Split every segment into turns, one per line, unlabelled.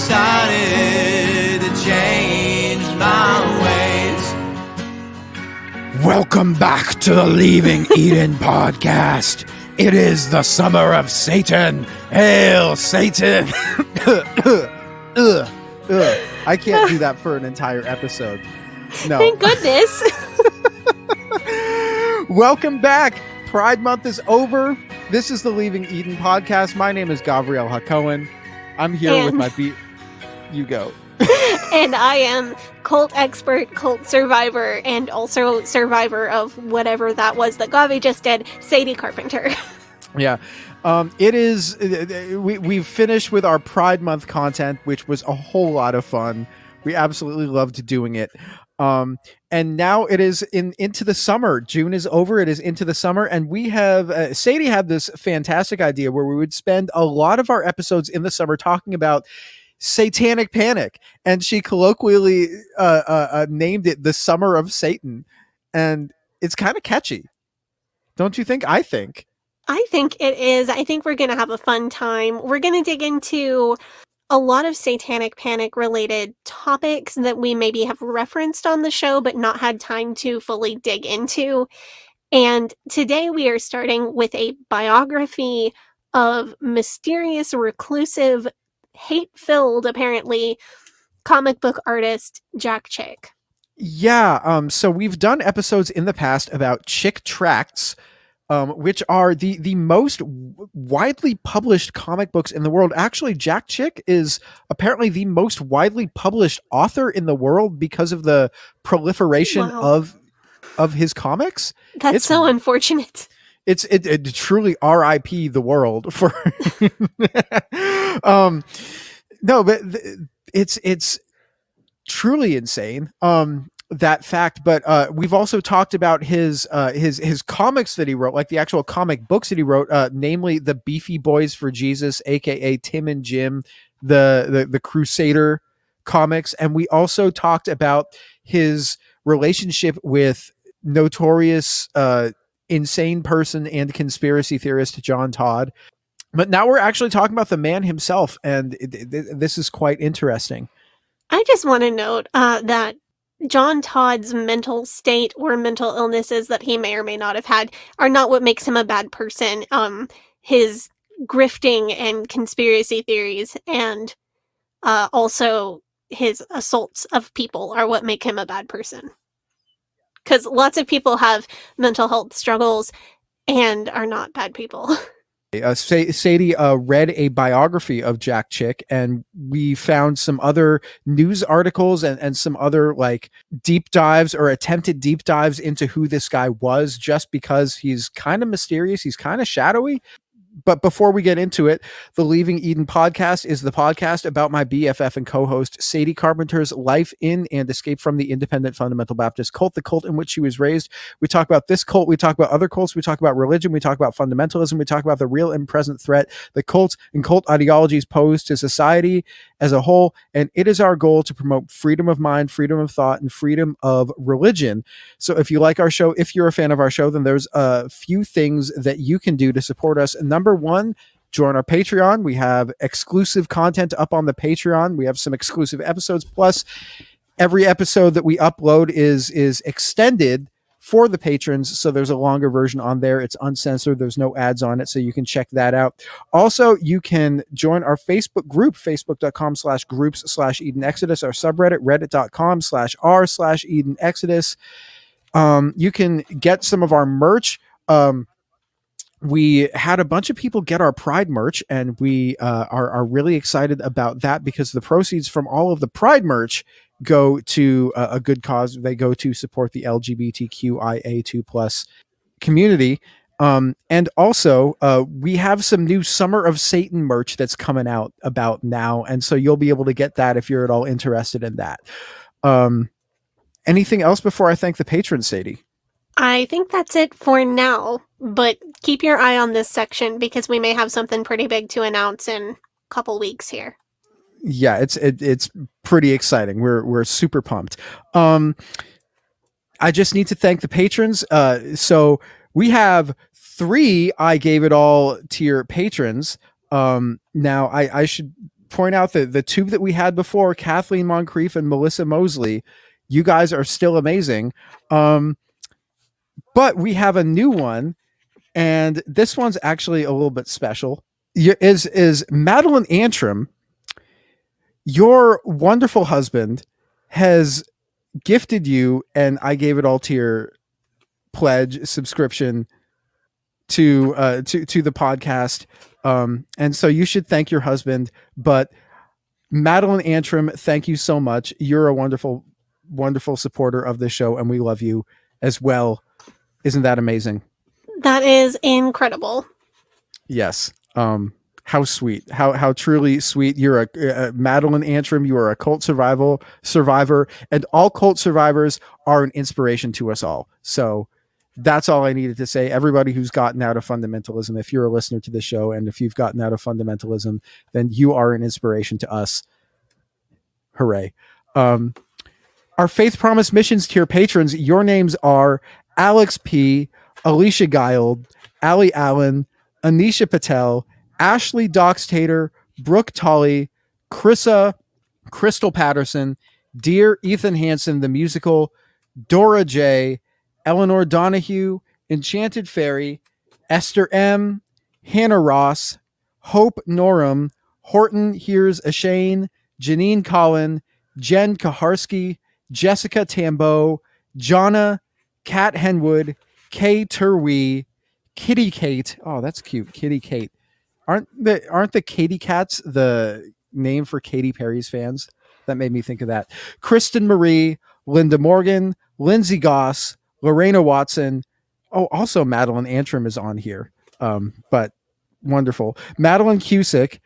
decided to change my ways.
Welcome back to the Leaving Eden podcast. It is the summer of Satan. Hail Satan. I can't do that for an entire episode. No.
Thank goodness.
Welcome back. Pride Month is over. This is the Leaving Eden podcast. My name is Gabrielle Hacohen. I'm here with my You go.
And I am cult expert, cult survivor, and also survivor of whatever that was that Gavi just did, Sadie Carpenter.
Yeah. It is, we've finished with our Pride Month content, which was a whole lot of fun. We absolutely loved doing it. And now it is into the summer. June is over. It is into the summer. And we have, Sadie had this fantastic idea where we would spend a lot of our episodes in the summer talking about satanic panic. And she colloquially named it the Summer of Satan. And it's kind of catchy. Don't you think? I think
it is. I think we're going to have a fun time. We're going to dig into a lot of satanic panic related topics that we maybe have referenced on the show but not had time to fully dig into. And today we are starting with a biography of mysterious, reclusive, hate-filled, apparently, comic book artist Jack Chick.
Yeah, so we've done episodes in the past about Chick Tracts, which are the most widely published comic books in the world. Actually, Jack Chick is apparently the most widely published author in the world because of the proliferation of his comics.
It's so unfortunate.
It truly RIP the world for no, but it's truly insane. That fact, but we've also talked about his comics that he wrote, like the actual comic books that he wrote, namely the Beefy Boys for Jesus, aka Tim and Jim, the Crusader comics, and we also talked about his relationship with notorious insane person and conspiracy theorist John Todd. But now we're actually talking about the man himself, and this is quite interesting.
I just want to note that John Todd's mental state or mental illnesses that he may or may not have had are not what makes him a bad person. His grifting and conspiracy theories and also his assaults of people are what make him a bad person. Because lots of people have mental health struggles and are not bad people.
Sadie read a biography of Jack Chick, and we found some other news articles and some other like deep dives or attempted deep dives into who this guy was, just because he's kind of mysterious, he's kind of shadowy. But before we get into it, the Leaving Eden podcast is the podcast about my BFF and co-host Sadie Carpenter's life in and escape from the independent fundamental Baptist cult, the cult in which she was raised. We talk about this cult, we talk about other cults, we talk about religion, we talk about fundamentalism, we talk about the real and present threat the cults and cult ideologies pose to society as a whole. And it is our goal to promote freedom of mind, freedom of thought, and freedom of religion. So if you like our show, if you're a fan of our show, then there's a few things that you can do to support us. Number one, join our Patreon. We have exclusive content up on the Patreon. We have some exclusive episodes. Plus, every episode that we upload is extended for the patrons. So there's a longer version on there. It's uncensored. There's no ads on it. So you can check that out. Also, you can join our Facebook group, facebook.com/groups/Eden Exodus, our subreddit, reddit.com/r/Eden Exodus. You can get some of our merch. We had a bunch of people get our Pride merch, and we are really excited about that because the proceeds from all of the Pride merch go to a good cause. They go to support the LGBTQIA2+ community. And also, we have some new Summer of Satan merch that's coming out about now. And so you'll be able to get that if you're at all interested in that. Anything else before I thank the patrons, Sadie?
I think that's it for now, but keep your eye on this section because we may have something pretty big to announce in a couple weeks here.
Yeah, it's pretty exciting. We're super pumped. I just need to thank the patrons. So we have 3 I Gave It All tier patrons. Now I should point out that the two that we had before, Kathleen Moncrief and Melissa Mosley, you guys are still amazing. But we have a new one, and this one's actually a little bit special. Is Madeline Antrim, your wonderful husband, has gifted you, and I gave it all to your pledge subscription to the podcast. And so you should thank your husband. But Madeline Antrim, thank you so much. You're a wonderful, wonderful supporter of this show, and we love you as well. Isn't that amazing?
That is incredible.
Yes. How sweet, how truly sweet. You're a Madeline Antrim. You are a cult survivor, and all cult survivors are an inspiration to us all. So that's all I needed to say. Everybody who's gotten out of fundamentalism, if you're a listener to the show, and if you've gotten out of fundamentalism, then you are an inspiration to us. Hooray. Our Faith Promise Missions tier patrons, your names are Alex P., Alicia Guild, Ali Allen, Anisha Patel, Ashley Doxtater, Brooke Tully, Crystal Patterson, Dear Ethan Hansen, the musical, Dora J., Eleanor Donahue, Enchanted Fairy, Esther M., Hannah Ross, Hope Norum, Horton Hears a Shane, Janine Collin, Jen Kaharski, Jessica Tambo, Jonna, Kat Henwood, Kay Turwee, Kitty Kate. Oh, that's cute. Kitty Kate. Aren't the Katy Cats the name for Katy Perry's fans? That made me think of that. Kristen Marie, Linda Morgan, Lindsay Goss, Lorena Watson. Oh, also Madeline Antrim is on here. But wonderful. Madeline Cusick,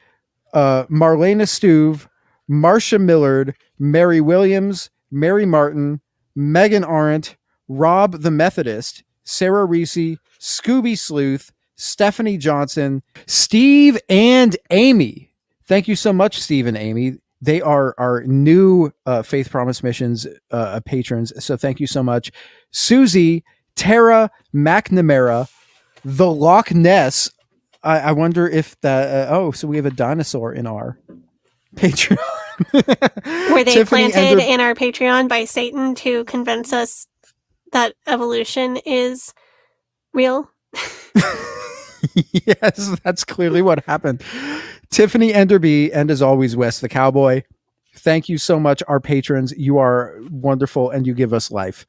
Marlena Stuve, Marcia Millard, Mary Williams, Mary Martin, Megan Arendt, Rob the Methodist, Sarah Reese, Scooby Sleuth, Stephanie Johnson, Steve and Amy. Thank you so much, Steve and Amy. They are our new Faith Promise Missions patrons. So thank you so much. Susie, Tara McNamara, the Loch Ness. I wonder if that. So we have a dinosaur in our Patreon.
Were they planted in our Patreon by Satan to convince us that evolution is real?
Yes, that's clearly what happened. Tiffany Enderby, and as always, Wes the Cowboy. Thank you so much, our patrons. You are wonderful, and you give us life.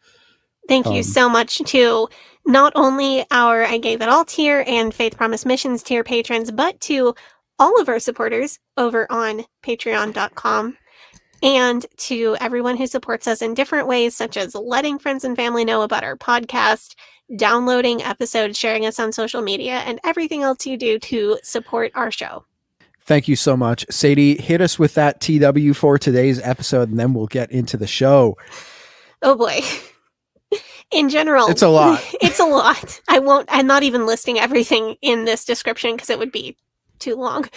Thank you so much to not only our I Gave It All tier and Faith Promise Missions tier patrons, but to all of our supporters over on patreon.com, and to everyone who supports us in different ways, such as letting friends and family know about our podcast, downloading episodes, sharing us on social media, and everything else you do to support our show.
Thank you so much. Sadie, hit us with that TW for today's episode, and then we'll get into the show.
Oh boy. In general,
it's a lot.
It's a lot. I'm not even listing everything in this description because it would be too long.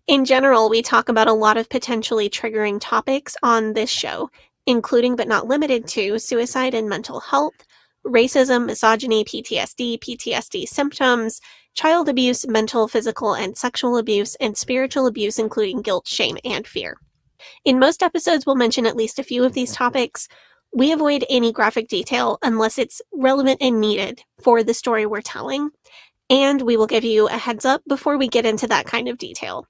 In general, we talk about a lot of potentially triggering topics on this show, including but not limited to suicide and mental health, racism, misogyny, PTSD symptoms, child abuse, mental, physical, and sexual abuse, and spiritual abuse, including guilt, shame, and fear. In most episodes, we'll mention at least a few of these topics. We avoid any graphic detail unless it's relevant and needed for the story we're telling, and we will give you a heads up before we get into that kind of detail.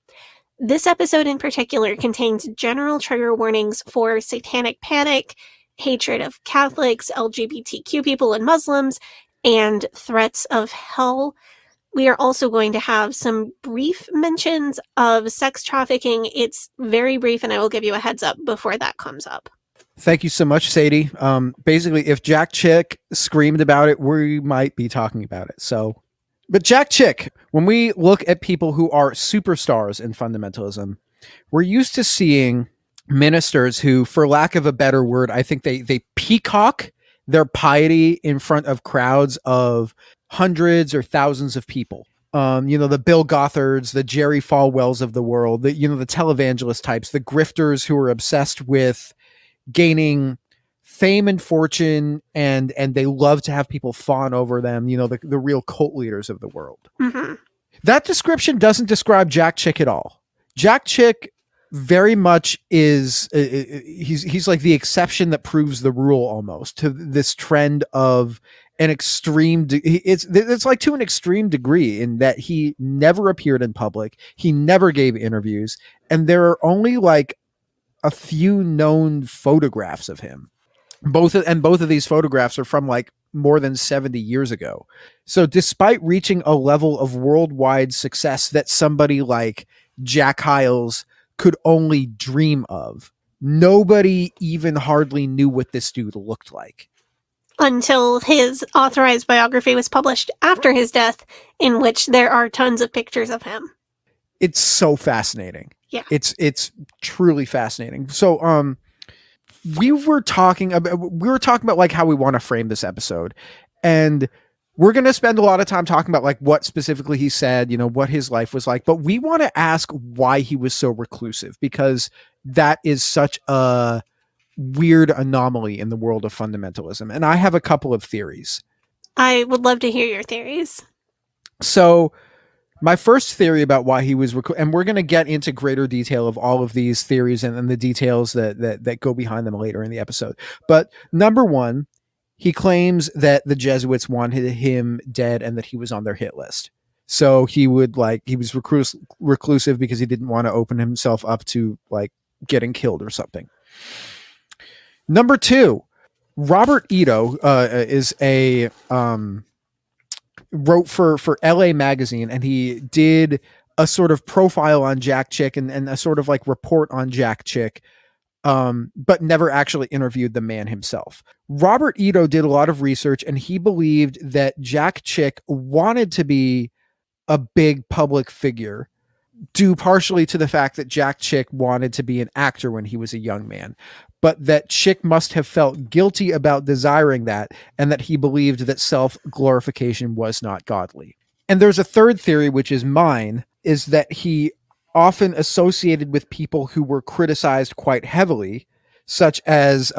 This episode in particular contains general trigger warnings for satanic panic, hatred of Catholics, LGBTQ people, and Muslims, and threats of hell. We are also going to have some brief mentions of sex trafficking. It's very brief, and I will give you a heads up before that comes up.
Thank you so much, Sadie. Basically, if Jack Chick screamed about it, we might be talking about it. But Jack Chick, when we look at people who are superstars in fundamentalism, we're used to seeing ministers who, for lack of a better word, I think they peacock their piety in front of crowds of hundreds or thousands of people. The Bill Gothards, the Jerry Falwells of the world, the televangelist types, the grifters who are obsessed with gaining fame and fortune, and they love to have people fawn over them, the real cult leaders of the world.
Mm-hmm.
That description doesn't describe Jack Chick at all. Jack Chick very much is he's like the exception that proves the rule almost to this trend of an extreme it's like to an extreme degree in that he never appeared in public, he never gave interviews, and there are only like a few known photographs of him. Both of these photographs are from like more than 70 years ago. So despite reaching a level of worldwide success that somebody like Jack Hyles could only dream of, nobody even hardly knew what this dude looked like.
Until his authorized biography was published after his death, in which there are tons of pictures of him.
It's so fascinating.
Yeah.
It's truly fascinating. So we were talking about like how we want to frame this episode, and we're going to spend a lot of time talking about like what specifically he said, you know, what his life was like, but we want to ask why he was so reclusive, because that is such a weird anomaly in the world of fundamentalism. And I have a couple of theories.
I would love to hear your theories.
So my first theory about why he was, and we're going to get into greater detail of all of these theories and the details that go behind them later in the episode. But number one, he claims that the Jesuits wanted him dead and that he was on their hit list. So he was reclusive because he didn't want to open himself up to like getting killed or something. Number two, Robert Ito is a wrote for LA Magazine, and he did a sort of profile on Jack Chick and a sort of like report on Jack Chick, but never actually interviewed the man himself. Robert Ito did a lot of research, and he believed that Jack Chick wanted to be a big public figure, due partially to the fact that Jack Chick wanted to be an actor when he was a young man, but that Chick must have felt guilty about desiring that, and that he believed that self-glorification was not godly. And there's a third theory, which is mine, is that he often associated with people who were criticized quite heavily, such as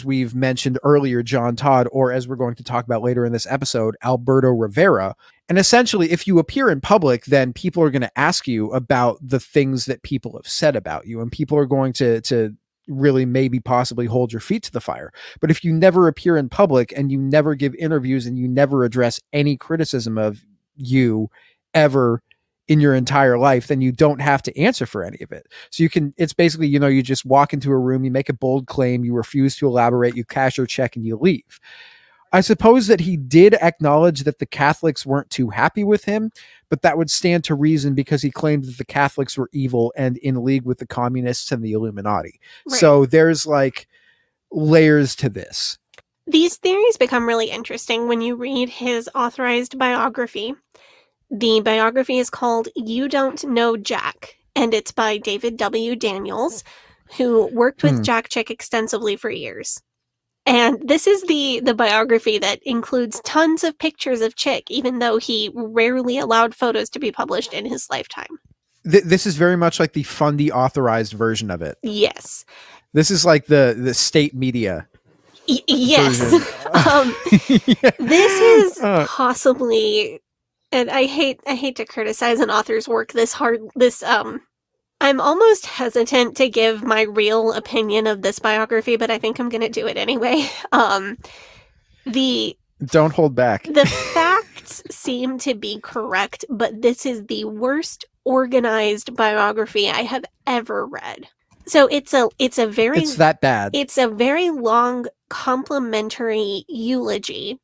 we've mentioned earlier, John Todd, or as we're going to talk about later in this episode, Alberto Rivera. And essentially, if you appear in public, then people are going to ask you about the things that people have said about you, and people are going to really maybe possibly hold your feet to the fire. But if you never appear in public and you never give interviews and you never address any criticism of you ever in your entire life, then you don't have to answer for any of it. So it's basically, you know, you just walk into a room, you make a bold claim, you refuse to elaborate, you cash your check, and you leave. I suppose that he did acknowledge that the Catholics weren't too happy with him, but that would stand to reason because he claimed that the Catholics were evil and in league with the communists and the Illuminati. Right. So there's like layers to this.
These theories become really interesting when you read his authorized biography. The biography is called You Don't Know Jack, and it's by David W. Daniels, who worked with Jack Chick extensively for years. And this is the biography that includes tons of pictures of Chick, even though he rarely allowed photos to be published in his lifetime.
This is very much like the Fundy authorized version of it.
Yes.
This is like the state media.
Yes.
Yeah.
This is possibly, and I hate to criticize an author's work this hard. I'm almost hesitant to give my real opinion of this biography, but I think I'm going to do it anyway.
Don't hold back.
The facts seem to be correct, but this is the worst organized biography I have ever read. So it's that bad. It's a very long complimentary eulogy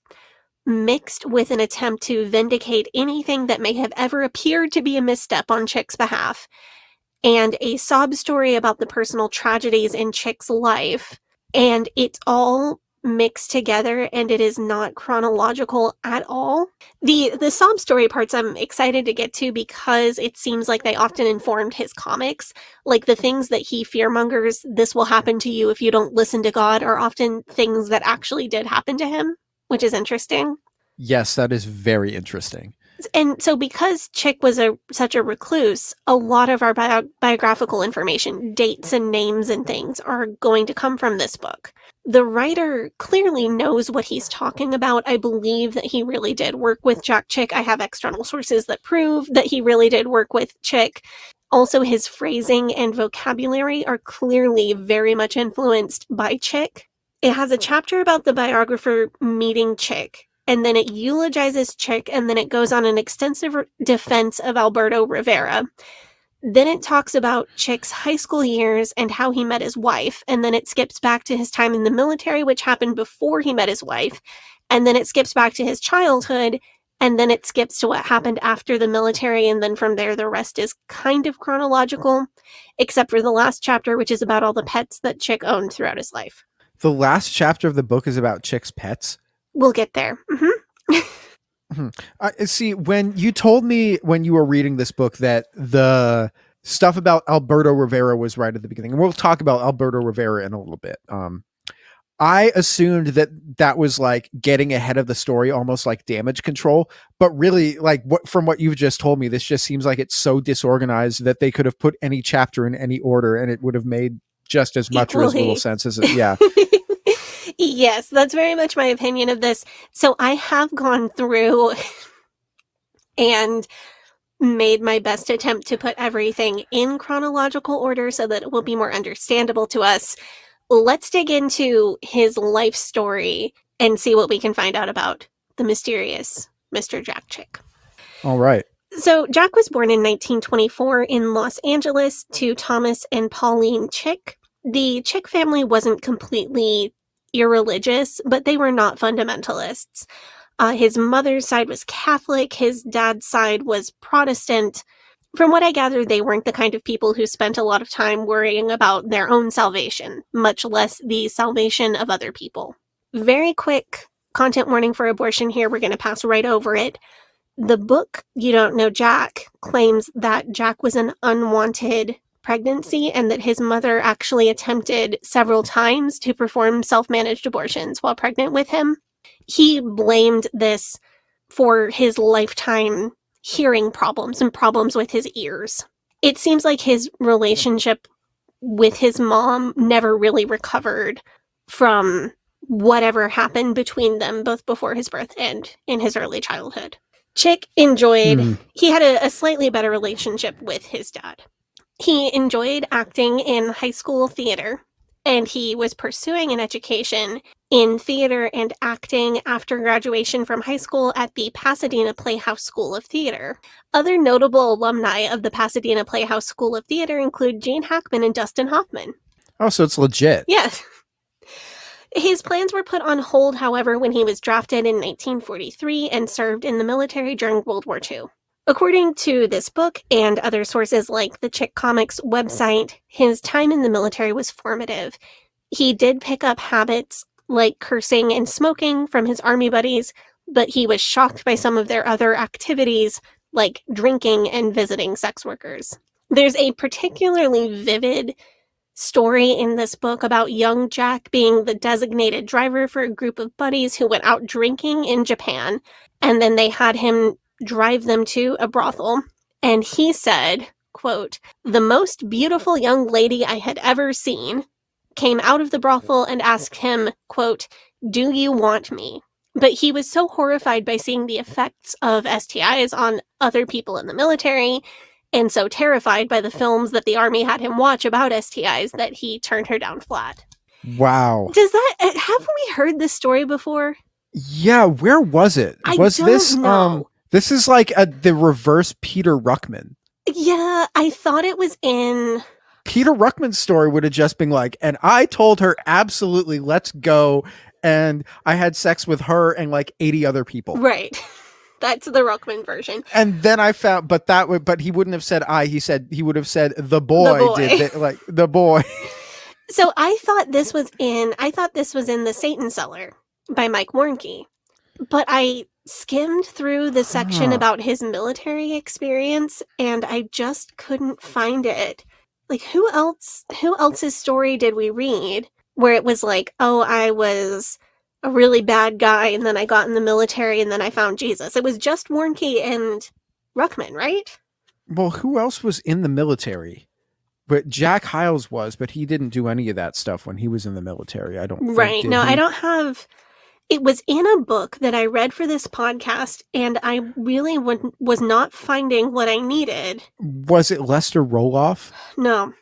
mixed with an attempt to vindicate anything that may have ever appeared to be a misstep on Chick's behalf, and a sob story about the personal tragedies in Chick's life. And it's all mixed together, and it is not chronological at all. The sob story parts I'm excited to get to because it seems like they often informed his comics. Like the things that he fearmongers, this will happen to you if you don't listen to God, are often things that actually did happen to him, which is interesting.
Yes, that is very interesting.
And so because Chick was such a recluse, a lot of our biographical information, dates and names and things, are going to come from this book. The writer clearly knows what he's talking about. I believe that he really did work with Jack Chick. I have external sources that prove that he really did work with Chick. Also, his phrasing and vocabulary are clearly very much influenced by Chick. It has a chapter about the biographer meeting Chick, and then it eulogizes Chick, and then it goes on an extensive defense of Alberto Rivera. Then it talks about Chick's high school years and how he met his wife, and then it skips back to his time in the military, which happened before he met his wife, and then it skips back to his childhood, and then it skips to what happened after the military, and then from there the rest is kind of chronological, except for the last chapter, which is about all the pets that Chick owned throughout his life.
The last chapter of the book is about Chick's pets?
We'll get there.
See, when you told me when you were reading this book that the stuff about Alberto Rivera was right at the beginning, and we'll talk about Alberto Rivera in a little bit. I assumed that was like getting ahead of the story, almost like damage control. But really, like from what you've just told me, this just seems like it's so disorganized that they could have put any chapter in any order and it would have made just as much or as little sense as it. Yeah.
Yes, that's very much my opinion of this. So I have gone through and made my best attempt to put everything in chronological order so that it will be more understandable to us. Let's dig into his life story and see what we can find out about the mysterious Mr. Jack Chick.
All right.
So Jack was born in 1924 in Los Angeles to Thomas and Pauline Chick. The Chick family wasn't completely irreligious, but they were not fundamentalists. His mother's side was Catholic, his dad's side was Protestant. From what I gather, they weren't the kind of people who spent a lot of time worrying about their own salvation, much less the salvation of other people. Very quick content warning for abortion here, we're going to pass right over it. The book, You Don't Know Jack, claims that Jack was an unwanted pregnancy and that his mother actually attempted several times to perform self-managed abortions while pregnant with him. He blamed this for his lifetime hearing problems and problems with his ears. It seems like his relationship with his mom never really recovered from whatever happened between them, both before his birth and in his early childhood. Chick enjoyed, he had a slightly better relationship with his dad. He enjoyed acting in high school theater, and he was pursuing an education in theater and acting after graduation from high school at the Pasadena Playhouse School of Theater. Other notable alumni of the Pasadena Playhouse School of Theater include Gene Hackman and Dustin Hoffman.
Oh, so it's legit.
Yes. His plans were put on hold, however, when he was drafted in 1943 and served in the military during World War II. According to this book and other sources like the Chick Comics website, his time in the military was formative. He did pick up habits like cursing and smoking from his army buddies, but he was shocked by some of their other activities like drinking and visiting sex workers. There's a particularly vivid story in this book about young Jack being the designated driver for a group of buddies who went out drinking in Japan, and then they had him drive them to a brothel, and he said, quote, "The most beautiful young lady I had ever seen came out of the brothel and asked him, quote, 'Do you want me?' But he was so horrified by seeing the effects of STIs on other people in the military, and so terrified by the films that the army had him watch about STIs that he turned her down flat."
Wow.
Have we heard this story before?
Yeah, where was it?
I
was
don't
this
know.
This is like the reverse Peter Ruckman.
Yeah, I thought it was in...
Peter Ruckman's story would have just been like, and I told her, absolutely, let's go. And I had sex with her and like 80 other people.
Right. That's the Ruckman version.
And then I found, but he wouldn't have said he would have said the boy. Did it, like the boy.
So I thought this was in The Satan Seller by Mike Warnke. But I skimmed through the section about his military experience and I just couldn't find it. Like who else's story did we read where it was like, oh, I was a really bad guy and then I got in the military and then I found Jesus. It was just Warnke and Ruckman, right?
Well, who else was in the military? But Jack Hyles was, but he didn't do any of that stuff when he was in the military. I don't think.
Right. No,
he?
I don't have It was in a book that I read for this podcast, and I really was not finding what I needed.
Was it Lester Roloff?
No.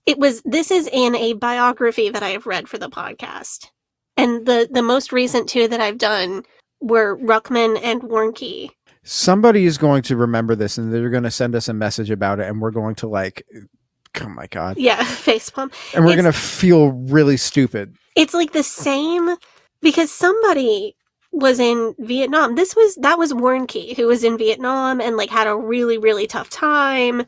This is in a biography that I have read for the podcast. And the most recent two that I've done were Ruckman and Warnke.
Somebody is going to remember this and they're going to send us a message about it, and we're going to like, oh my God.
Yeah, facepalm.
And we're going to feel really stupid.
It's like the same, because somebody was in Vietnam. That was Warnke, who was in Vietnam and like had a really, really tough time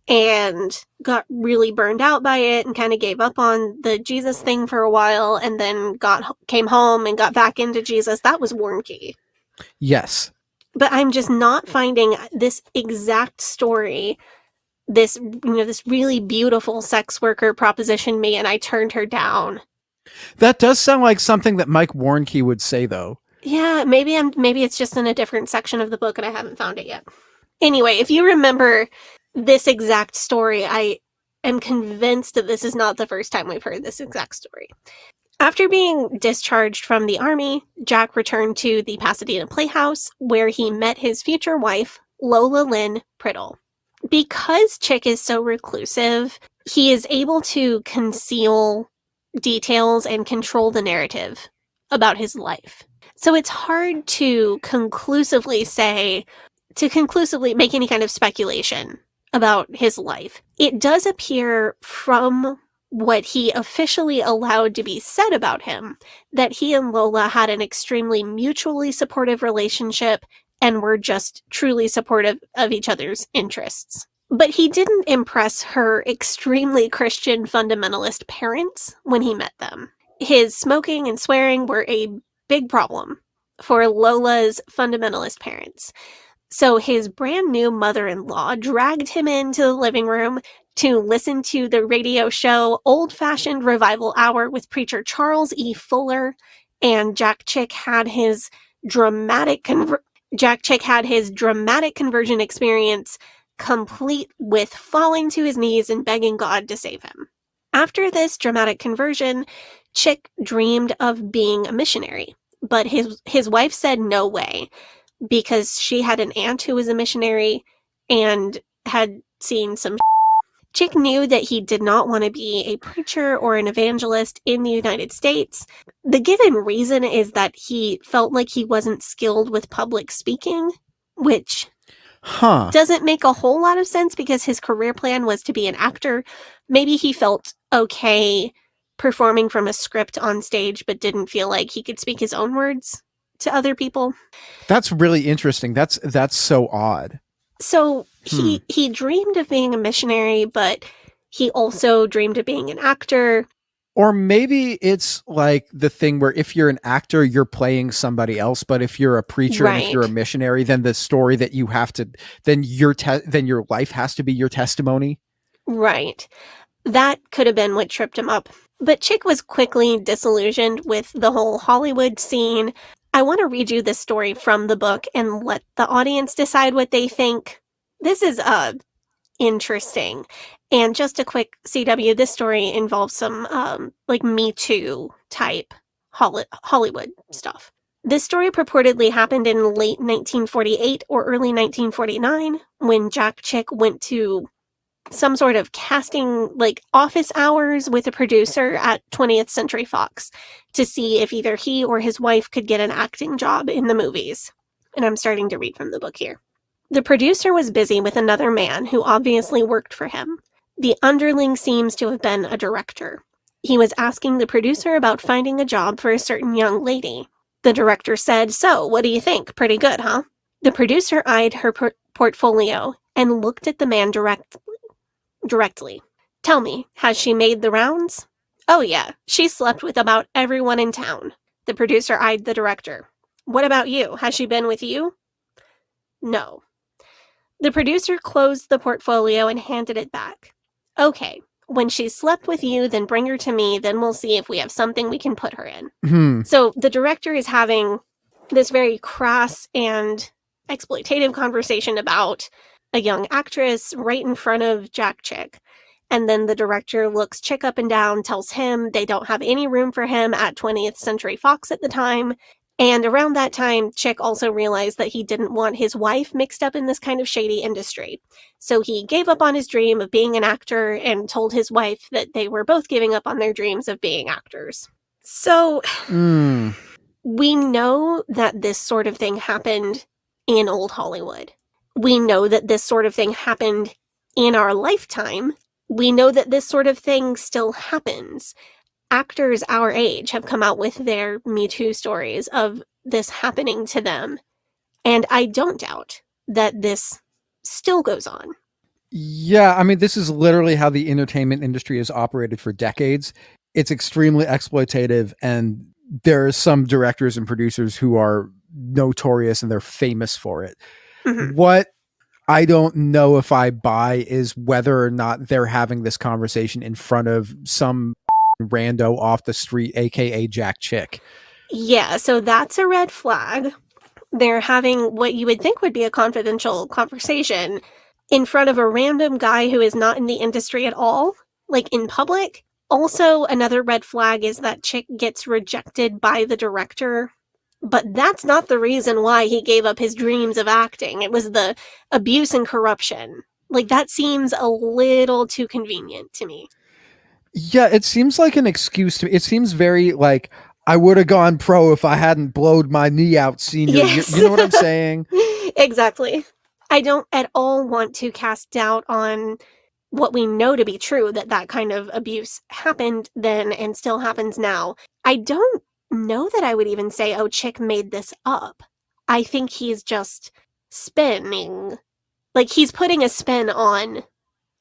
and got really burned out by it and kind of gave up on the Jesus thing for a while, and then came home and got back into Jesus. That was Warnke.
Yes.
But I'm just not finding this exact story. This really beautiful sex worker propositioned me, and I turned her down.
That does sound like something that Mike Warnke would say, though.
Yeah, maybe it's just in a different section of the book and I haven't found it yet. Anyway, if you remember this exact story, I am convinced that this is not the first time we've heard this exact story. After being discharged from the army, Jack returned to the Pasadena Playhouse, where he met his future wife, Lola Lynn Priddle. Because Chick is so reclusive, he is able to conceal details and control the narrative about his life. So it's hard to conclusively make any kind of speculation about his life. It does appear from what he officially allowed to be said about him that he and Lola had an extremely mutually supportive relationship and were just truly supportive of each other's interests. But he didn't impress her extremely Christian fundamentalist parents when he met them. His smoking and swearing were a big problem for Lola's fundamentalist parents. So his brand new mother-in-law dragged him into the living room to listen to the radio show Old Fashioned Revival Hour with preacher Charles E. Fuller, and Jack Chick had his dramatic conversion experience, complete with falling to his knees and begging God to save him. After this dramatic conversion, Chick dreamed of being a missionary, but his wife said no way, because she had an aunt who was a missionary and had seen some. Chick knew that he did not want to be a preacher or an evangelist in the United States. The given reason is that he felt like he wasn't skilled with public speaking, which doesn't make a whole lot of sense because his career plan was to be an actor. Maybe he felt okay performing from a script on stage, but didn't feel like he could speak his own words to other people.
That's really interesting. That's so odd.
So he dreamed of being a missionary, but he also dreamed of being an actor.
Or maybe it's like the thing where if you're an actor, you're playing somebody else. But if you're a preacher and if you're a missionary, then the story that you have to, then your life has to be your testimony.
Right. That could have been what tripped him up. But Chick was quickly disillusioned with the whole Hollywood scene. I want to read you this story from the book and let the audience decide what they think. This is interesting. And just a quick CW, this story involves some like Me Too type Hollywood stuff. This story purportedly happened in late 1948 or early 1949 when Jack Chick went to some sort of casting, like office hours with a producer at 20th Century Fox to see if either he or his wife could get an acting job in the movies. And I'm starting to read from the book here. The producer was busy with another man who obviously worked for him. The underling seems to have been a director. He was asking the producer about finding a job for a certain young lady. The director said, "So, what do you think? Pretty good, huh?" The producer eyed her portfolio and looked at the man directly. "Tell me, has she made the rounds?" "Oh yeah, she slept with about everyone in town." The producer eyed the director. "What about you? Has she been with you?" "No." The producer closed the portfolio and handed it back. "Okay, when she's slept with you, then bring her to me, then we'll see if we have something we can put her in." So the director is having this very crass and exploitative conversation about a young actress right in front of Jack Chick. And then the director looks Chick up and down, tells him they don't have any room for him at 20th Century Fox at the time, And around that time, Chick also realized that he didn't want his wife mixed up in this kind of shady industry. So he gave up on his dream of being an actor and told his wife that they were both giving up on their dreams of being actors. So we know that this sort of thing happened in old Hollywood. We know that this sort of thing happened in our lifetime. We know that this sort of thing still happens. Actors our age have come out with their Me Too stories of this happening to them. And I don't doubt that this still goes on.
Yeah, I mean, this is literally how the entertainment industry has operated for decades. It's extremely exploitative, and there are some directors and producers who are notorious and they're famous for it.
Mhm.
What I don't know if I buy is whether or not they're having this conversation in front of some rando off the street, aka Jack Chick.
Yeah, so that's a red flag. They're having what you would think would be a confidential conversation in front of a random guy who is not in the industry at all, like in public. Also, another red flag is that Chick gets rejected by the director, but that's not the reason why he gave up his dreams of acting. It was the abuse and corruption. Like, that seems a little too convenient to me.
Yeah, it seems like an excuse to me. It seems very like I would have gone pro if I hadn't blowed my knee out senior year.
Yes.
You know what I'm saying?
Exactly. I don't at all want to cast doubt on what we know to be true, that that kind of abuse happened then and still happens now. I don't know that I would even say, oh, Chick made this up. I think he's just spinning. Like, he's putting a spin on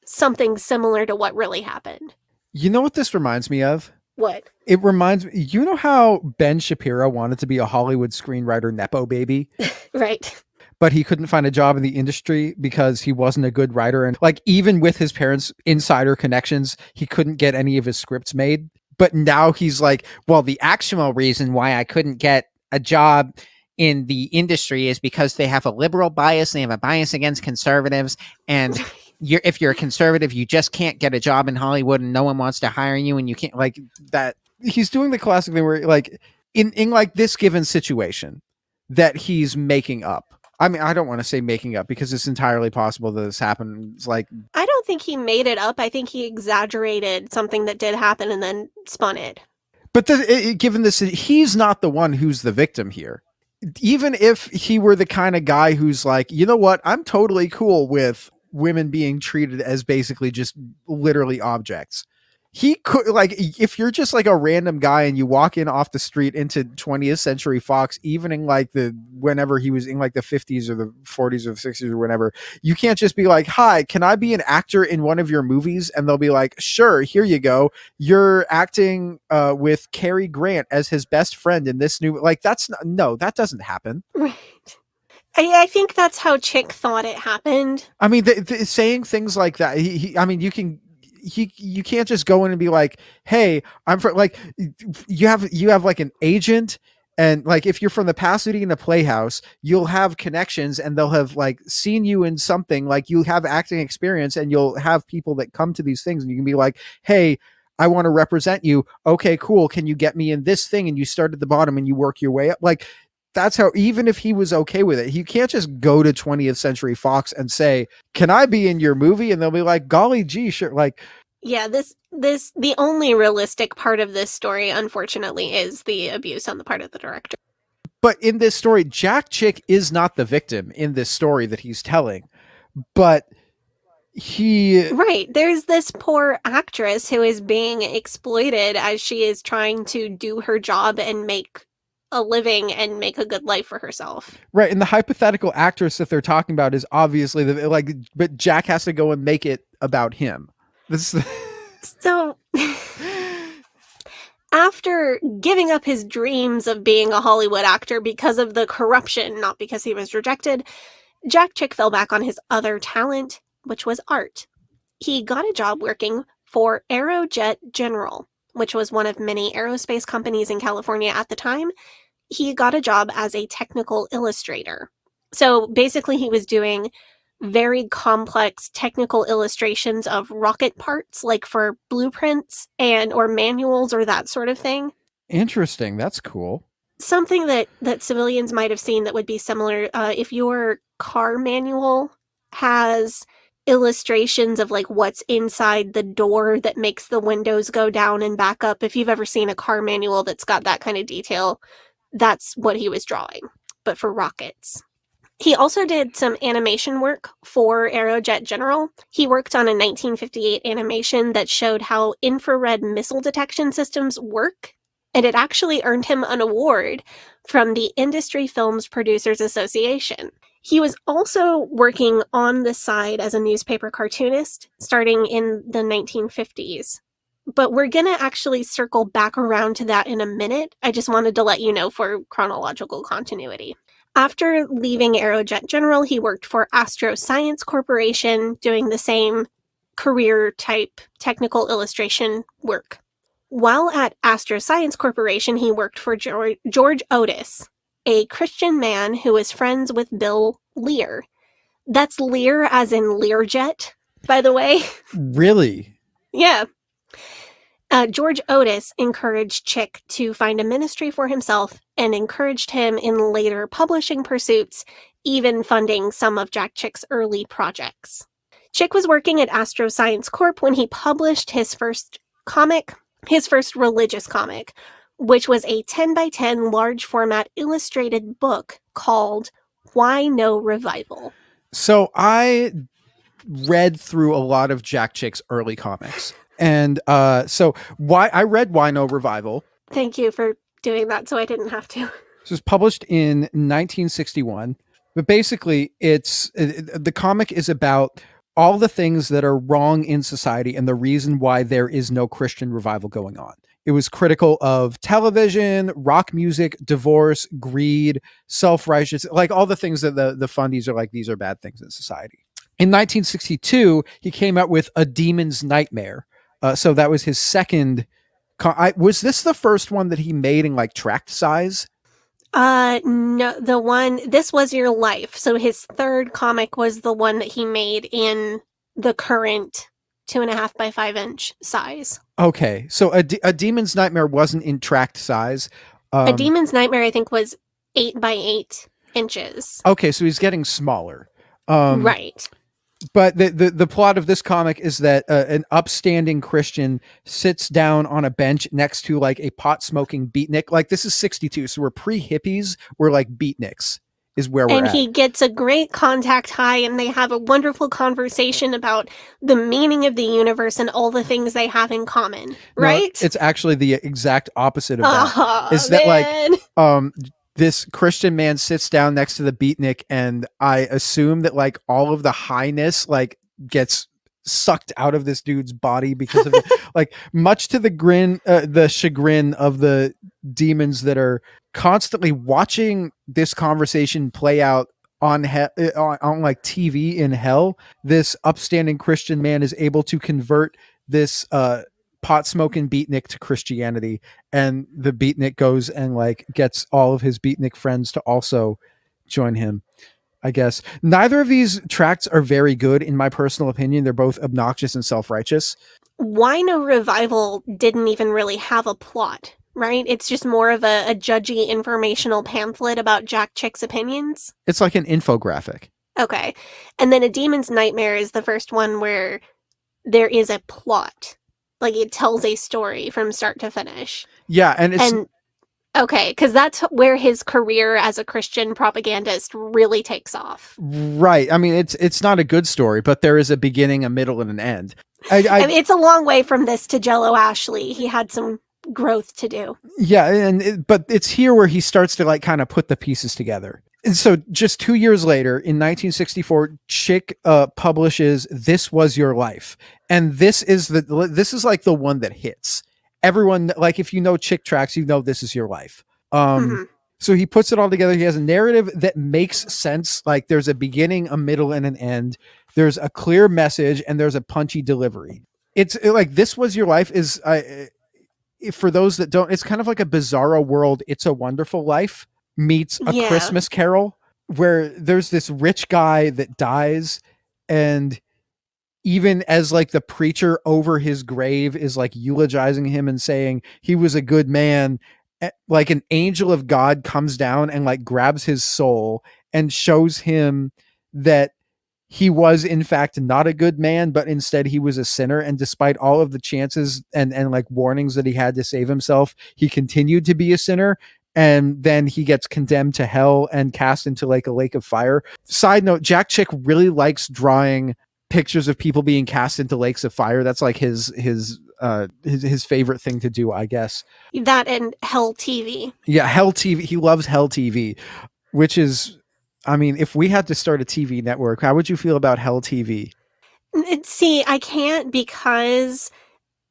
something similar to what really happened.
You know what this reminds me of?
What?
It reminds me, you know how Ben Shapiro wanted to be a Hollywood screenwriter Nepo baby,
Right.
but he couldn't find a job in the industry because he wasn't a good writer. And like, even with his parents' insider connections, he couldn't get any of his scripts made. But now he's like, well, the actual reason why I couldn't get a job in the industry is because they have a liberal bias. They have a bias against conservatives. And if you're a conservative, you just can't get a job in Hollywood and no one wants to hire you. And you can't, like, that. He's doing the classic thing where, like, in like this given situation that he's making up. I mean, I don't want to say making up because it's entirely possible that this happens. Like,
I don't think he made it up. I think he exaggerated something that did happen and then spun it.
but given this, he's not the one who's the victim here. Even if he were the kind of guy who's like, you know what, I'm totally cool with women being treated as basically just literally objects. He could, like, if you're just like a random guy and you walk in off the street into 20th Century Fox, even in like whenever he was in like the 50s or the 40s or the 60s or whatever, you can't just be like, hi, can I be an actor in one of your movies? And they'll be like, sure, here you go. You're acting with Cary Grant as his best friend in this new, like, no, that doesn't happen.
Right. I think that's how Chick thought it happened.
I mean, saying things like that, I mean, you can't just go in and be like, hey, I'm from, like, you have like an agent, and like if you're from the Pasadena Playhouse, you'll have connections and they'll have like seen you in something, like you have acting experience and you'll have people that come to these things and you can be like, hey, I want to represent you. Okay, cool. Can you get me in this thing? And you start at the bottom and you work your way up. Like, that's how, even if he was okay with it, he can't just go to 20th Century Fox and say, can I be in your movie? And they'll be like, golly gee, sure. Like,
yeah, the only realistic part of this story, unfortunately, is the abuse on the part of the director.
But in this story, Jack Chick is not the victim in this story that he's telling, but
right, there's this poor actress who is being exploited as she is trying to do her job and make a living and make a good life for herself.
Right, and the hypothetical actress that they're talking about is obviously but Jack has to go and make it about him.
So after giving up his dreams of being a Hollywood actor because of the corruption, not because he was rejected, Jack Chick fell back on his other talent, which was art. He got a job working for Aerojet General, which was one of many aerospace companies in California at the time. He got a job as a technical illustrator. So basically he was doing very complex technical illustrations of rocket parts, like for blueprints or manuals or that sort of thing.
Interesting. That's cool.
something that civilians might have seen that would be similar, if your car manual has illustrations of like what's inside the door that makes the windows go down and back up, if you've ever seen a car manual that's got that kind of detail, that's what he was drawing, but for rockets. He also did some animation work for Aerojet General. He worked on a 1958 animation that showed how infrared missile detection systems work, and it actually earned him an award from the Industry Films Producers Association. He was also working on the side as a newspaper cartoonist starting in the 1950s. But we're going to actually circle back around to that in a minute. I just wanted to let you know for chronological continuity. After leaving Aerojet General, he worked for Astro Science Corporation, doing the same career-type technical illustration work. While at Astro Science Corporation, he worked for George Otis, a Christian man who was friends with Bill Lear. That's Lear as in Learjet, by the way.
Really?
Yeah. George Otis encouraged Chick to find a ministry for himself and encouraged him in later publishing pursuits, even funding some of Jack Chick's early projects. Chick was working at Astro Science Corp when he published his first religious comic, which was a 10 by 10 large format illustrated book called Why No Revival.
So I read through a lot of Jack Chick's early comics. And so I read Why No Revival.
Thank you for doing that so I didn't have to.
This was published in 1961. But basically, the comic is about all the things that are wrong in society and the reason why there is no Christian revival going on. It was critical of television, rock music, divorce, greed, self-righteous, like all the things that the fundies are like, these are bad things in society. In 1962, he came out with A Demon's Nightmare. So that was his second. Was this the first one that he made in like tract size?
No, This Was Your Life. So his third comic was the one that he made in the current 2.5 by 5 inch size.
Okay. So a Demon's Nightmare wasn't in tract size.
A Demon's Nightmare, I think, was 8 by 8 inches.
Okay. So he's getting smaller.
Right.
But the plot of this comic is that an upstanding Christian sits down on a bench next to like a pot smoking beatnik. Like this is 62. So we're pre-hippies. We're like beatniks is where we're at.
And he gets a great contact high and they have a wonderful conversation about the meaning of the universe and all the things they have in common. Right?
No, it's actually the exact opposite of that.
Oh,
is that like, this Christian man sits down next to the beatnik, and I assume that like all of the highness like gets sucked out of this dude's body because of it. Like much to the chagrin of the demons that are constantly watching this conversation play out on like TV in hell. This upstanding Christian man is able to convert this pot smoking beatnik to Christianity, and the beatnik goes and like gets all of his beatnik friends to also join him. I guess neither of these tracts are very good in my personal opinion. They're both obnoxious and self-righteous.
Why No Revival didn't even really have a plot, right? It's just more of a judgy informational pamphlet about Jack Chick's opinions.
It's like an infographic.
Okay. And then A Demon's Nightmare is the first one where there is a plot. Like it tells a story from start to finish.
Yeah,
okay, because that's where his career as a Christian propagandist really takes off.
Right. I mean, it's not a good story, but there is a beginning, a middle, and an end.
I mean, it's a long way from this to Jello Ashley. He had some growth to do.
Yeah, but it's here where he starts to like kind of put the pieces together. And so just 2 years later, in 1964, Chick publishes This Was Your Life. And this is like the one that hits. Everyone, like if you know Chick tracts, you know This Is Your Life. So he puts it all together. He has a narrative that makes sense. Like there's a beginning, a middle, and an end. There's a clear message and there's a punchy delivery. It's like This Was Your Life is, for those that don't, it's kind of like a bizarro world. It's a Wonderful Life meets A Christmas Carol, where there's this rich guy that dies, and even as like the preacher over his grave is like eulogizing him and saying he was a good man, like an angel of God comes down and like grabs his soul and shows him that he was in fact not a good man, but instead he was a sinner. And despite all of the chances and like warnings that he had to save himself, he continued to be a sinner. And then he gets condemned to hell and cast into like a lake of fire. Side note, Jack Chick really likes drawing pictures of people being cast into lakes of fire. That's like his favorite thing to do, I guess.
That and Hell TV.
Yeah, Hell TV. He loves Hell TV, which is, I mean, if we had to start a TV network, how would you feel about Hell TV?
See, I can't because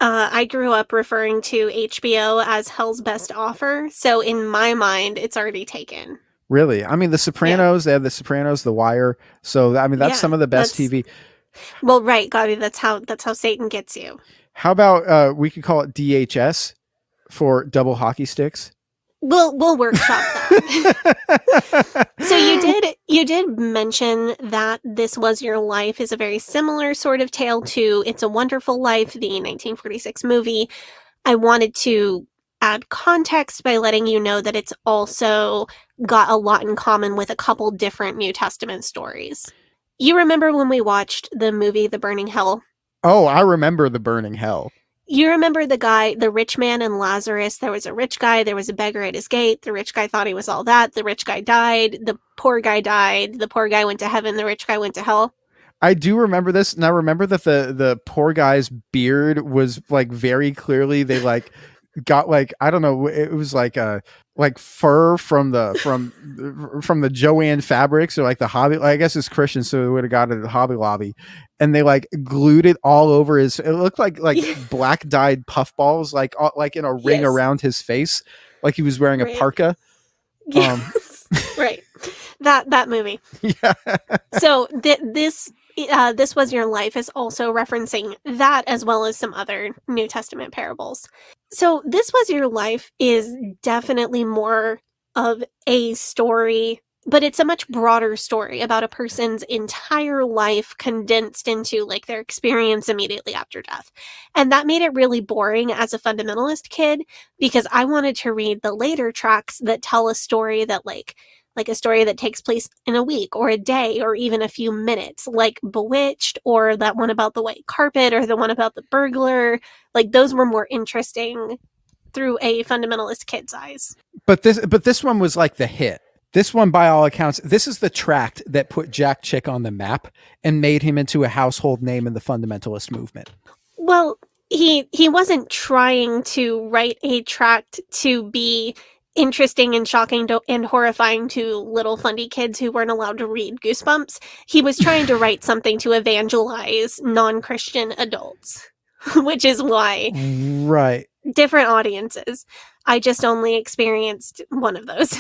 I grew up referring to HBO as Hell's Best Offer. So in my mind, it's already taken.
Really? I mean, The Sopranos, they have The Sopranos, The Wire. So, I mean, that's some of the best TV.
Well, right, Gavi, that's how Satan gets you.
How about we could call it DHS for double hockey sticks?
We'll workshop that. So you did mention that This Was Your Life is a very similar sort of tale to It's a Wonderful Life, the 1946 movie. I wanted to add context by letting you know that it's also got a lot in common with a couple different New Testament stories. You remember when we watched the movie The Burning Hell?
Oh, I remember The Burning Hell.
You remember the rich man and Lazarus. There was a rich guy, there was a beggar at his gate. The rich guy thought he was all that. The rich guy died. The poor guy died. The poor guy went to heaven. The rich guy went to hell. I
do remember this. And I remember that the poor guy's beard was like very clearly, they like got like, I don't know, it was like fur from the Joanne fabrics or like the Hobby. I guess it's Christian, so we would have got it at the Hobby Lobby, and they like glued it all over his. It looked like black dyed puffballs, like in a ring around his face, like he was wearing a parka.
Yes. Right. That movie.
Yeah.
So This Was Your Life is also referencing that as well as some other New Testament parables. So This Was Your Life is definitely more of a story, but it's a much broader story about a person's entire life condensed into like their experience immediately after death. And that made it really boring as a fundamentalist kid because I wanted to read the later tracts that tell a story that like a story that takes place in a week or a day or even a few minutes, like Bewitched or that one about the white carpet or the one about the burglar. Like those were more interesting through a fundamentalist kid's eyes.
But this one was like the hit. This one, by all accounts, this is the tract that put Jack Chick on the map and made him into a household name in the fundamentalist movement.
Well, he wasn't trying to write a tract to be interesting and shocking and horrifying to little fundy kids who weren't allowed to read Goosebumps. He was trying to write something to evangelize non-Christian adults, which is why different audiences. I just only experienced one of those.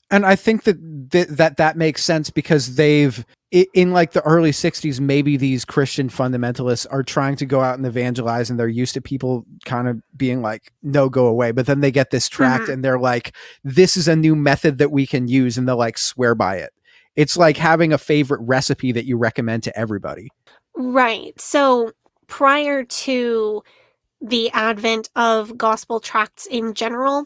And I think that makes sense because they've, in like the early 60s, maybe these Christian fundamentalists are trying to go out and evangelize and they're used to people kind of being like, no, go away. But then they get this tract and they're like, this is a new method that we can use, and they'll like swear by it. It's like having a favorite recipe that you recommend to everybody.
Right. So prior to the advent of gospel tracts in general,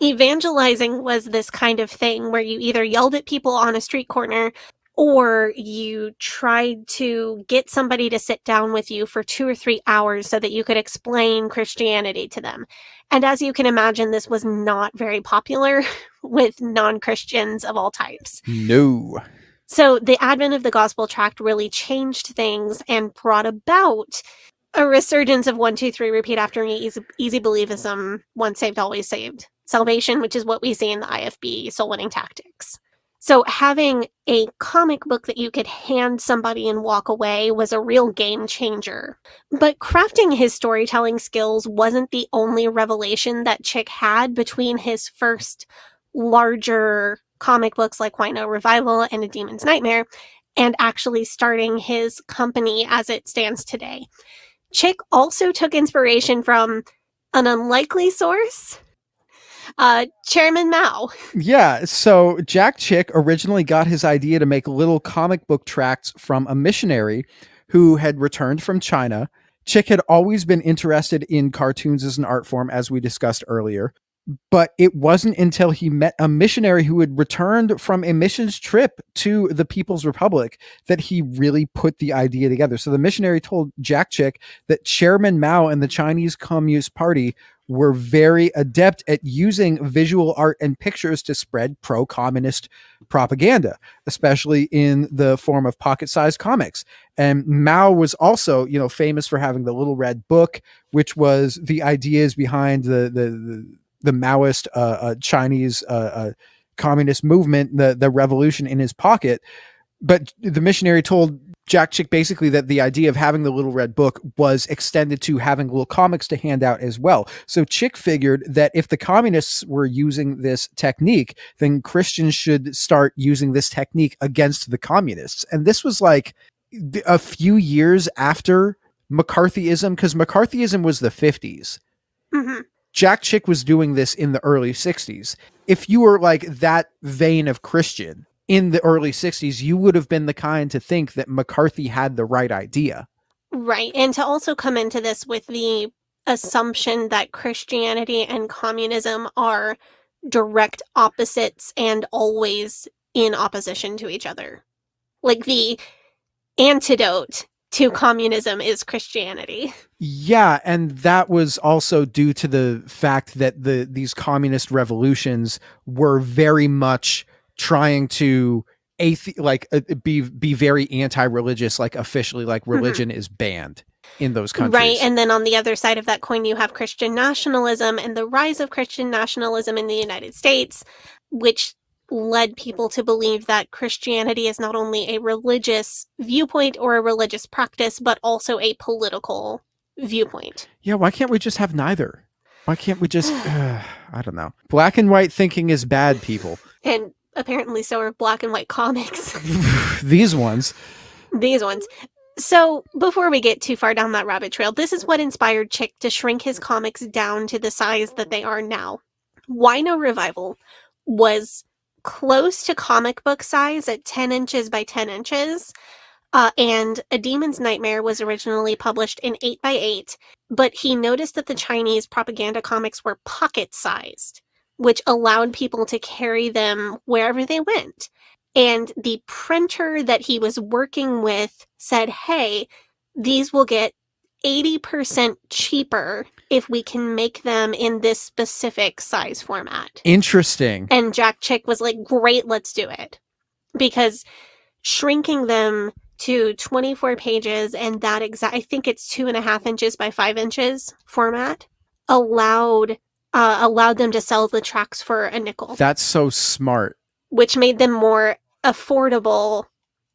evangelizing was this kind of thing where you either yelled at people on a street corner or you tried to get somebody to sit down with you for 2 or 3 hours so that you could explain Christianity to them. And as you can imagine, this was not very popular with non-Christians of all types.
No.
So the advent of the gospel tract really changed things and brought about a resurgence of 1, 2, 3, repeat after me, easy believism, once saved, always saved. Salvation, which is what we see in the IFB soul winning tactics. So having a comic book that you could hand somebody and walk away was a real game changer. But crafting his storytelling skills wasn't the only revelation that Chick had between his first larger comic books like Wino Revival and A Demon's Nightmare and actually starting his company as it stands today. Chick also took inspiration from an unlikely source, Chairman Mao.
Yeah, so Jack Chick originally got his idea to make little comic book tracts from a missionary who had returned from China. Chick had always been interested in cartoons as an art form, as we discussed earlier. But it wasn't until he met a missionary who had returned from a missions trip to the People's Republic that he really put the idea together. So the missionary told Jack Chick that Chairman Mao and the Chinese Communist Party were very adept at using visual art and pictures to spread pro-communist propaganda, especially in the form of pocket-sized comics. And Mao was also, famous for having the Little Red Book, which was the ideas behind the Maoist Chinese communist movement, the revolution, in his pocket. But the missionary told Jack Chick basically that the idea of having the Little Red Book was extended to having little comics to hand out as well. So Chick figured that if the communists were using this technique, then Christians should start using this technique against the communists. And this was like a few years after McCarthyism, because McCarthyism was the 50s.
Mm-hmm.
Jack Chick was doing this in the early 60s. If you were like that vein of Christian in the early 60s, you would have been the kind to think that McCarthy had the right idea.
Right. And to also come into this with the assumption that Christianity and communism are direct opposites and always in opposition to each other. Like the antidote to communism is Christianity.
Yeah, and that was also due to the fact that these communist revolutions were very much trying to be very anti-religious, like officially, like religion is banned in those countries.
Right, and then on the other side of that coin, you have Christian nationalism and the rise of Christian nationalism in the United States, which led people to believe that Christianity is not only a religious viewpoint or a religious practice, but also a political viewpoint.
Yeah, why can't we just have neither? Why can't we just, I don't know. Black and white thinking is bad, people.
And apparently so are black and white comics.
These ones.
So before we get too far down that rabbit trail, this is what inspired Chick to shrink his comics down to the size that they are now. Wino Revival was close to comic book size at 10 inches by 10 inches. And A Demon's Nightmare was originally published in 8x8, but he noticed that the Chinese propaganda comics were pocket-sized, which allowed people to carry them wherever they went. And the printer that he was working with said, hey, these will get 80% cheaper if we can make them in this specific size format.
Interesting.
And Jack Chick was like, great, let's do it. Because shrinking them to 24 pages and that I think it's 2.5 inches by 5 inches format, allowed them to sell the tracts for a nickel.
That's so smart.
Which made them more affordable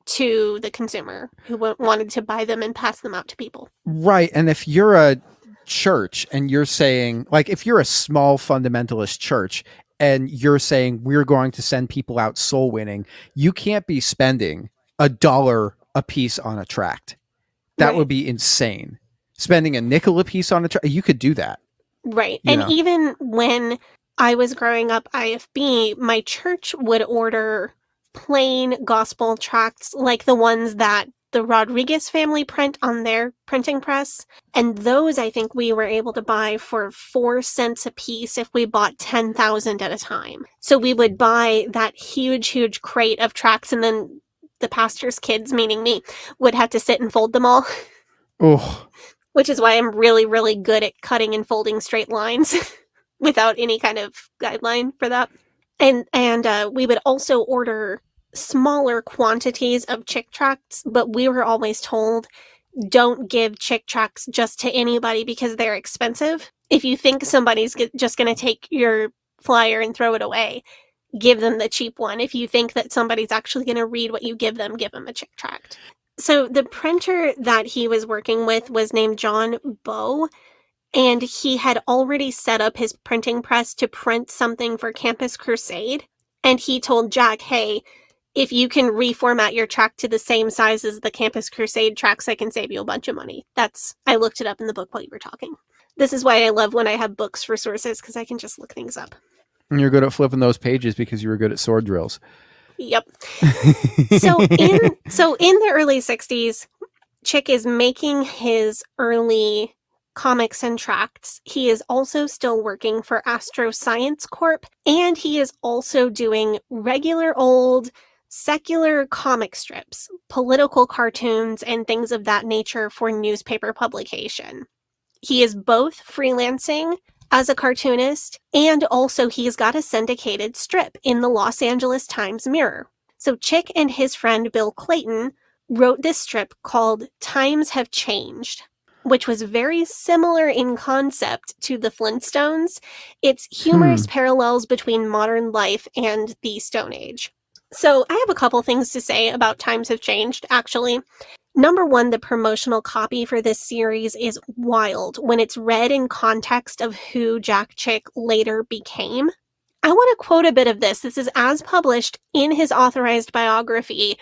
to the consumer who wanted to buy them and pass them out to people.
Right. And if you're a church and you're saying, like, if you're a small fundamentalist church and you're saying we're going to send people out soul winning, you can't be spending $1 a piece on a tract. That would be insane. Spending a nickel a piece on a tract, you could do that.
Right. And even when I was growing up IFB, my church would order plain gospel tracts like the ones that the Rodriguez family print on their printing press. And those I think we were able to buy for 4 cents a piece if we bought 10,000 at a time. So we would buy that huge crate of tracts, and then the pastor's kids, meaning me, would have to sit and fold them all.
Oh.
Which is why I'm really good at cutting and folding straight lines without any kind of guideline for that. And we would also order smaller quantities of Chick tracts, but we were always told, don't give Chick tracts just to anybody because they're expensive. If you think somebody's just going to take your flyer and throw it away, give them the cheap one. If you think that somebody's actually going to read what you give them a Chick tract. So the printer that he was working with was named John Bow, and he had already set up his printing press to print something for Campus Crusade. And he told Jack, hey, if you can reformat your tract to the same size as the Campus Crusade tracts, I can save you a bunch of money. I looked it up in the book while you were talking. This is why I love when I have books for sources, because I can just look things up.
And you're good at flipping those pages because you were good at sword drills.
Yep. So in the early 60s, Chick is making his early Comics and Tracts. He is also still working for Astro Science Corp, and he is also doing regular old secular comic strips, political cartoons, and things of that nature for newspaper publication. He is both freelancing as a cartoonist, and also he's got a syndicated strip in the Los Angeles Times-Mirror. So Chick and his friend Bill Clayton wrote this strip called Times Have Changed, which was very similar in concept to the Flintstones. It's humorous parallels between modern life and the Stone Age. So I have a couple things to say about Times Have Changed, actually. Number one, the promotional copy for this series is wild when it's read in context of who Jack Chick later became. I want to quote a bit of this. This is as published in his authorized biography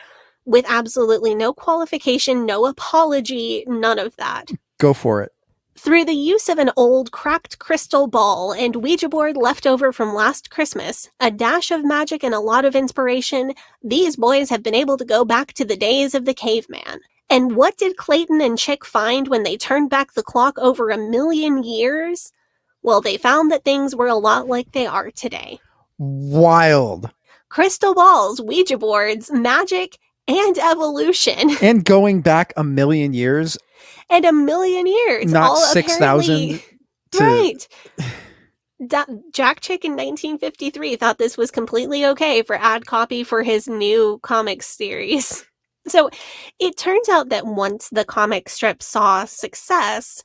with absolutely no qualification, no apology, none of that.
Go for it.
Through the use of an old cracked crystal ball and Ouija board left over from last Christmas, a dash of magic and a lot of inspiration, these boys have been able to go back to the days of the caveman. And what did Clayton and Chick find when they turned back the clock over 1,000,000 years? Well, they found that things were a lot like they are today.
Wild.
Crystal balls, Ouija boards, magic, and evolution.
And going back 1,000,000 years.
And 1,000,000 years.
Not
all
6,000.
Right. Jack Chick in 1953 thought this was completely okay for ad copy for his new comics series. So it turns out that once the comic strip saw success,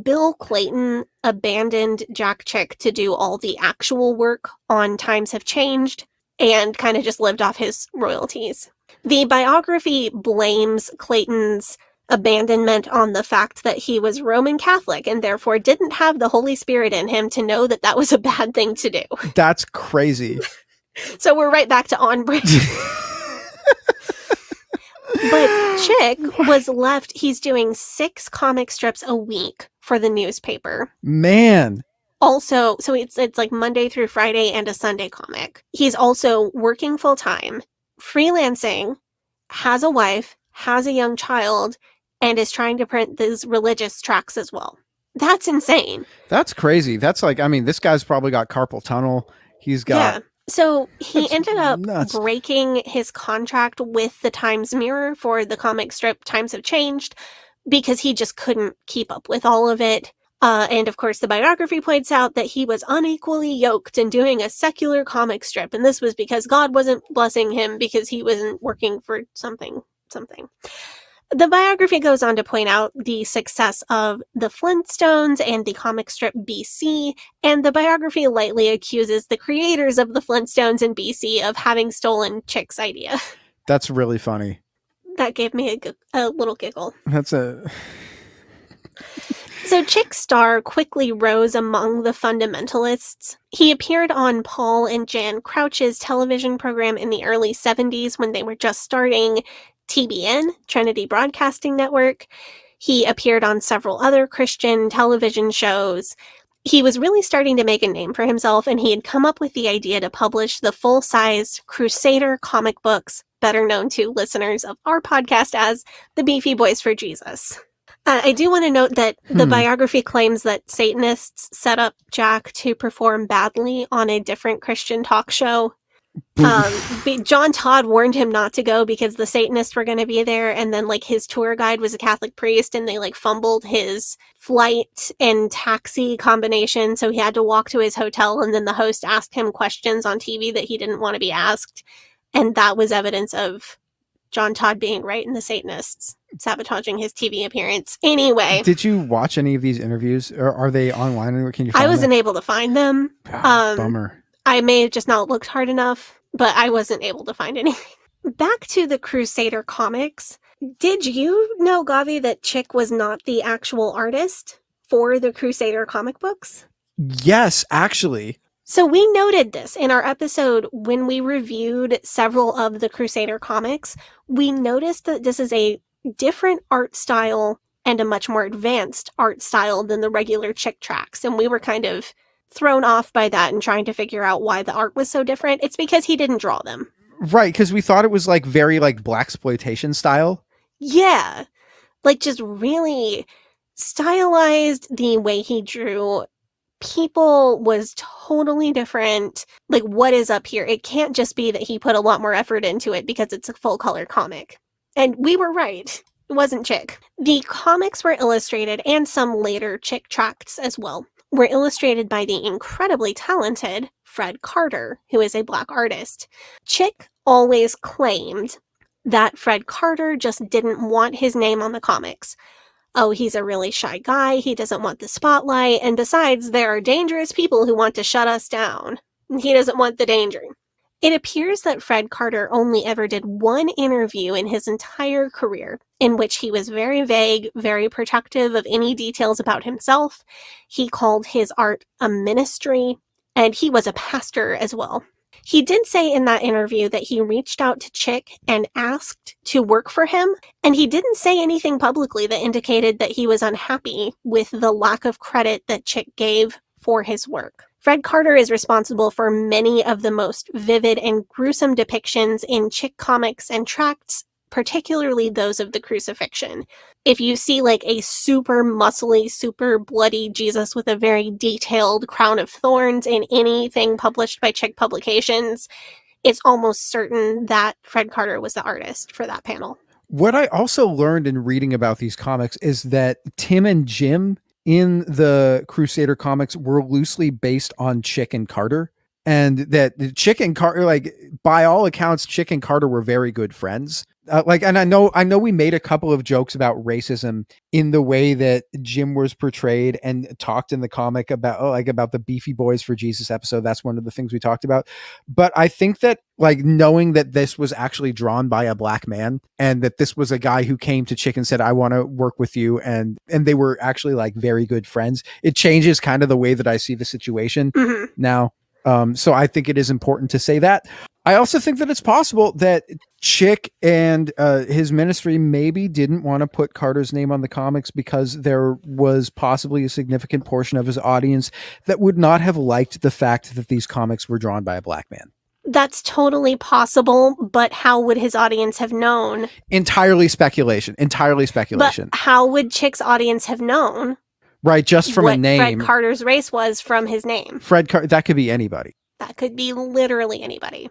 Bill Clayton abandoned Jack Chick to do all the actual work on Times Have Changed and kind of just lived off his royalties. The biography blames Clayton's abandonment on the fact that he was Roman Catholic and therefore didn't have the Holy Spirit in him to know that that was a bad thing to do.
That's crazy.
So we're right back to on brand. But Chick was left, he's doing 6 comic strips a week for the newspaper.
Man.
Also, so it's like Monday through Friday and a Sunday comic. He's also working full time, freelancing, has a wife, has a young child, and is trying to print these religious tracts as well. That's insane.
That's crazy. That's like, I mean, this guy's probably got carpal tunnel. He's got...
Yeah. So he
That's
ended up
nuts.
breaking his contract with the Times-Mirror for the comic strip Times Have Changed because he just couldn't keep up with all of it. And of course, the biography points out that he was unequally yoked in doing a secular comic strip. And this was because God wasn't blessing him because he wasn't working for something. The biography goes on to point out the success of the Flintstones and the comic strip BC, and the biography lightly accuses the creators of the Flintstones and BC of having stolen Chick's idea.
That's really funny.
That gave me a little giggle. So Chick's star quickly rose among the fundamentalists. He appeared on Paul and Jan Crouch's television program in the early 70s when they were just starting TBN, Trinity Broadcasting Network. He appeared on several other Christian television shows. He was really starting to make a name for himself, and he had come up with the idea to publish the full-size Crusader comic books, better known to listeners of our podcast as the Beefy Boys for Jesus. I do want to note that the biography claims that Satanists set up Jack to perform badly on a different Christian talk show. John Todd warned him not to go because the Satanists were going to be there, and then like his tour guide was a Catholic priest, and they like fumbled his flight and taxi combination, so he had to walk to his hotel, and then the host asked him questions on TV that he didn't want to be asked, and that was evidence of John Todd being right and the Satanists sabotaging his TV appearance. Anyway,
did you watch any of these interviews, or are they online? Can you?
I wasn't able to find them.
Bummer.
I may have just not looked hard enough, but I wasn't able to find anything. Back to the Crusader comics. Did you know, Gavi, that Chick was not the actual artist for the Crusader comic books?
Yes, actually.
So we noted this in our episode when we reviewed several of the Crusader comics. We noticed that this is a different art style and a much more advanced art style than the regular Chick tracks. And we were kind of thrown off by that and trying to figure out why the art was so different. It's because he didn't draw them.
Right, because we thought it was like very like blaxploitation style.
Yeah. Like just really stylized, the way he drew people was totally different. Like, what is up here? It can't just be that he put a lot more effort into it because it's a full color comic. And we were right. It wasn't Chick. The comics were illustrated, and some later Chick tracts as well, were illustrated by the incredibly talented Fred Carter, who is a Black artist. Chick always claimed that Fred Carter just didn't want his name on the comics. Oh, he's a really shy guy, he doesn't want the spotlight, and besides, there are dangerous people who want to shut us down. He doesn't want the danger. It appears that Fred Carter only ever did one interview in his entire career, in which he was very vague, very protective of any details about himself. He called his art a ministry, and he was a pastor as well. He did say in that interview that he reached out to Chick and asked to work for him, and he didn't say anything publicly that indicated that he was unhappy with the lack of credit that Chick gave for his work. Fred Carter is responsible for many of the most vivid and gruesome depictions in Chick comics and tracts, particularly those of the crucifixion. If you see like a super muscly, super bloody Jesus with a very detailed crown of thorns in anything published by Chick Publications, it's almost certain that Fred Carter was the artist for that panel.
What I also learned in reading about these comics is that Tim and Jim in the Crusader comics were loosely based on Chick and Carter, and that Chick and Carter, like, by all accounts, Chick and Carter were very good friends. And I know we made a couple of jokes about racism in the way that Jim was portrayed and talked in the comic about, about the Beefy Boys for Jesus episode. That's one of the things we talked about. But I think that, like, knowing that this was actually drawn by a Black man, and that this was a guy who came to Chick and said, I want to work with you, and they were actually like very good friends, it changes kind of the way that I see the situation now. So I think it is important to say that. I also think that it's possible that Chick and his ministry maybe didn't want to put Carter's name on the comics because there was possibly a significant portion of his audience that would not have liked the fact that these comics were drawn by a Black man.
That's totally possible, but how would his audience have known?
Entirely speculation.
But how would Chick's audience have known?
Right, just from a name.
Fred Carter's race was from his name.
That could be anybody.
That could be literally anybody.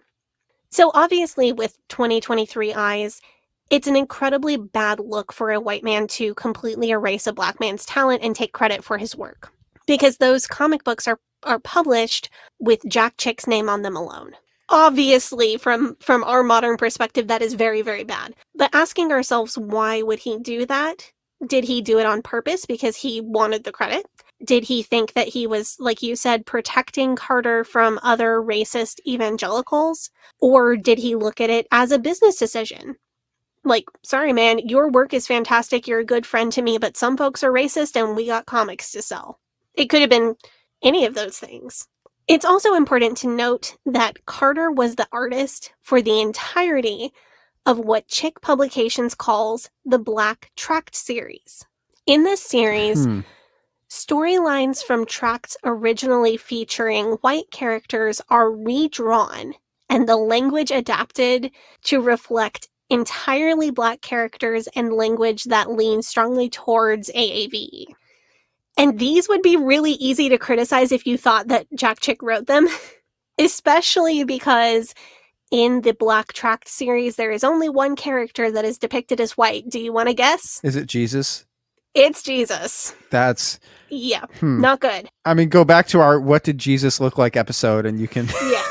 So obviously, with 2023 eyes, it's an incredibly bad look for a white man to completely erase a Black man's talent and take credit for his work, because those comic books are published with Jack Chick's name on them alone. Obviously, from our modern perspective, that is very, very bad. But asking ourselves, why would he do that? Did he do it on purpose because he wanted the credit? Did he think that he was, like you said, protecting Carter from other racist evangelicals? Or did he look at it as a business decision? Like, sorry, man, your work is fantastic. You're a good friend to me, but some folks are racist and we got comics to sell. It could have been any of those things. It's also important to note that Carter was the artist for the entirety of what Chick Publications calls the Black Tract series. In this series, storylines from tracts originally featuring white characters are redrawn and the language adapted to reflect entirely Black characters and language that leans strongly towards AAVE. And these would be really easy to criticize if you thought that Jack Chick wrote them, especially because in the Black Tract series, there is only one character that is depicted as white. Do you want to guess?
Is it Jesus?
It's Jesus.
That's...
Yeah, not good.
I mean, go back to our What Did Jesus Look Like episode and you can...
Yeah.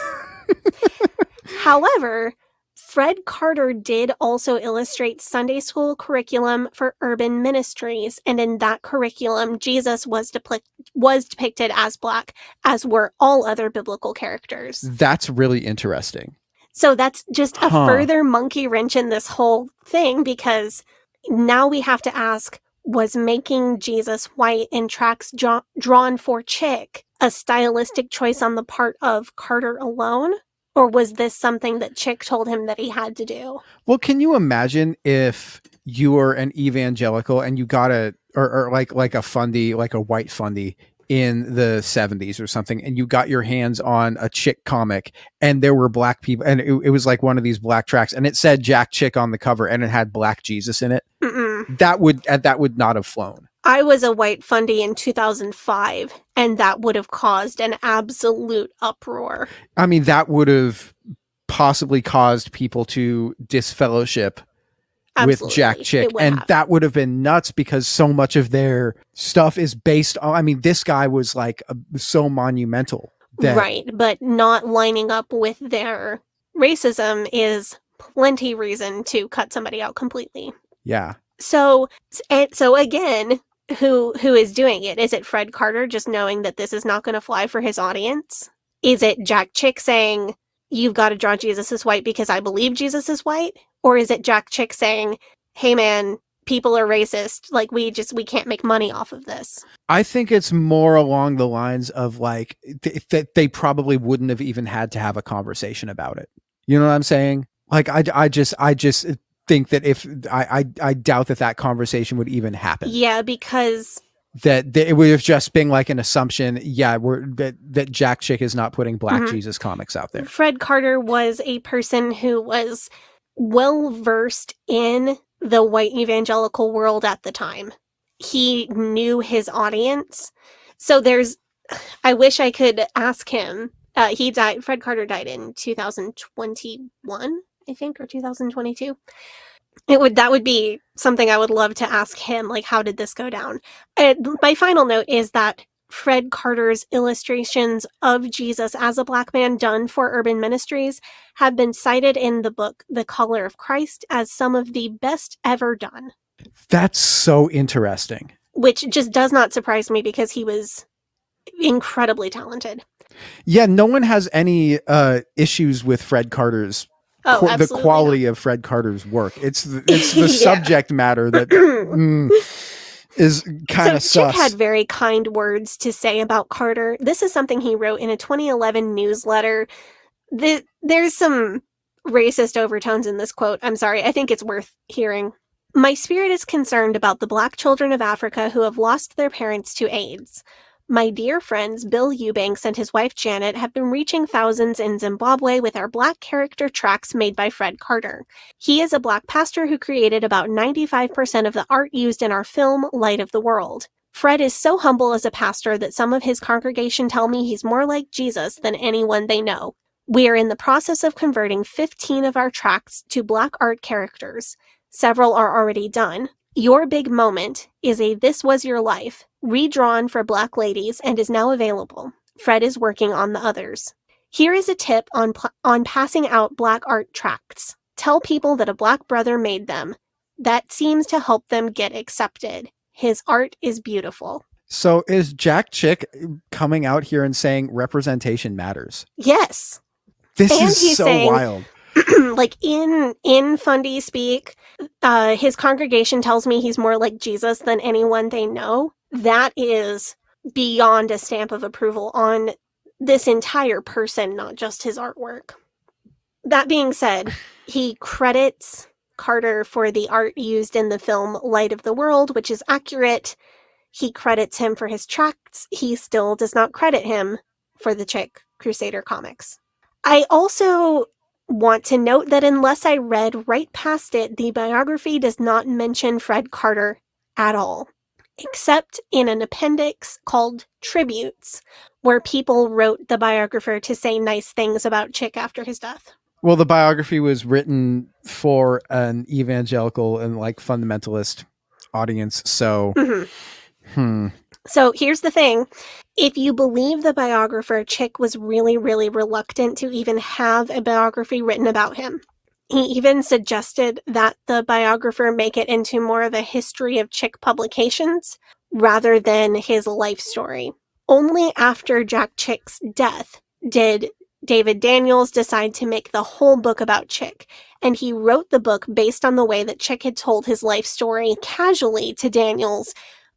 However, Fred Carter did also illustrate Sunday school curriculum for urban ministries, and in that curriculum, Jesus was depicted as Black, as were all other biblical characters.
That's really interesting.
So that's just a further monkey wrench in this whole thing, because now we have to ask, was making Jesus white in tracts drawn for Chick a stylistic choice on the part of Carter alone? Or was this something that Chick told him that he had to do?
Well, can you imagine if you were an evangelical and you got or like a fundy, like a white fundy in the 70s or something, and you got your hands on a Chick comic and there were Black people, and it was like one of these Black tracts, and it said Jack Chick on the cover and it had Black Jesus in it? That would not have flown.
I was a white fundie in 2005, and that would have caused an absolute uproar.
I mean, that would have possibly caused people to disfellowship with Jack
Absolutely.
Chick,
It would
and
have.
that would have been nuts because so much of their stuff is based on, I mean, this guy was like so monumental that
Right, but not lining up with their racism is plenty reason to cut somebody out completely.
yeah.
So again, who is doing it? Is it Fred Carter just knowing that this is not going to fly for his audience? Is it Jack Chick saying, you've got to draw Jesus as white because I believe Jesus is white? Or is it Jack Chick saying, hey man, people are racist, like we can't make money off of this?
I think it's more along the lines of like that they probably wouldn't have even had to have a conversation about it. You know what I'm saying? Like I just think that if I doubt that conversation would even happen.
Yeah, because
That it would have just been like an assumption. Yeah, that Jack Chick is not putting Black Jesus comics out there.
Fred Carter was a person who was well versed in the white evangelical world at the time. He knew his audience. So I wish I could ask him. He died, Fred Carter died in 2021, I think, or 2022. That would be something I would love to ask him, like, how did this go down? My final note is that Fred Carter's illustrations of Jesus as a Black man done for Urban Ministries have been cited in the book The Color of Christ as some of the best ever done.
That's so interesting.
Which just does not surprise me because he was incredibly talented.
Yeah, no one has any issues with Fred Carter's the quality of Fred Carter's work. It's the yeah. Subject matter that is kind of sus.
Chick had very kind words to say about Carter. This is something he wrote in a 2011 newsletter. There's some racist overtones in this quote. I'm sorry. I think it's worth hearing. My spirit is concerned about the Black children of Africa who have lost their parents to AIDS. My dear friends Bill Eubanks and his wife Janet have been reaching thousands in Zimbabwe with our Black character Tracts made by Fred Carter. He is a Black pastor who created about 95% of the art used in our film Light of the World. Fred is so humble as a pastor that some of his congregation tell me he's more like Jesus than anyone they know. We are in the process of converting 15 of our Tracts to Black art characters. Several are already done. Your Big Moment is a This Was Your Life, redrawn for Black ladies and is now available. Fred is working on the others. Here is a tip on passing out Black art tracts. Tell people that a Black brother made them. That seems to help them get accepted. His art is beautiful.
So is Jack Chick coming out here and saying representation matters?
Yes.
This is so wild.
Like in Fundie speak, his congregation tells me he's more like Jesus than anyone they know. That is beyond a stamp of approval on this entire person, not just his artwork. That being said, he credits Carter for the art used in the film Light of the World, which is accurate. He credits him for his tracts. He still does not credit him for the Chick Crusader comics. I also want to note that unless I read right past it, the biography does not mention Fred Carter at all, except in an appendix called Tributes, where people wrote the biographer to say nice things about Chick after his death.
Well, the biography was written for an evangelical and like fundamentalist audience, so...
So here's the thing. If you believe the biographer, Chick was really, really reluctant to even have a biography written about him. He even suggested that the biographer make it into more of a history of Chick publications rather than his life story. Only after Jack Chick's death did David Daniels decide to make the whole book about Chick, and he wrote the book based on the way that Chick had told his life story casually to Daniels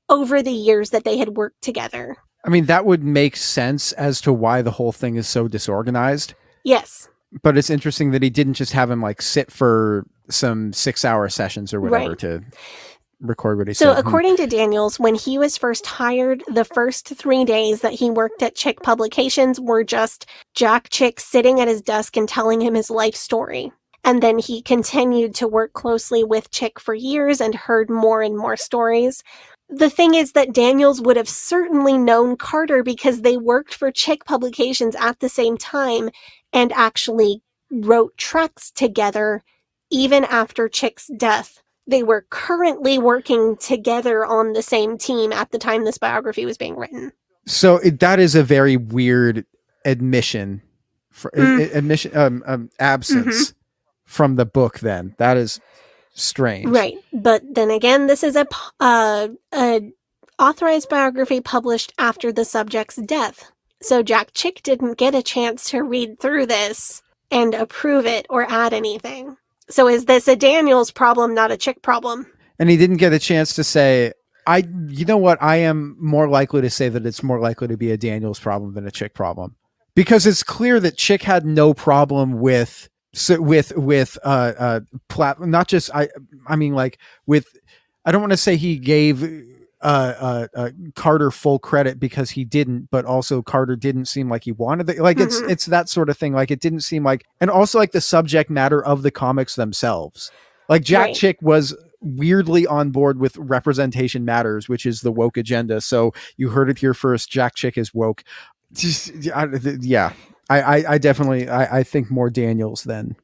over the years that they had worked together.
I mean, that would make sense as to why the whole thing is so disorganized.
Yes.
But it's interesting that he didn't just have him like sit for some 6-hour sessions or whatever to record what he said.
So according to Daniels, when he was first hired, the first 3 days that he worked at Chick Publications were just Jack Chick sitting at his desk and telling him his life story. And then he continued to work closely with Chick for years and heard more and more stories. the thing is that Daniels would have certainly known Carter because they worked for Chick Publications at the same time and actually wrote Tracts together even after Chick's death. They were currently working together on the same team at the time this biography was being written.
So that is a very weird admission, absence from the book. Then that is strange,
right? But then again, this is a authorized biography published after the subject's death, so Jack Chick didn't get a chance to read through this and approve it or add anything. So is this a Daniels problem, not a Chick problem?
And he didn't get a chance to say, you know what? I am more likely to say that it's more likely to be a Daniels problem than a Chick problem, because it's clear that Chick had no problem with not just, I mean, like with, I don't want to say he gave Carter full credit because he didn't, but also Carter didn't seem like he wanted it. Like it's that sort of thing. Like it didn't seem like, and also like the subject matter of the comics themselves. Like Jack Chick was weirdly on board with representation matters, which is the woke agenda. So you heard it here first. Jack Chick is woke. Yeah. I definitely, I think more Daniels than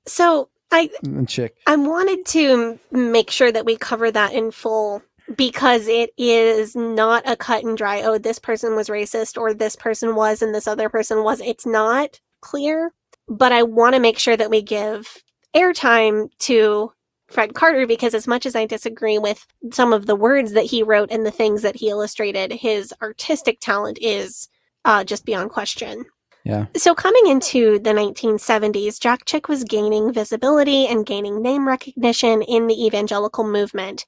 Chick.
I wanted to make sure that we cover that in full, because it is not a cut and dry, oh, this person was racist or this person was and this other person was. It's not clear, but I want to make sure that we give airtime to Fred Carter, because as much as I disagree with some of the words that he wrote and the things that he illustrated, his artistic talent is just beyond question.
Yeah.
So coming into the 1970s, Jack Chick was gaining visibility and gaining name recognition in the evangelical movement.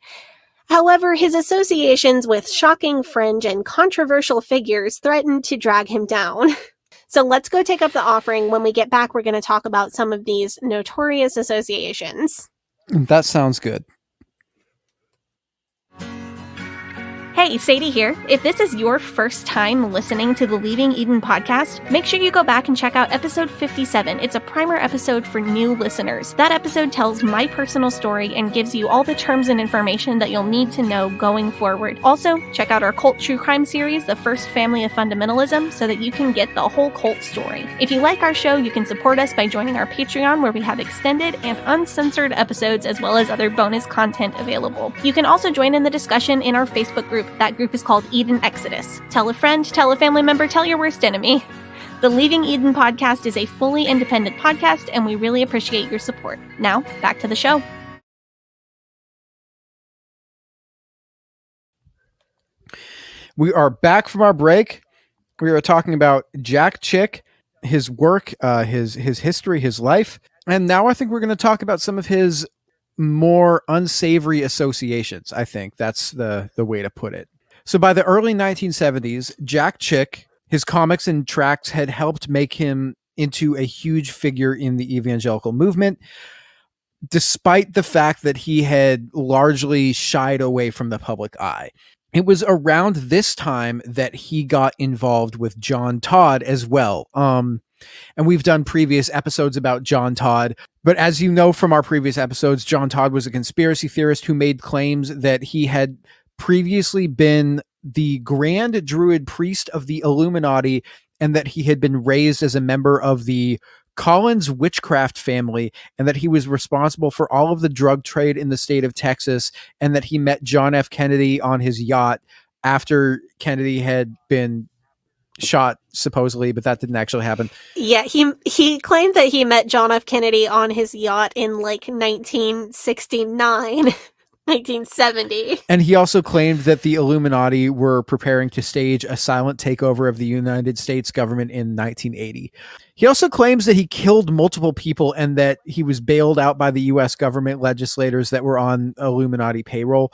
However, his associations with shocking, fringe, and controversial figures threatened to drag him down. So let's go take up the offering. When we get back, we're going to talk about some of these notorious associations.
That sounds good.
Hey, Sadie here. If this is your first time listening to the Leaving Eden podcast, make sure you go back and check out episode 57. It's a primer episode for new listeners. That episode tells my personal story and gives you all the terms and information that you'll need to know going forward. Also, check out our cult true crime series, The First Family of Fundamentalism, so that you can get the whole cult story. If you like our show, you can support us by joining our Patreon, where we have extended and uncensored episodes as well as other bonus content available. You can also join in the discussion in our Facebook group. That group is called Eden Exodus. Tell a friend, tell a family member, tell your worst enemy. The Leaving Eden podcast is a fully independent podcast, and we really appreciate your support. Now, back to the show.
We are back from our break. We are talking about Jack Chick, his work, his history, his life. And now I think we're going to talk about some of his more unsavory associations. I think that's the way to put it. So by the early 1970s, Jack Chick, his comics and tracts had helped make him into a huge figure in the evangelical movement, despite the fact that he had largely shied away from the public eye. It was around this time that he got involved with John Todd as well. And we've done previous episodes about John Todd. But as you know from our previous episodes, John Todd was a conspiracy theorist who made claims that he had previously been the Grand Druid priest of the Illuminati, and that he had been raised as a member of the Collins witchcraft family, and that he was responsible for all of the drug trade in the state of Texas, and that he met John F. Kennedy on his yacht after Kennedy had been shot, supposedly, but that didn't actually happen.
Yeah, he claimed that he met John F. Kennedy on his yacht in like 1969, 1970.
And he also claimed that the Illuminati were preparing to stage a silent takeover of the United States government in 1980. He also claims that he killed multiple people and that he was bailed out by the U.S. government legislators that were on Illuminati payroll.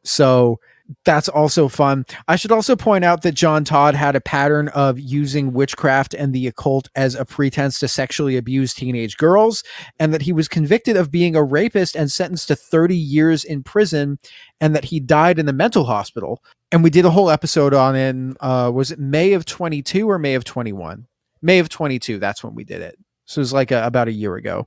So that's also fun. I should also point out that John Todd had a pattern of using witchcraft and the occult as a pretense to sexually abuse teenage girls, and that he was convicted of being a rapist and sentenced to 30 years in prison, and that he died in the mental hospital. And we did a whole episode on it. Was it May of 22 or May of 21? May of 22. That's when we did it. So it was like about a year ago.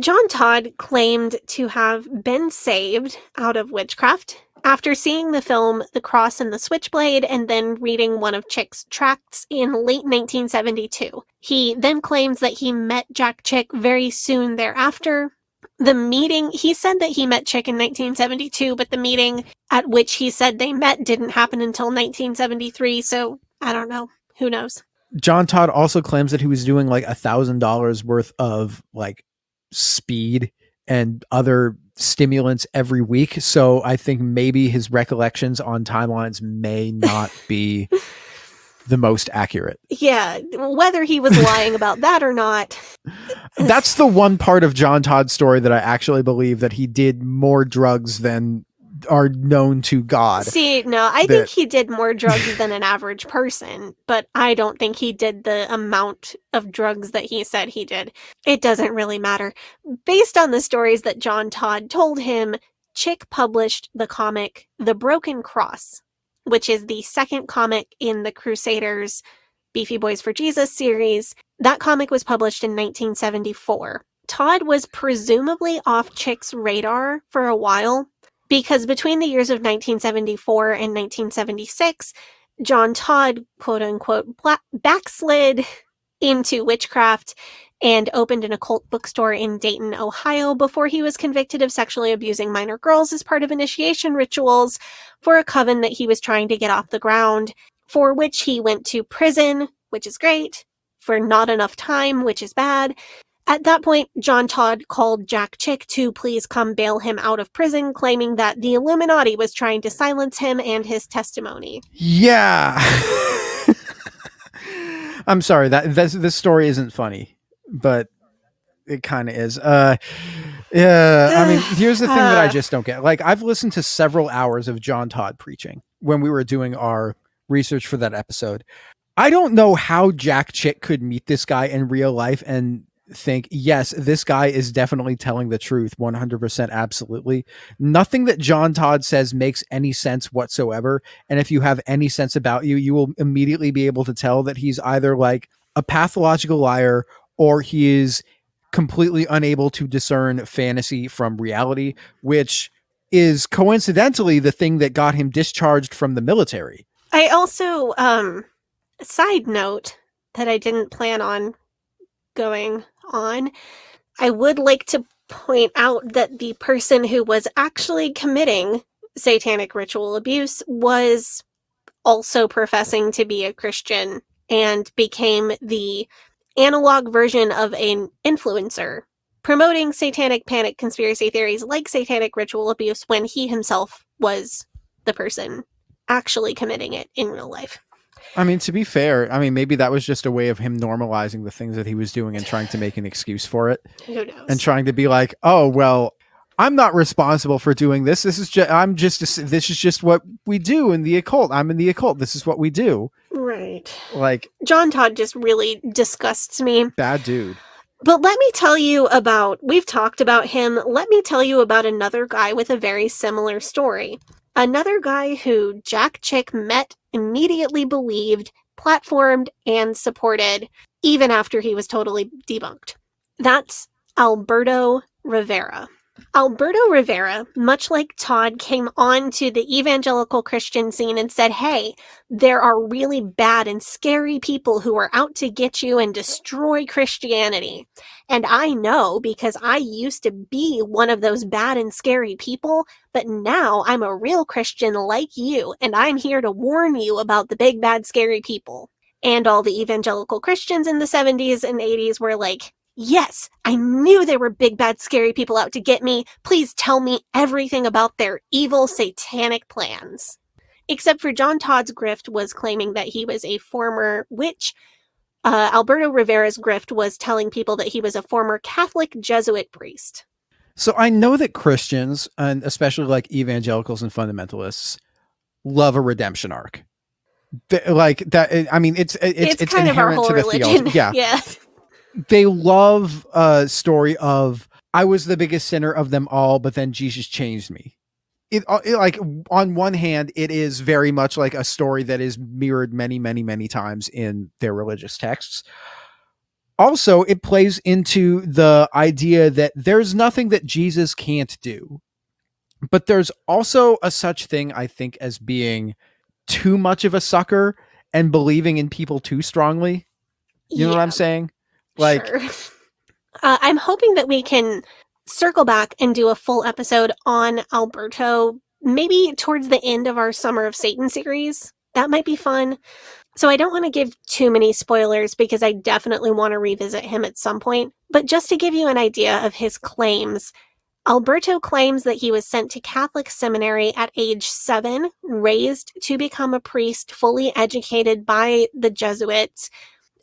John Todd claimed to have been saved out of witchcraft After seeing the film The Cross and the Switchblade and then reading one of Chick's tracts in late 1972, he then claims that he met Jack Chick very soon thereafter. He said that he met Chick in 1972, but the meeting at which he said they met didn't happen until 1973, so I don't know. Who knows?
John Todd also claims that he was doing like $1,000 worth of like speed and other stimulants every week. So I think maybe his recollections on timelines may not be the most accurate.
Yeah, whether he was lying about that or not.
That's the one part of John Todd's story that I actually believe that he did more drugs than are known to God.
See, no, I think he did more drugs than an average person, but I don't think he did the amount of drugs that he said he did. It doesn't really matter. Based on the stories that John Todd told him, Chick published the comic The Broken Cross, which is the second comic in the Crusaders' Beefy Boys for Jesus series. That comic was published in 1974. Todd was presumably off Chick's radar for a while, because between the years of 1974 and 1976, John Todd, quote-unquote, backslid into witchcraft and opened an occult bookstore in Dayton, Ohio, before he was convicted of sexually abusing minor girls as part of initiation rituals for a coven that he was trying to get off the ground, for which he went to prison, which is great, for not enough time, which is bad. At that point, John Todd called Jack Chick to please come bail him out of prison, claiming that the Illuminati was trying to silence him and his testimony.
Yeah. I'm sorry, this story isn't funny, but it kind of is. Yeah, I mean, here's the thing that I just don't get. Like, I've listened to several hours of John Todd preaching when we were doing our research for that episode. I don't know how Jack Chick could meet this guy in real life and think, yes, this guy is definitely telling the truth. 100%. Absolutely. Nothing that John Todd says makes any sense whatsoever. And if you have any sense about you, you will immediately be able to tell that he's either like a pathological liar or he is completely unable to discern fantasy from reality, which is coincidentally the thing that got him discharged from the military.
I also, side note that I didn't plan on going on, I would like to point out that the person who was actually committing satanic ritual abuse was also professing to be a Christian and became the analog version of an influencer promoting satanic panic conspiracy theories like satanic ritual abuse when he himself was the person actually committing it in real life.
I mean, to be fair, I mean, maybe that was just a way of him normalizing the things that he was doing and trying to make an excuse for it.
Who knows?
And trying to be like, oh, well, I'm not responsible for doing this. This is just what we do in the occult. I'm in the occult. This is what we do.
Right.
Like,
John Todd just really disgusts me.
Bad dude.
But let me tell you we've talked about him. Let me tell you about another guy with a very similar story. Another guy who Jack Chick met, immediately believed, platformed, and supported, even after he was totally debunked. That's Alberto Rivera. Alberto Rivera, much like Todd, came on to the evangelical Christian scene and said, hey, there are really bad and scary people who are out to get you and destroy Christianity. And I know because I used to be one of those bad and scary people, but now I'm a real Christian like you, and I'm here to warn you about the big, bad, scary people. And all the evangelical Christians in the 70s and 80s were like, yes, I knew there were big, bad, scary people out to get me. Please tell me everything about their evil, satanic plans. Except for John Todd's grift was claiming that he was a former witch. Alberto Rivera's grift was telling people that he was a former Catholic Jesuit priest.
So I know that Christians, and especially like evangelicals and fundamentalists, love a redemption arc. Like that. I mean, it's
kind of our
inherent
whole
to the
religion.
theology. Yeah. They love a story of, I was the biggest sinner of them all, but then Jesus changed me. It like, on one hand, it is very much like a story that is mirrored many, many, many times in their religious texts. Also, it plays into the idea that there's nothing that Jesus can't do. But there's also a such thing, I think, as being too much of a sucker and believing in people too strongly. You know what I'm saying? Like,
sure. I'm hoping that we can circle back and do a full episode on Alberto, maybe towards the end of our Summer of Satan series. That might be fun. So I don't want to give too many spoilers because I definitely want to revisit him at some point. But just to give you an idea of his claims, Alberto claims that he was sent to Catholic seminary at age 7, raised to become a priest, fully educated by the Jesuits,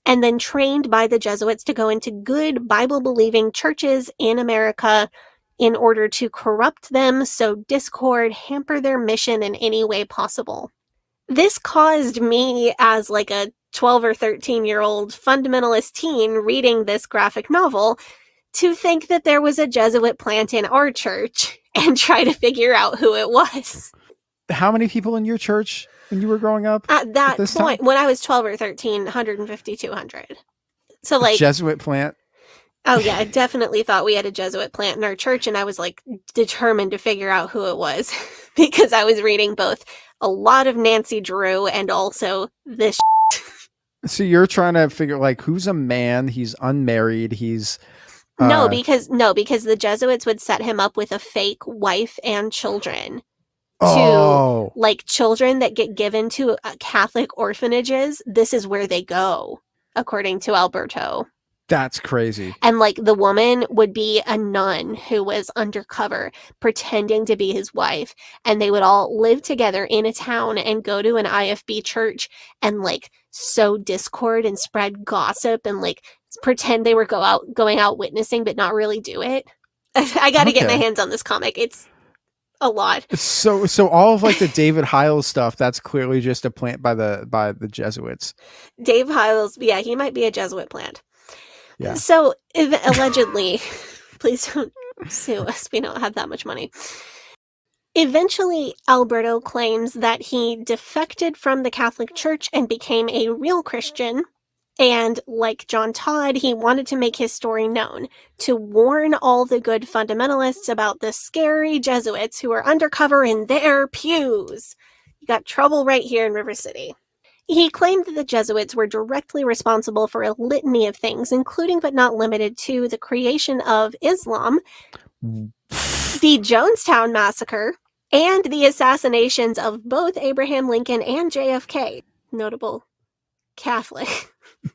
and then trained by the Jesuits to go into good Bible-believing churches in America in order to corrupt them, sow discord, hamper their mission in any way possible. This caused me, as like a 12 or 13-year-old fundamentalist teen reading this graphic novel, to think that there was a Jesuit plant in our church and try to figure out who it was.
how many people in your church when you were growing up?
At that
this
point,
time?
when I was 12 or 13, 150, 200. So like,
Jesuit plant.
oh yeah, I definitely thought we had a Jesuit plant in our church, and I was like determined to figure out who it was because I was reading both a lot of Nancy Drew and also this.
So you're trying to figure like who's a man? He's unmarried. He's
No, because the Jesuits would set him up with a fake wife and children.
oh,
Like children that get given to Catholic orphanages, this is where they go, according to Alberto.
that's crazy.
And like the woman would be a nun who was undercover pretending to be his wife. And they would all live together in a town and go to an IFB church and like sow discord and spread gossip and like pretend they were going out witnessing, but not really do it. I got to get my
Okay.
hands on this comic. It's a lot.
So all of like the David Hiles stuff, that's clearly just a plant by the Jesuits.
Dave Hiles, yeah, he might be a Jesuit plant.
Yeah.
So allegedly, please don't sue us. We don't have that much money. Eventually, Alberto claims that he defected from the Catholic Church and became a real Christian. And like John Todd, he wanted to make his story known, to warn all the good fundamentalists about the scary Jesuits who are undercover in their pews. You got trouble right here in River City. He claimed that the Jesuits were directly responsible for a litany of things, including but not limited to the creation of Islam, the Jonestown Massacre, and the assassinations of both Abraham Lincoln and JFK, notable Catholic.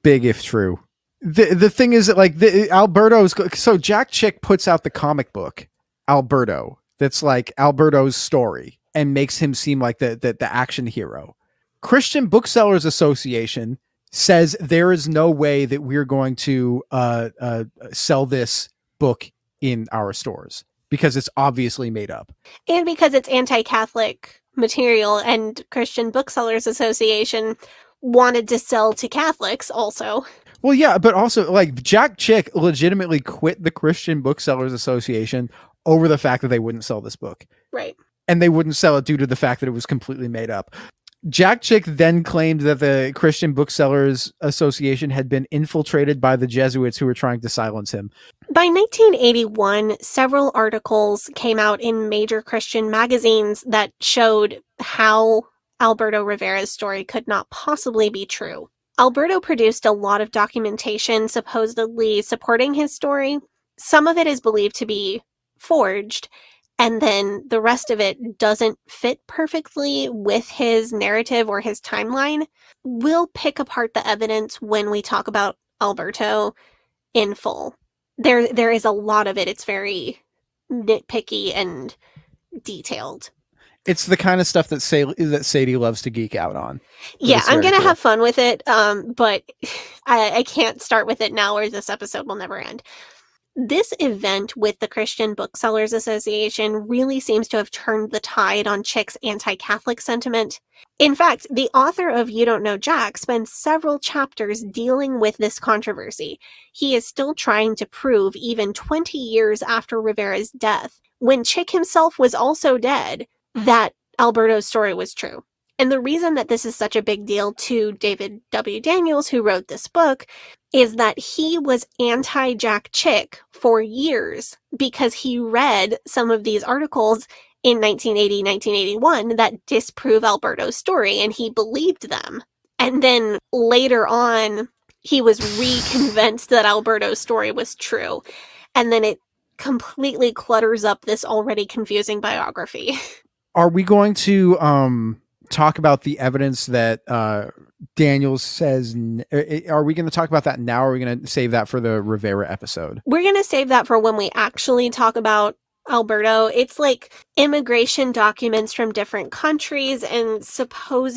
Big if true. The thing is that like Alberto's, so Jack Chick puts out the comic book Alberto that's like Alberto's story and makes him seem like the action hero. Christian Booksellers Association says there is no way that we're going to sell this book in our stores because it's obviously made up.
And because it's anti-Catholic material, and Christian Booksellers Association wanted to sell to Catholics also.
Well, yeah, but also like Jack Chick legitimately quit the Christian Booksellers Association over the fact that they wouldn't sell this book.
Right.
And they wouldn't sell it due to the fact that it was completely made up. Jack Chick then claimed that the Christian Booksellers Association had been infiltrated by the Jesuits who were trying to silence him.
By 1981, several articles came out in major Christian magazines that showed how Alberto Rivera's story could not possibly be true. Alberto produced a lot of documentation supposedly supporting his story. Some of it is believed to be forged, and then the rest of it doesn't fit perfectly with his narrative or his timeline. We'll pick apart the evidence when we talk about Alberto in full. There is a lot of it. It's very nitpicky and detailed.
It's the kind of stuff that Sadie loves to geek out on.
Yeah,
It's
I'm
very
going to
cool.
have fun with it, but I can't start with it now or this episode will never end. This event with the Christian Booksellers Association really seems to have turned the tide on Chick's anti-Catholic sentiment. In fact, the author of You Don't Know Jack spends several chapters dealing with this controversy. He is still trying to prove, even 20 years after Rivera's death, when Chick himself was also dead, that Alberto's story was true. And the reason that this is such a big deal to David W. Daniels, who wrote this book, is that he was anti-Jack Chick for years because he read some of these articles in 1980, 1981 that disprove Alberto's story, and he believed them. And then later on, he was reconvinced that Alberto's story was true. And then it completely clutters up this already confusing biography.
Are we going to talk about the evidence that Daniels says? Are we going to talk about that now, or are we going to save that for the Rivera episode?
We're going to save that for when we actually talk about Alberto. It's like immigration documents from different countries and supposed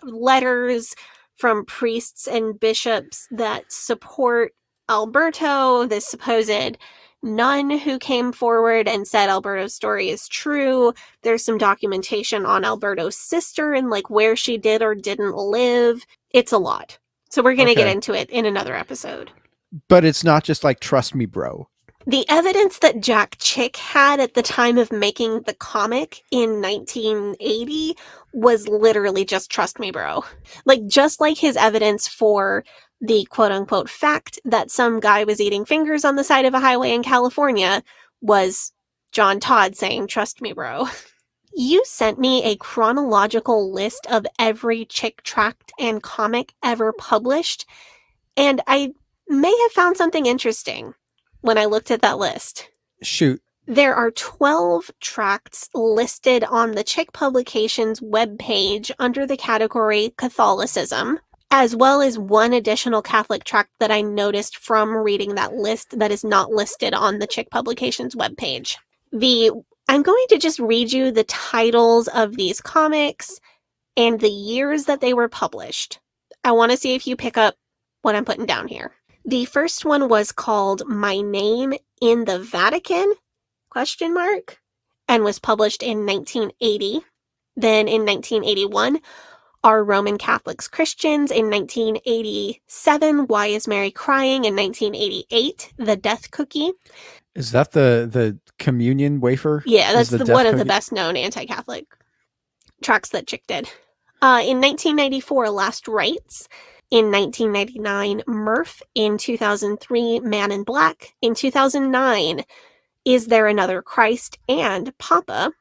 letters from priests and bishops that support Alberto, this supposed nun who came forward and said Alberto's story is true. There's some documentation on Alberto's sister and like where she did or didn't live. It's a lot. So we're going to get into it in another episode.
But it's not just like, trust me, bro.
The evidence that Jack Chick had at the time of making the comic in 1980 was literally just trust me, bro. Like, just like his evidence for the quote-unquote fact that some guy was eating fingers on the side of a highway in California was John Todd saying, trust me, bro. You sent me a chronological list of every Chick tract and comic ever published, and I may have found something interesting when I looked at that list.
Shoot.
There are 12 tracts listed on the Chick Publications webpage under the category Catholicism, as well as one additional Catholic tract that I noticed from reading that list that is not listed on the Chick Publications webpage. I'm going to just read you the titles of these comics and the years that they were published. I want to see if you pick up what I'm putting down here. The first one was called My Name in the Vatican, ? And was published in 1980. Then in 1981, Are Roman Catholics Christians? In 1987, Why is Mary Crying? In 1988, The Death Cookie.
Is that the communion wafer?
Yeah, that's one of the
cookie?
best known anti-Catholic tracts that Chick did. In 1994, Last Rites. In 1999, Murph. In 2003, Man in Black. In 2009, Is There Another Christ? And Papa.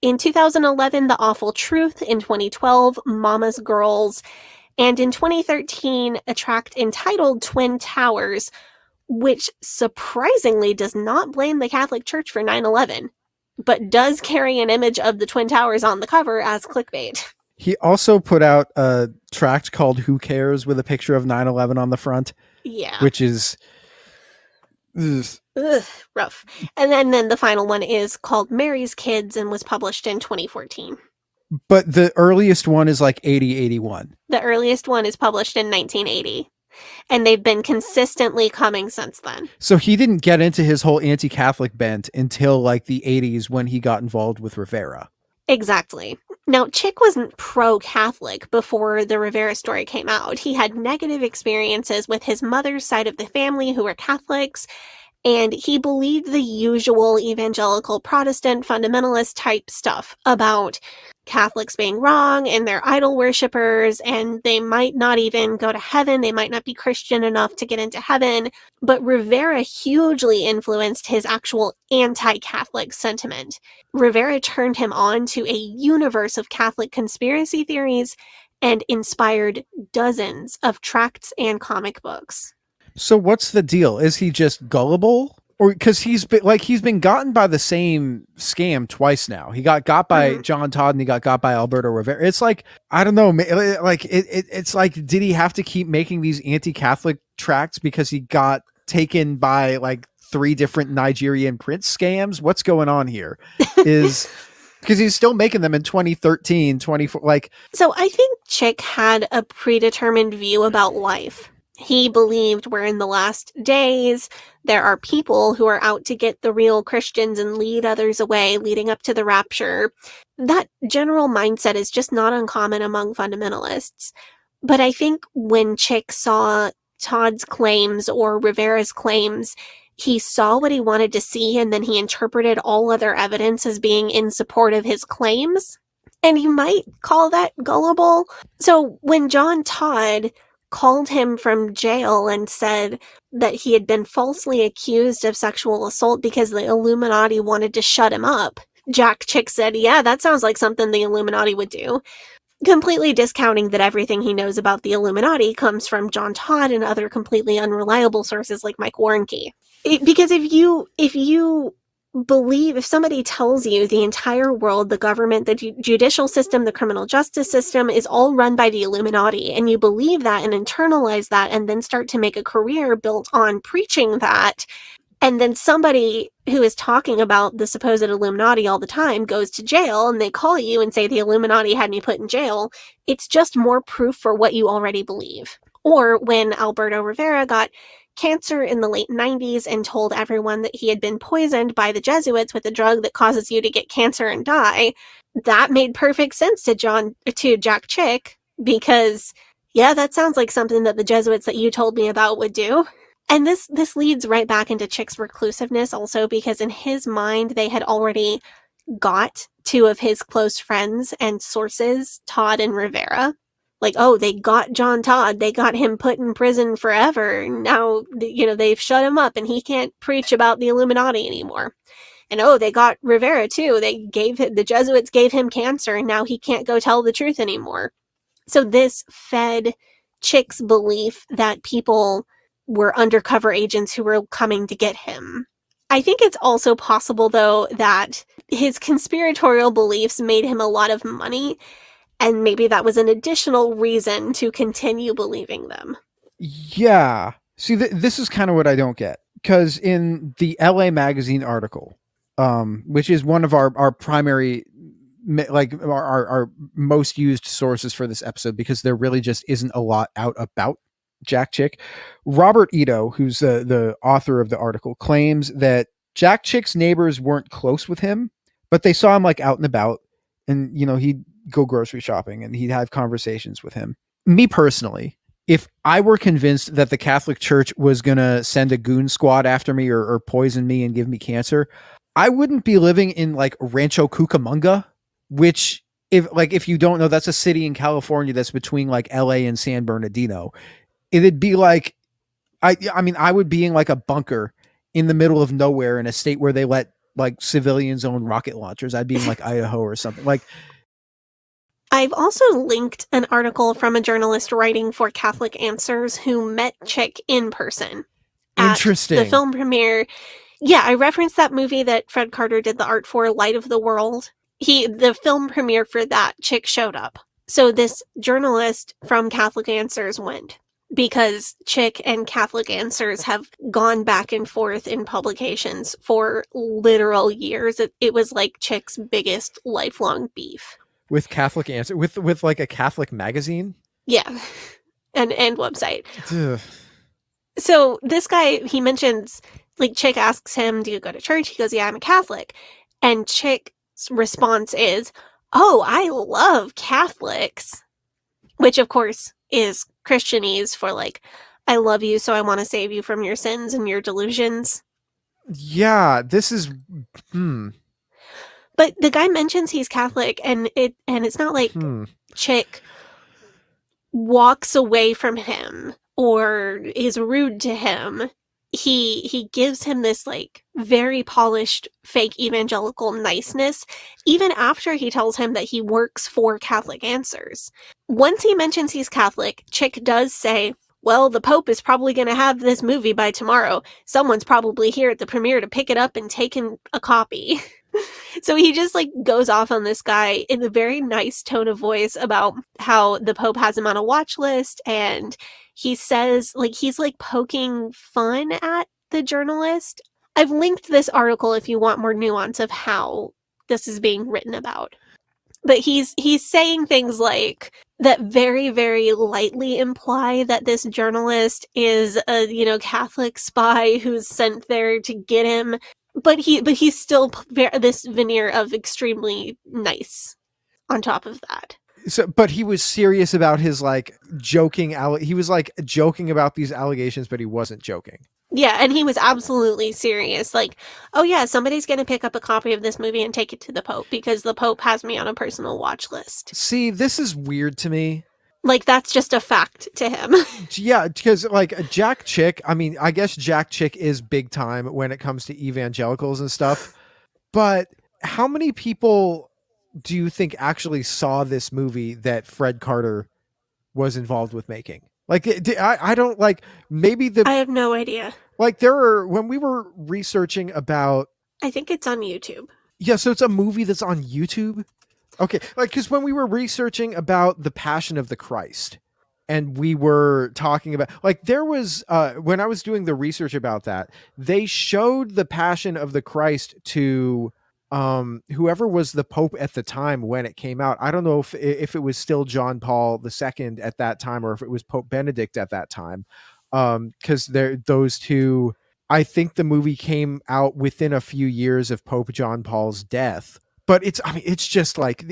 In 2011, The Awful Truth. In 2012, Mama's Girls. And in 2013, a tract entitled Twin Towers, which surprisingly does not blame the Catholic Church for 9/11, but does carry an image of the Twin Towers on the cover as clickbait.
He also put out a tract called Who Cares with a picture of 9/11 on the front.
Yeah.
Which is
rough. And then the final one is called Mary's Kids and was published in 2014.
But the earliest one is like 80-81.
The earliest one is published in 1980. And they've been consistently coming since then.
So he didn't get into his whole anti-Catholic bent until like the 80s when he got involved with Rivera.
Exactly. Now, Chick wasn't pro-Catholic before the Rivera story came out. He had negative experiences with his mother's side of the family who were Catholics, and he believed the usual evangelical Protestant fundamentalist type stuff about Catholics being wrong and they're idol worshippers and they might not even go to heaven. They might not be Christian enough to get into heaven. But Rivera hugely influenced his actual anti-Catholic sentiment. Rivera turned him on to a universe of Catholic conspiracy theories and inspired dozens of tracts and comic books.
So what's the deal? Is he just gullible? Or because he's been gotten by the same scam twice now. He got by John Todd and he got by Alberto Rivera. It's like, I don't know, like it's like, did he have to keep making these anti-Catholic tracts because he got taken by like 3 different Nigerian prince scams? What's going on here? Is because he's still making them in 2013, 24. Like,
so I think Chick had a predetermined view about life. He believed we're in the last days. There are people who are out to get the real Christians and lead others away, leading up to the rapture. That general mindset is just not uncommon among fundamentalists. But I think when Chick saw Todd's claims or Rivera's claims, he saw what he wanted to see and then he interpreted all other evidence as being in support of his claims. And you might call that gullible. So when John Todd called him from jail and said that he had been falsely accused of sexual assault because the Illuminati wanted to shut him up, Jack Chick said, yeah, that sounds like something the Illuminati would do. Completely discounting that everything he knows about the Illuminati comes from John Todd and other completely unreliable sources like Mike Warnke. Because if you believe, if somebody tells you the entire world, the government, the judicial system, the criminal justice system is all run by the Illuminati, and you believe that and internalize that and then start to make a career built on preaching that, and then somebody who is talking about the supposed Illuminati all the time goes to jail and they call you and say the Illuminati had me put in jail, it's just more proof for what you already believe. Or when Alberto Rivera got cancer in the late 90s and told everyone that he had been poisoned by the Jesuits with a drug that causes you to get cancer and die, that made perfect sense to Jack Chick, because yeah, that sounds like something that the Jesuits that you told me about would do. And this leads right back into Chick's reclusiveness also, because in his mind they had already got two of his close friends and sources, Todd and Rivera. Like, oh, they got John Todd. They got him put in prison forever. Now, they've shut him up and he can't preach about the Illuminati anymore. And oh, they got Rivera too. The Jesuits gave him cancer and now he can't go tell the truth anymore. So this fed Chick's belief that people were undercover agents who were coming to get him. I think it's also possible, though, that his conspiratorial beliefs made him a lot of money, and maybe that was an additional reason to continue believing them.
Yeah. See, this is kind of what I don't get. Because in the LA Magazine article, which is one of our primary, like our most used sources for this episode, because there really just isn't a lot out about Jack Chick, Robert Ito, who's the author of the article, claims that Jack Chick's neighbors weren't close with him, but they saw him like out and about, and he'd go grocery shopping and he'd have conversations with him. Me personally, if I were convinced that the Catholic Church was gonna send a goon squad after me or poison me and give me cancer, I wouldn't be living in like Rancho Cucamonga, which if you don't know, that's a city in California that's between like LA and San Bernardino. It'd be like, I would be in like a bunker in the middle of nowhere in a state where they let like civilians own rocket launchers. I'd be in like Idaho or something. Like,
I've also linked an article from a journalist writing for Catholic Answers who met Chick in person.
Interesting.
The film premiere. Yeah, I referenced that movie that Fred Carter did the art for, Light of the World. The film premiere for that, Chick showed up. So this journalist from Catholic Answers went, because Chick and Catholic Answers have gone back and forth in publications for literal years. It was like Chick's biggest lifelong beef.
With Catholic Answer, with like a Catholic magazine?
Yeah. And website.
Ugh.
So this guy, he mentions, like, Chick asks him, do you go to church? He goes, yeah, I'm a Catholic. And Chick's response is, oh, I love Catholics. Which, of course, is Christianese for, like, I love you, so I want to save you from your sins and your delusions.
Yeah, this is...
But the guy mentions he's Catholic, and it's not like Chick walks away from him or is rude to him. He gives him this like very polished fake evangelical niceness, even after he tells him that he works for Catholic Answers. Once he mentions he's Catholic, Chick does say, well, the Pope is probably going to have this movie by tomorrow. Someone's probably here at the premiere to pick it up and take in a copy. So he just like goes off on this guy in a very nice tone of voice about how the Pope has him on a watch list, and he says like he's like poking fun at the journalist. I've linked this article if you want more nuance of how this is being written about. But he's saying things like that very, very lightly imply that this journalist is a Catholic spy who's sent there to get him. But he's still this veneer of extremely nice on top of that.
So, but he was serious about his like joking. He was like joking about these allegations, but he wasn't joking.
Yeah, and he was absolutely serious. Like, oh yeah, somebody's going to pick up a copy of this movie and take it to the Pope because the Pope has me on a personal watch list.
See, this is weird to me.
Like, that's just a fact to him.
Yeah, because like Jack Chick, I mean, I guess Jack Chick is big time when it comes to evangelicals and stuff. But how many people do you think actually saw this movie that Fred Carter was involved with making? Like, I don't like, maybe
I have no idea.
like there are, when we were researching about,
I think it's on YouTube.
yeah, so it's a movie that's on YouTube. Okay, like, because when we were researching about the Passion of the Christ, and we were talking about, like, there was when I was doing the research about that, they showed the Passion of the Christ to whoever was the Pope at the time when it came out. I don't know if it was still John Paul II at that time, or if it was Pope Benedict at that time, because those two, I think the movie came out within a few years of Pope John Paul's death. But it's just like,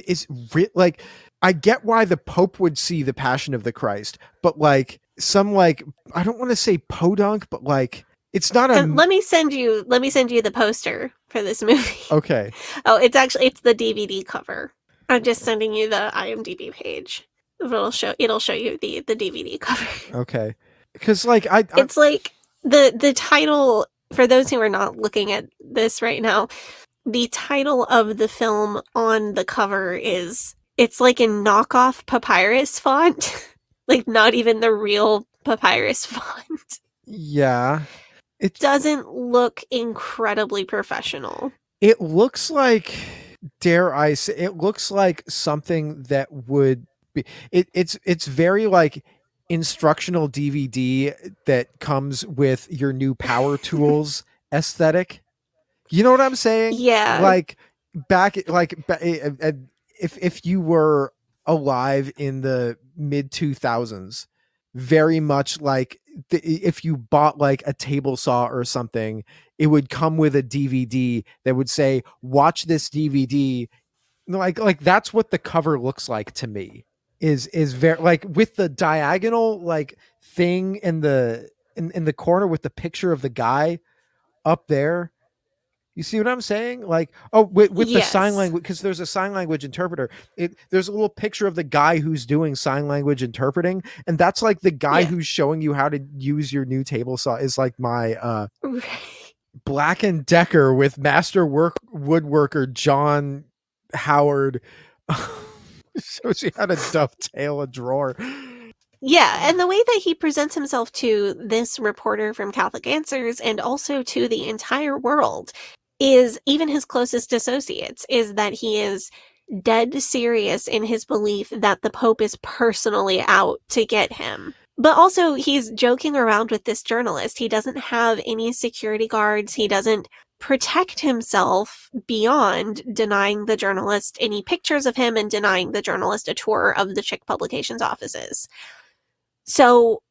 like, I get why the Pope would see the Passion of the Christ, but like some, like, I don't want to say podunk, but like, it's not a.
Let me send you the poster for this movie.
Okay.
Oh, it's the DVD cover. I'm just sending you the IMDb page. It'll show you the DVD cover.
Okay. Because like
it's like the title, for those who are not looking at this right now, the title of the film on the cover it's like in knockoff papyrus font. Like, not even the real papyrus font.
Yeah.
It doesn't look incredibly professional.
It looks like, dare I say, it looks like something that would be, it's very like instructional DVD that comes with your new power tools aesthetic. You know what I'm saying?
Yeah.
Like if you were alive in the mid 2000s, very much like if you bought like a table saw or something, it would come with a DVD that would say, watch this DVD. Like that's what the cover looks like to me. Is very like with the diagonal like thing in the corner with the picture of the guy up there. You see what I'm saying? Like, oh, with the sign language, because there's a sign language interpreter. There's a little picture of the guy who's doing sign language interpreting, and that's like the guy who's showing you how to use your new table saw is like my Black and Decker with master woodworker John Howard shows you how to dovetail a drawer.
Yeah, and the way that he presents himself to this reporter from Catholic Answers and also to the entire world is, even his closest associates, is that he is dead serious in his belief that the Pope is personally out to get him. But also, he's joking around with this journalist. He doesn't have any security guards. He doesn't protect himself beyond denying the journalist any pictures of him and denying the journalist a tour of the Chick Publications offices. So,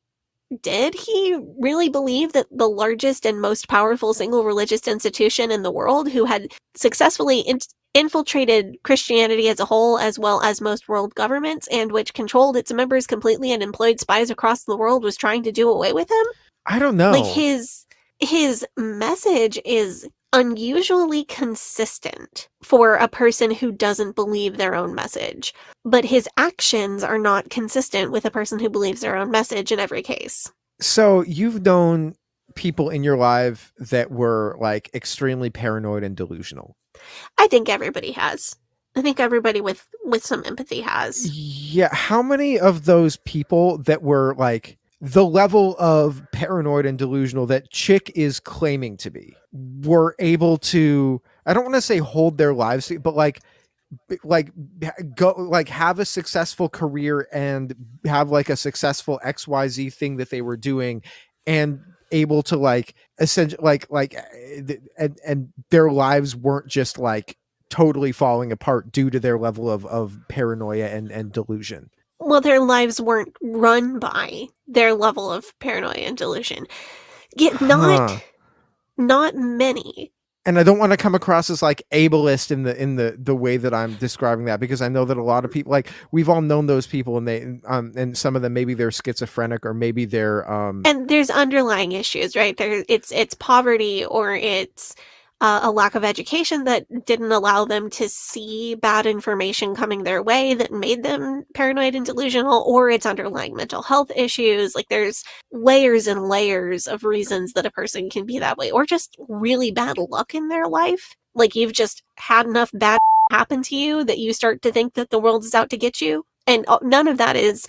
did he really believe that the largest and most powerful single religious institution in the world, who had successfully infiltrated Christianity as a whole, as well as most world governments, and which controlled its members completely and employed spies across the world, was trying to do away with him?
I don't know.
Like, his message is unusually consistent for a person who doesn't believe their own message, but his actions are not consistent with a person who believes their own message in every case.
So you've known people in your life that were like extremely paranoid and delusional.
I think everybody has. I think everybody with some empathy has.
Yeah. How many of those people that were like the level of paranoid and delusional that Chick is claiming to be were able to, I don't want to say hold their lives, but like go, like have a successful career and have like a successful XYZ thing that they were doing and able to like essentially and their lives weren't just like totally falling apart due to their level of paranoia and delusion.
Well, their lives weren't run by their level of paranoia and delusion. Yet not many.
And I don't want to come across as like ableist in the way that I'm describing that, because I know that a lot of people, like, we've all known those people, and they and some of them, maybe they're schizophrenic, or maybe they're
And there's underlying issues, right? It's poverty, or it's a lack of education that didn't allow them to see bad information coming their way that made them paranoid and delusional, or it's underlying mental health issues. Like, there's layers and layers of reasons that a person can be that way, or just really bad luck in their life. Like, you've just had enough bad happen to you that you start to think that the world is out to get you. And none of that is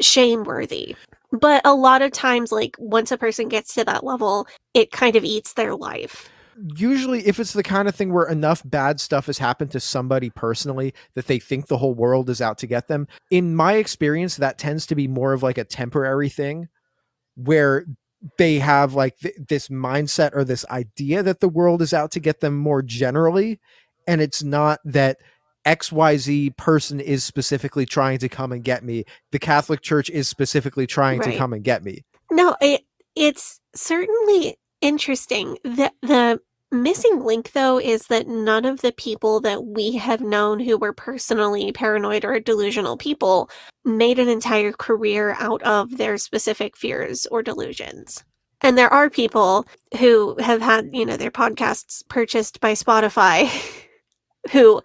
shame-worthy. But a lot of times, like, once a person gets to that level, it kind of eats their life.
Usually, if it's the kind of thing where enough bad stuff has happened to somebody personally that they think the whole world is out to get them, in my experience, that tends to be more of like a temporary thing, where they have like this mindset or this idea that the world is out to get them more generally. And it's not that XYZ person is specifically trying to come and get me. The Catholic Church is specifically trying to
Right.
come and get me.
No, it's certainly interesting. The missing link, though, is that none of the people that we have known who were personally paranoid or delusional people made an entire career out of their specific fears or delusions. And there are people who have had, their podcasts purchased by Spotify who,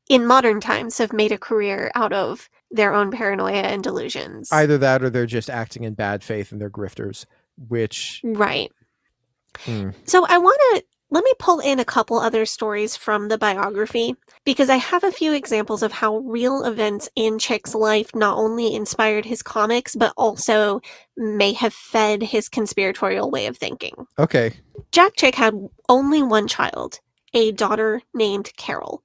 in modern times, have made a career out of their own paranoia and delusions.
Either that, or they're just acting in bad faith and they're grifters, which...
Right.
Mm.
So let me pull in a couple other stories from the biography, because I have a few examples of how real events in Chick's life not only inspired his comics, but also may have fed his conspiratorial way of thinking.
Okay.
Jack Chick had only one child, a daughter named Carol.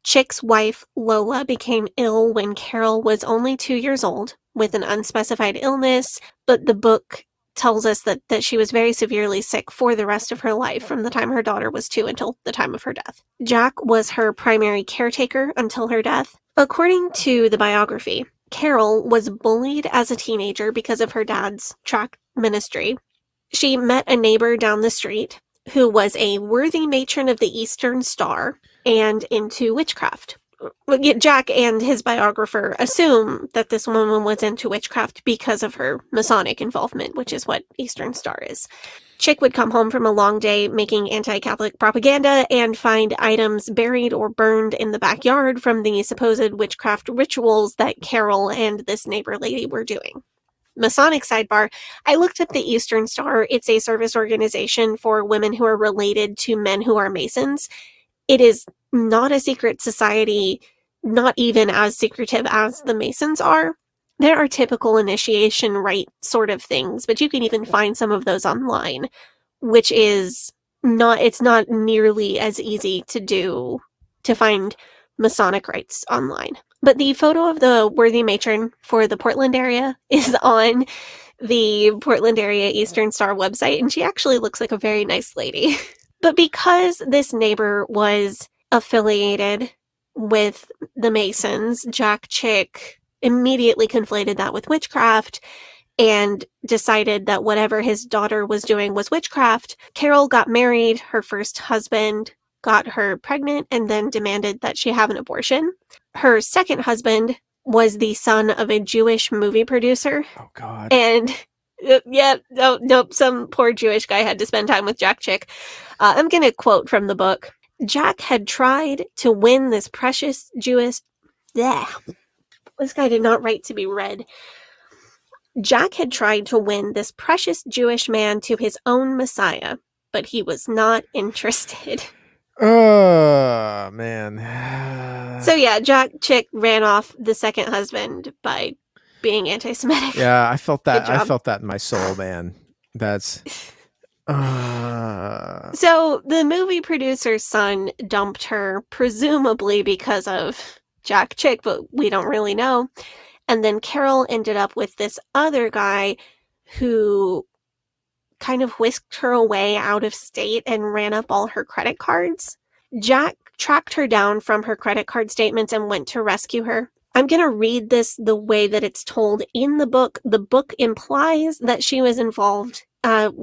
Chick's wife, Lola, became ill when Carol was only 2 years old with an unspecified illness, but the book tells us that she was very severely sick for the rest of her life, from the time her daughter was 2 until the time of her death. Jack was her primary caretaker until her death. According to the biography, Carol was bullied as a teenager because of her dad's tract ministry. She met a neighbor down the street who was a worthy matron of the Eastern Star and into witchcraft. Jack and his biographer assume that this woman was into witchcraft because of her Masonic involvement, which is what Eastern Star is. Chick would come home from a long day making anti-Catholic propaganda and find items buried or burned in the backyard from the supposed witchcraft rituals that Carol and this neighbor lady were doing. Masonic sidebar, I looked up the Eastern Star. It's a service organization for women who are related to men who are Masons. It is not a secret society, not even as secretive as the Masons are. There are typical initiation rite sort of things, but you can even find some of those online, which is it's not nearly as easy to do, to find Masonic rites online. But the photo of the worthy matron for the Portland area is on the Portland area Eastern Star website, and she actually looks like a very nice lady. But because this neighbor was affiliated with the Masons, Jack Chick immediately conflated that with witchcraft and decided that whatever his daughter was doing was witchcraft. Carol got married. Her first husband got her pregnant and then demanded that she have an abortion. Her second husband was the son of a Jewish movie producer.
Oh, God.
And some poor Jewish guy had to spend time with Jack Chick. I'm going to quote from the book. Jack had tried to win this precious Jewish... This guy did not write to be read. Jack had tried to win this precious Jewish man to his own Messiah, but he was not interested.
Oh, man.
So yeah, Jack Chick ran off the second husband by being anti-Semitic.
Yeah, I felt that.
Good job.
I felt that in my soul, man. That's...
So the movie producer's son dumped her, presumably because of Jack Chick, but we don't really know. And then Carol ended up with this other guy who kind of whisked her away out of state and ran up all her credit cards. Jack tracked her down from her credit card statements and went to rescue her. I'm going to read this the way that it's told in the book. The book implies that she was involved.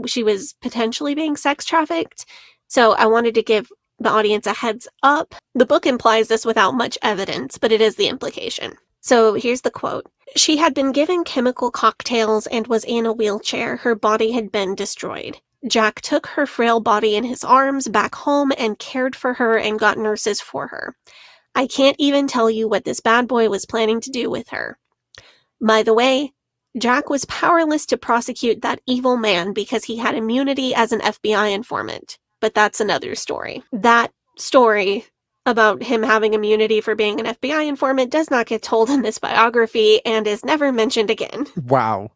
She was potentially being sex trafficked. So I wanted to give the audience a heads up. The book implies this without much evidence, but it is the implication. So here's the quote. She had been given chemical cocktails and was in a wheelchair. Her body had been destroyed. Jack took her frail body in his arms back home and cared for her and got nurses for her. I can't even tell you what this bad boy was planning to do with her. By the way, Jack was powerless to prosecute that evil man because he had immunity as an FBI informant. But that's another story. That story about him having immunity for being an FBI informant does not get told in this biography and is never mentioned again.
Wow.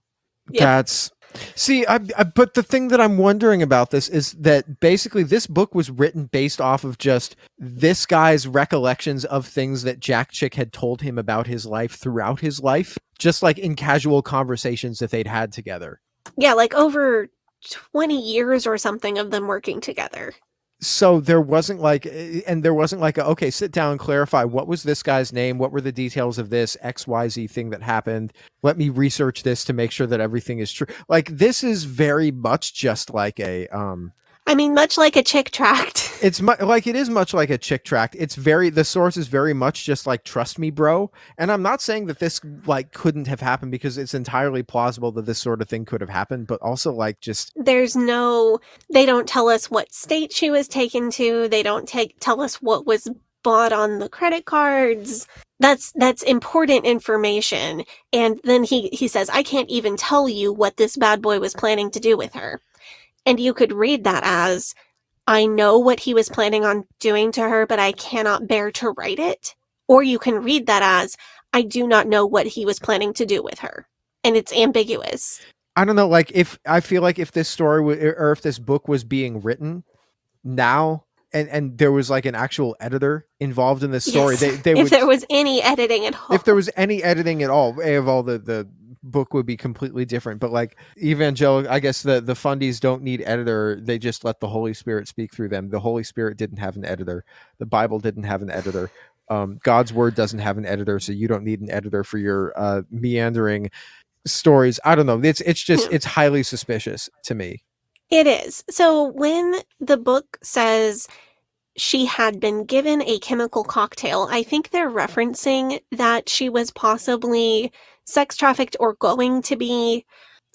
Yep.
That's... See, but the thing that I'm wondering about this is that basically this book was written based off of just this guy's recollections of things that Jack Chick had told him about his life throughout his life, just like in casual conversations that they'd had together.
Yeah, like over 20 years or something of them working together.
So there wasn't like, okay, sit down and clarify, what was this guy's name? What were the details of this XYZ thing that happened? Let me research this to make sure that everything is true. Like, this is very much just like a,
much like a chick tract.
It's it is much like a chick tract. The source is very much just like, trust me, bro. And I'm not saying that this like couldn't have happened, because it's entirely plausible that this sort of thing could have happened, but also like just...
They don't tell us what state she was taken to. They don't tell us what was bought on the credit cards. That's important information. And then he says, I can't even tell you what this bad boy was planning to do with her. And you could read that as, I know what he was planning on doing to her, but I cannot bear to write it. Or you can read that as, I do not know what he was planning to do with her. And it's ambiguous.
I don't know, like, I feel like if this story or if this book was being written now, and there was like an actual editor involved in this story,
yes.
if
there was any editing at all.
If there was any editing at all, the book would be completely different. But like evangelical, I guess the fundies don't need editor. They just let the Holy Spirit speak through them. The Holy Spirit didn't have an editor. The Bible didn't have an editor. God's word doesn't have an editor, so you don't need an editor for your meandering stories. I don't know. It's just it's highly suspicious to me.
It is. So when the book says she had been given a chemical cocktail, I think they're referencing that she was possibly sex trafficked or going to be.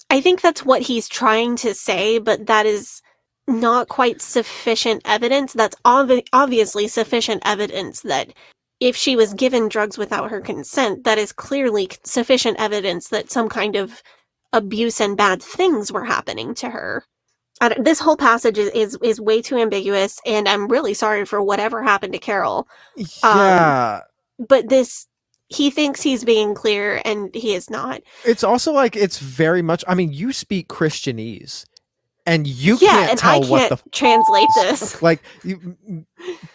I think that's what he's trying to say, but that is not quite sufficient evidence. That's obviously sufficient evidence that if she was given drugs without her consent, that is clearly sufficient evidence that some kind of abuse and bad things were happening to her. This whole passage is way too ambiguous, and I'm really sorry for whatever happened to Carol.
Yeah.
But he thinks he's being clear, and he is not.
It's also like, it's very much, you speak Christianese, and you can't tell what the
translate this.
Like,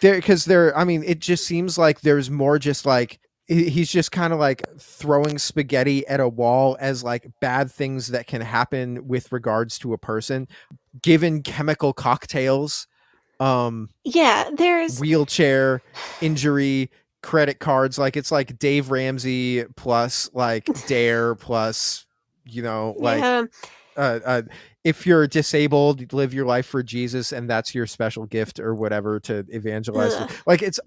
it just seems like there's more just like, he's just kind of like throwing spaghetti at a wall as like bad things that can happen with regards to a person given chemical cocktails.
There's
wheelchair, injury, credit cards. Like, it's like Dave Ramsey plus like Dare plus, if you're disabled, live your life for Jesus, and that's your special gift or whatever to evangelize. Like, it's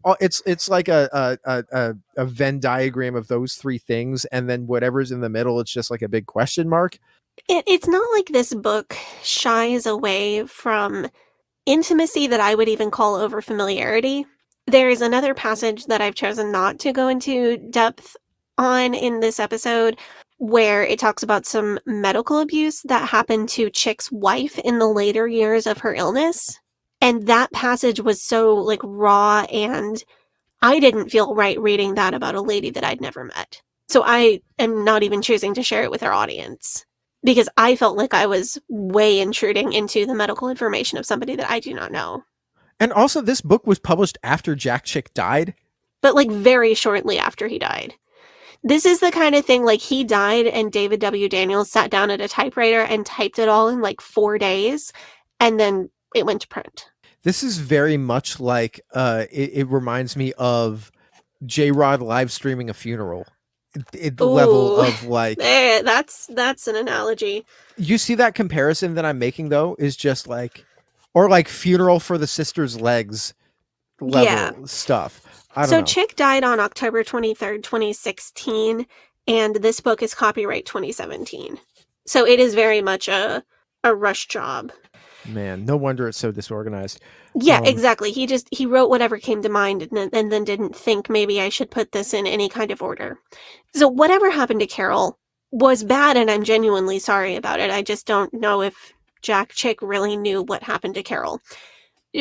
like a Venn diagram of those three things, and then whatever's in the middle, it's just like a big question mark.
It's not like this book shies away from intimacy that I would even call over familiarity. There is another passage that I've chosen not to go into depth on in this episode, where it talks about some medical abuse that happened to Chick's wife in the later years of her illness. And that passage was so like raw, and I didn't feel right reading that about a lady that I'd never met. So I am not even choosing to share it with our audience, because I felt like I was way intruding into the medical information of somebody that I do not know.
And also, this book was published after Jack Chick died.
But like very shortly after he died. This is the kind of thing, like, he died and David W. Daniels sat down at a typewriter and typed it all in like 4 days, and then it went to print. This
is very much like, it reminds me of J-Rod live streaming a funeral. The level of like...
That's an analogy.
You see that comparison that I'm making, though, is just like... Or like Funeral for the Sister's Legs. level stuff. I don't know.
Chick died on October 23rd, 2016, and this book is copyright 2017. So it is very much a rush job.
Man, no wonder it's so disorganized.
Yeah, exactly. He wrote whatever came to mind and then didn't think maybe I should put this in any kind of order. So whatever happened to Carol was bad, and I'm genuinely sorry about it. I just don't know if Jack Chick really knew what happened to Carol.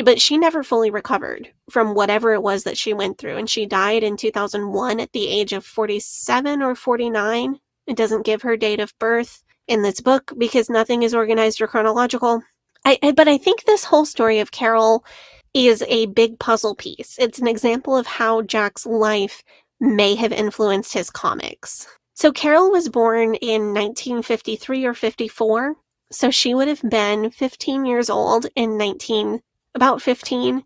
But she never fully recovered from whatever it was that she went through, and she died in 2001 at the age of 47 or 49. It doesn't give her date of birth in this book because nothing is organized or chronological. But I think this whole story of Carol is a big puzzle piece. It's an example of how Jack's life may have influenced his comics. So Carol was born in 1953 or 54, so she would have been 15 years old in about 15,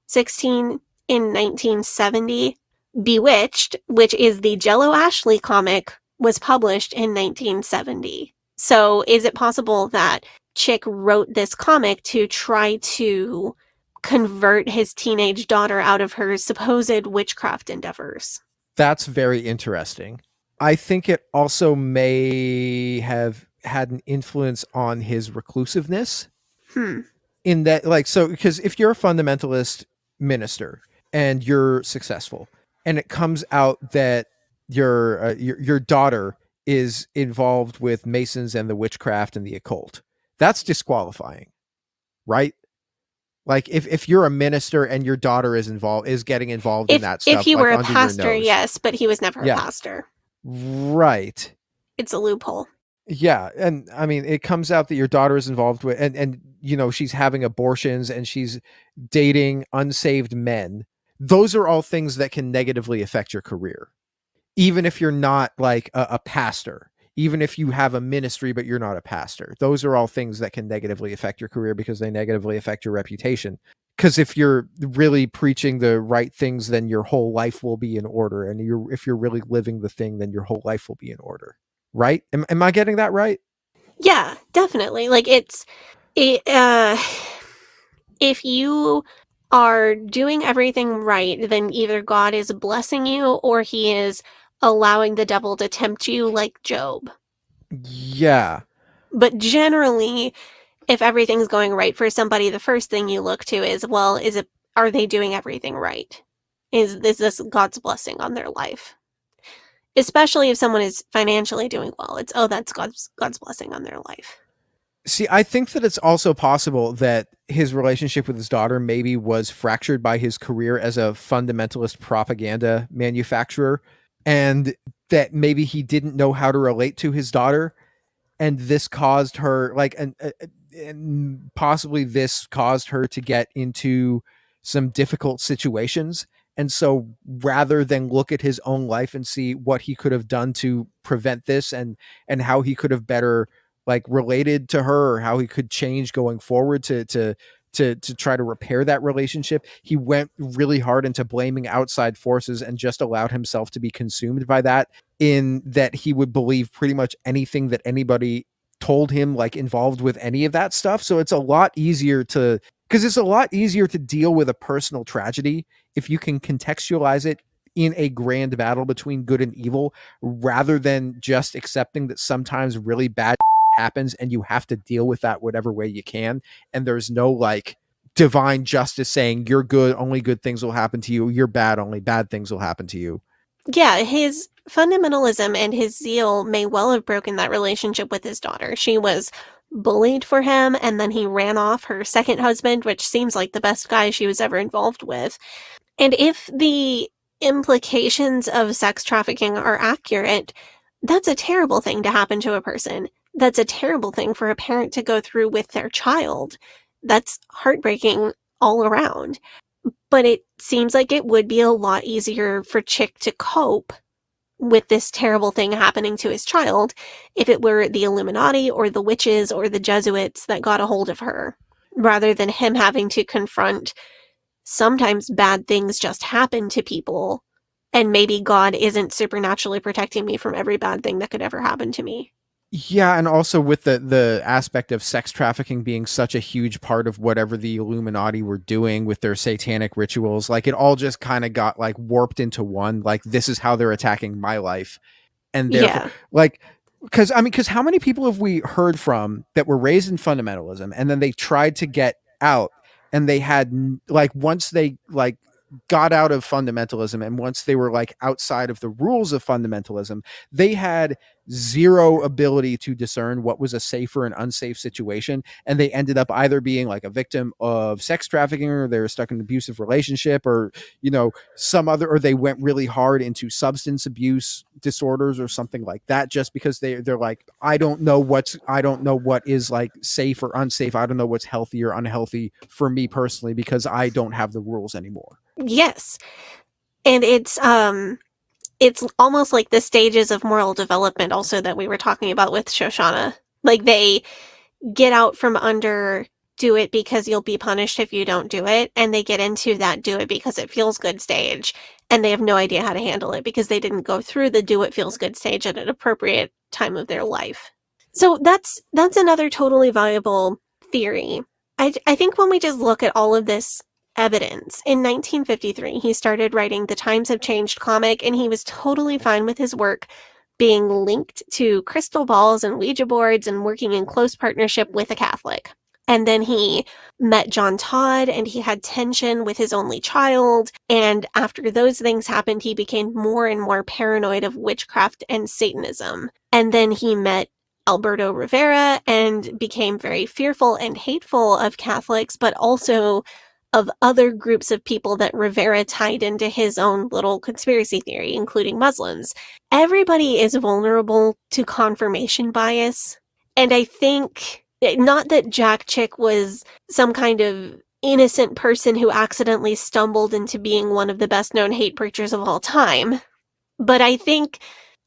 16 in 1970. Bewitched, which is the Jello Ashley comic, was published in 1970. So is it possible that Chick wrote this comic to try to convert his teenage daughter out of her supposed witchcraft endeavors?
That's very interesting. I think it also may have had an influence on his reclusiveness. In that, like, so, because if you're a fundamentalist minister and you're successful, and it comes out that your daughter is involved with Masons and the witchcraft and the occult, that's disqualifying, right? Like if you're a minister and your daughter is getting involved in that stuff.
If he were
like,
a pastor, yes, but he was never a pastor.
Right.
It's a loophole.
Yeah, and I mean, it comes out that your daughter is involved with, and you know, she's having abortions and she's dating unsaved men. Those are all things that can negatively affect your career, even if you're not like a pastor. Even if you have a ministry but you're not a pastor, those are all things that can negatively affect your career because they negatively affect your reputation. Because if you're really preaching the right things, then your whole life will be in order, and if you're really living the thing, then your whole life will be in order. Right? Am I getting that right?
Yeah, definitely. Like if you are doing everything right, then either God is blessing you or he is allowing the devil to tempt you like Job.
Yeah.
But generally, if everything's going right for somebody, the first thing you look to is, well, are they doing everything right? Is this God's blessing on their life? Especially if someone is financially doing well. That's God's blessing on their life.
See, I think that it's also possible that his relationship with his daughter maybe was fractured by his career as a fundamentalist propaganda manufacturer, and that maybe he didn't know how to relate to his daughter, and this caused her and possibly this caused her to get into some difficult situations. And so rather than look at his own life and see what he could have done to prevent this and how he could have better like related to her, or how he could change going forward to try to repair that relationship, he went really hard into blaming outside forces and just allowed himself to be consumed by that, in that he would believe pretty much anything that anybody told him, like involved with any of that stuff. So it's a lot easier to deal with a personal tragedy if you can contextualize it in a grand battle between good and evil, rather than just accepting that sometimes really bad happens and you have to deal with that whatever way you can. And there's no like divine justice saying you're good, only good things will happen to you. You're bad, only bad things will happen to you.
Yeah, his fundamentalism and his zeal may well have broken that relationship with his daughter. She was bullied for him, and then he ran off her second husband, which seems like the best guy she was ever involved with. And if the implications of sex trafficking are accurate, that's a terrible thing to happen to a person. That's a terrible thing for a parent to go through with their child. That's heartbreaking all around. But it seems like it would be a lot easier for Chick to cope with this terrible thing happening to his child if it were the Illuminati or the witches or the Jesuits that got a hold of her, rather than him having to confront sometimes bad things just happen to people, and maybe God isn't supernaturally protecting me from every bad thing that could ever happen to me.
Yeah, and also with the aspect of sex trafficking being such a huge part of whatever the Illuminati were doing with their satanic rituals, like it all just kind of got like warped into one. Like this is how they're attacking my life, and therefore,
Yeah.
like, because how many people have we heard from that were raised in fundamentalism and then they tried to get out, and they had like once they like got out of fundamentalism and once they were like outside of the rules of fundamentalism, they had zero ability to discern what was a safe or an unsafe situation, and they ended up either being like a victim of sex trafficking, or they were stuck in an abusive relationship, or some other, or they went really hard into substance abuse disorders or something like that, just because they're like, I don't know what is like safe or unsafe, I don't know what's healthy or unhealthy for me personally because I don't have the rules anymore.
Yes. And it's almost like the stages of moral development also that we were talking about with Shoshana. Like they get out from under do it because you'll be punished if you don't do it, and they get into that do it because it feels good stage, and they have no idea how to handle it because they didn't go through the do it feels good stage at an appropriate time of their life. So that's another totally viable theory. I think when we just look at all of this evidence, in 1953 he started writing the Times Have Changed comic, and he was totally fine with his work being linked to crystal balls and Ouija boards and working in close partnership with a Catholic. And then he met John Todd, and he had tension with his only child. And after those things happened, he became more and more paranoid of witchcraft and Satanism. And then he met Alberto Rivera and became very fearful and hateful of Catholics, but also of other groups of people that Rivera tied into his own little conspiracy theory, including Muslims. Everybody is vulnerable to confirmation bias. And I think, not that Jack Chick was some kind of innocent person who accidentally stumbled into being one of the best known hate preachers of all time, but I think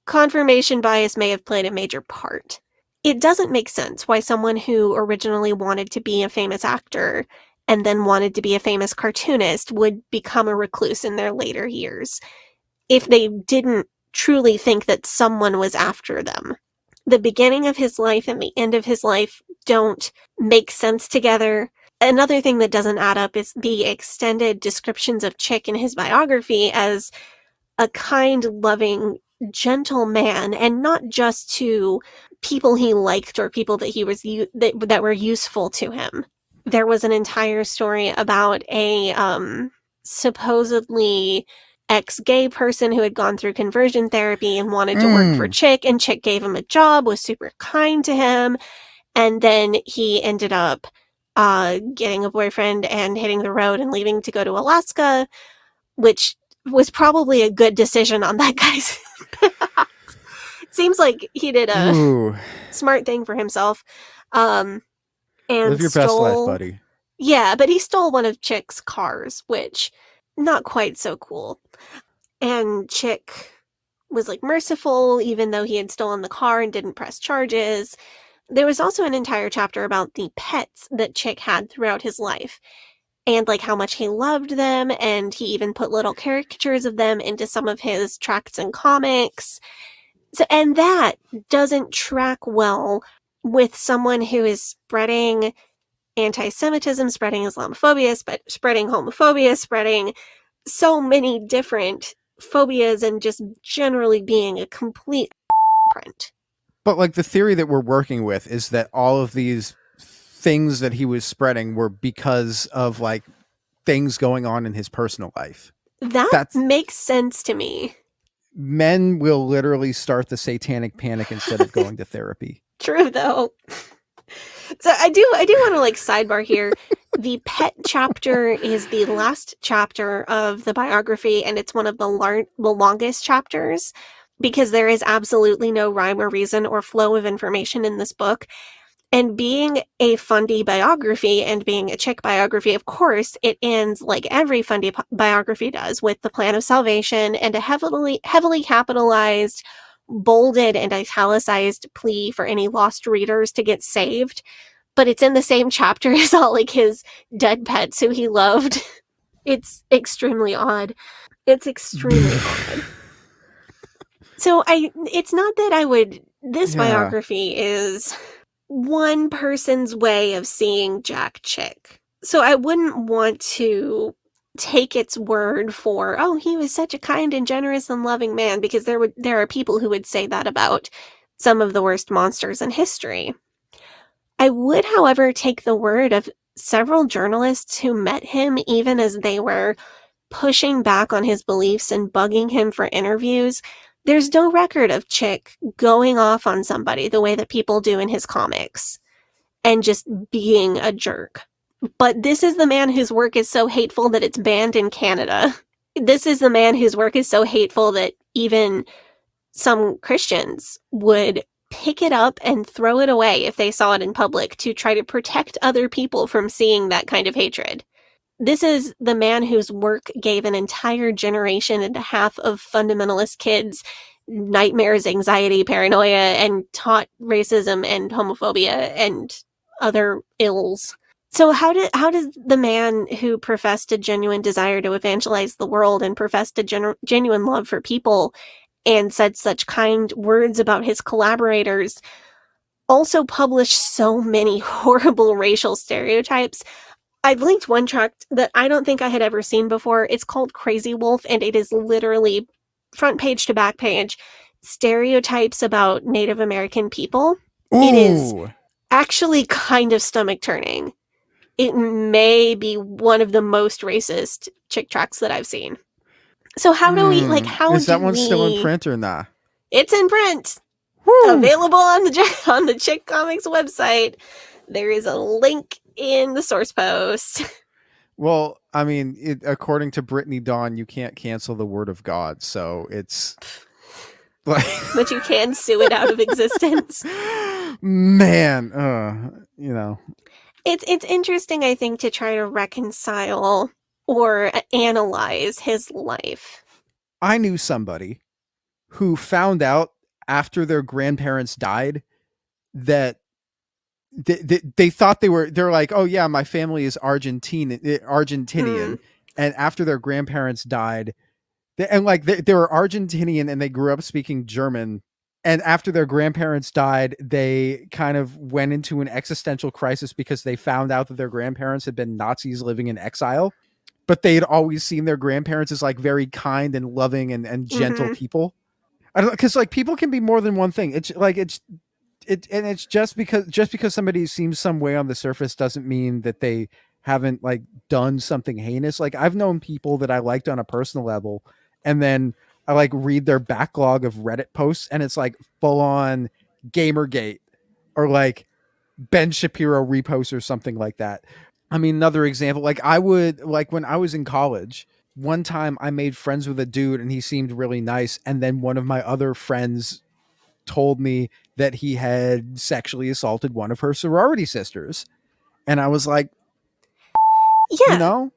confirmation bias may have played a major part. It doesn't make sense why someone who originally wanted to be a famous actor and then wanted to be a famous cartoonist would become a recluse in their later years if they didn't truly think that someone was after them. The beginning of his life and the end of his life don't make sense together. Another thing that doesn't add up is the extended descriptions of Chick in his biography as a kind, loving, gentle man, and not just to people he liked or people that he was that were useful to him. There was an entire story about a supposedly ex-gay person who had gone through conversion therapy and wanted to work for Chick, and Chick gave him a job, was super kind to him, and then he ended up getting a boyfriend and hitting the road and leaving to go to Alaska, which was probably a good decision on that guy's behalf. Seems like he did a smart thing for himself. And
live your best life, buddy.
Yeah, but he stole one of Chick's cars, which not quite so cool. And Chick was like merciful, even though he had stolen the car and didn't press charges. There was also an entire chapter about the pets that Chick had throughout his life, and like how much he loved them, and he even put little caricatures of them into some of his tracts and comics. So, and that doesn't track well with someone who is spreading anti-Semitism, spreading Islamophobia, spreading homophobia, spreading so many different phobias, and just generally being a complete print.
But like the theory that we're working with is that all of these things that he was spreading were because of like things going on in his personal life.
That makes sense to me.
Men will literally start the satanic panic instead of going to therapy.
True, though. So I do want to like sidebar here. The pet chapter is the last chapter of the biography, and it's one of the longest chapters because there is absolutely no rhyme or reason or flow of information in this book. And being a Fundy biography and being a Chick biography, of course, it ends like every Fundy biography does, with the plan of salvation and a heavily capitalized, bolded, and italicized plea for any lost readers to get saved. But it's in the same chapter as all like his dead pets who he loved. It's extremely odd. It's extremely odd. So it's not that I would This
Yeah.
biography is one person's way of seeing Jack Chick. So I wouldn't want to take its word for, oh, he was such a kind and generous and loving man, because there are people who would say that about some of the worst monsters in history. I would, however, take the word of several journalists who met him even as they were pushing back on his beliefs and bugging him for interviews. There's no record of Chick going off on somebody the way that people do in his comics and just being a jerk. But this is the man whose work is so hateful that it's banned in Canada. This is the man whose work is so hateful that even some Christians would pick it up and throw it away if they saw it in public to try to protect other people from seeing that kind of hatred. This is the man whose work gave an entire generation and a half of fundamentalist kids nightmares, anxiety, paranoia, and taught racism and homophobia and other ills. So how does the man who professed a genuine desire to evangelize the world and professed a genuine love for people and said such kind words about his collaborators also publish so many horrible racial stereotypes? I've linked one tract that I don't think I had ever seen before. It's called Crazy Wolf, and it is literally front page to back page stereotypes about Native American people.
Ooh.
It is actually kind of stomach turning. It may be one of the most racist chick tracts that I've seen. So how do we,
is that one still in print or not?
It's in print.
Woo!
Available on the Chick Comics website. There is a link in the source post.
Well, I mean, according to Brittany Dawn, you can't cancel the word of God, so it's like,
but you can sue it out of existence.
Man, you know.
It's interesting, I think, to try to reconcile or analyze his life.
I knew somebody who found out after their grandparents died that they thought they're like, oh yeah, my family is Argentinian. And after their grandparents died, they were Argentinian and they grew up speaking German. And after their grandparents died, they kind of went into an existential crisis because they found out that their grandparents had been Nazis living in exile, but they had always seen their grandparents as like very kind and loving and gentle people. I don't know, because like people can be more than one thing. It's just because somebody seems some way on the surface doesn't mean that they haven't like done something heinous. Like I've known people that I liked on a personal level, and then I like read their backlog of Reddit posts and it's like full on Gamergate or like Ben Shapiro reposts or something like that. I mean, another example, like I would, like when I was in college, one time I made friends with a dude and he seemed really nice. And then one of my other friends told me that he had sexually assaulted one of her sorority sisters. And I was like,
yeah,
you know,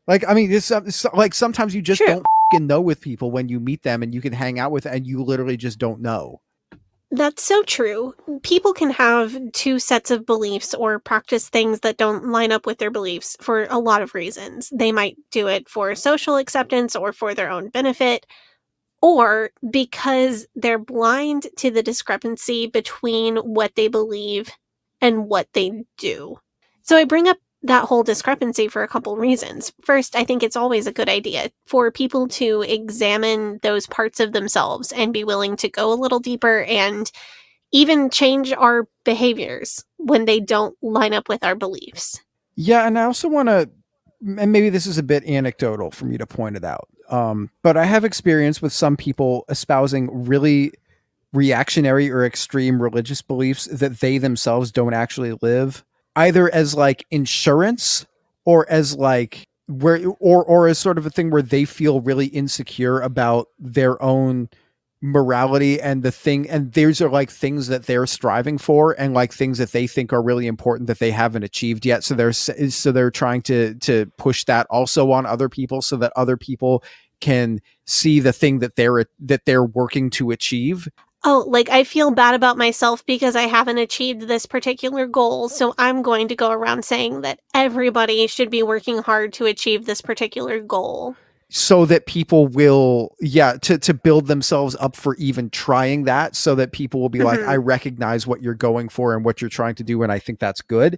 like, I mean, it's like sometimes you just don't know with people when you meet them and you can hang out with and you literally just don't know.
That's so true. People can have two sets of beliefs or practice things that don't line up with their beliefs for a lot of reasons. They might do it for social acceptance or for their own benefit, or because they're blind to the discrepancy between what they believe and what they do. So I bring up that whole discrepancy for a couple reasons. First, I think it's always a good idea for people to examine those parts of themselves and be willing to go a little deeper and even change our behaviors when they don't line up with our beliefs.
Yeah, and I also want to, and maybe this is a bit anecdotal for me to point it out, but I have experience with some people espousing really reactionary or extreme religious beliefs that they themselves don't actually live, either as like insurance or as like or as sort of a thing where they feel really insecure about their own morality and these are like things that they're striving for and like things that they think are really important that they haven't achieved yet. So they're trying to push that also on other people so that other people can see the thing that they're working to achieve.
Oh, like I feel bad about myself because I haven't achieved this particular goal, so I'm going to go around saying that everybody should be working hard to achieve this particular goal.
so that people will, to build themselves up for even trying that, so that people will be like, I recognize what you're going for and what you're trying to do, and I think that's good.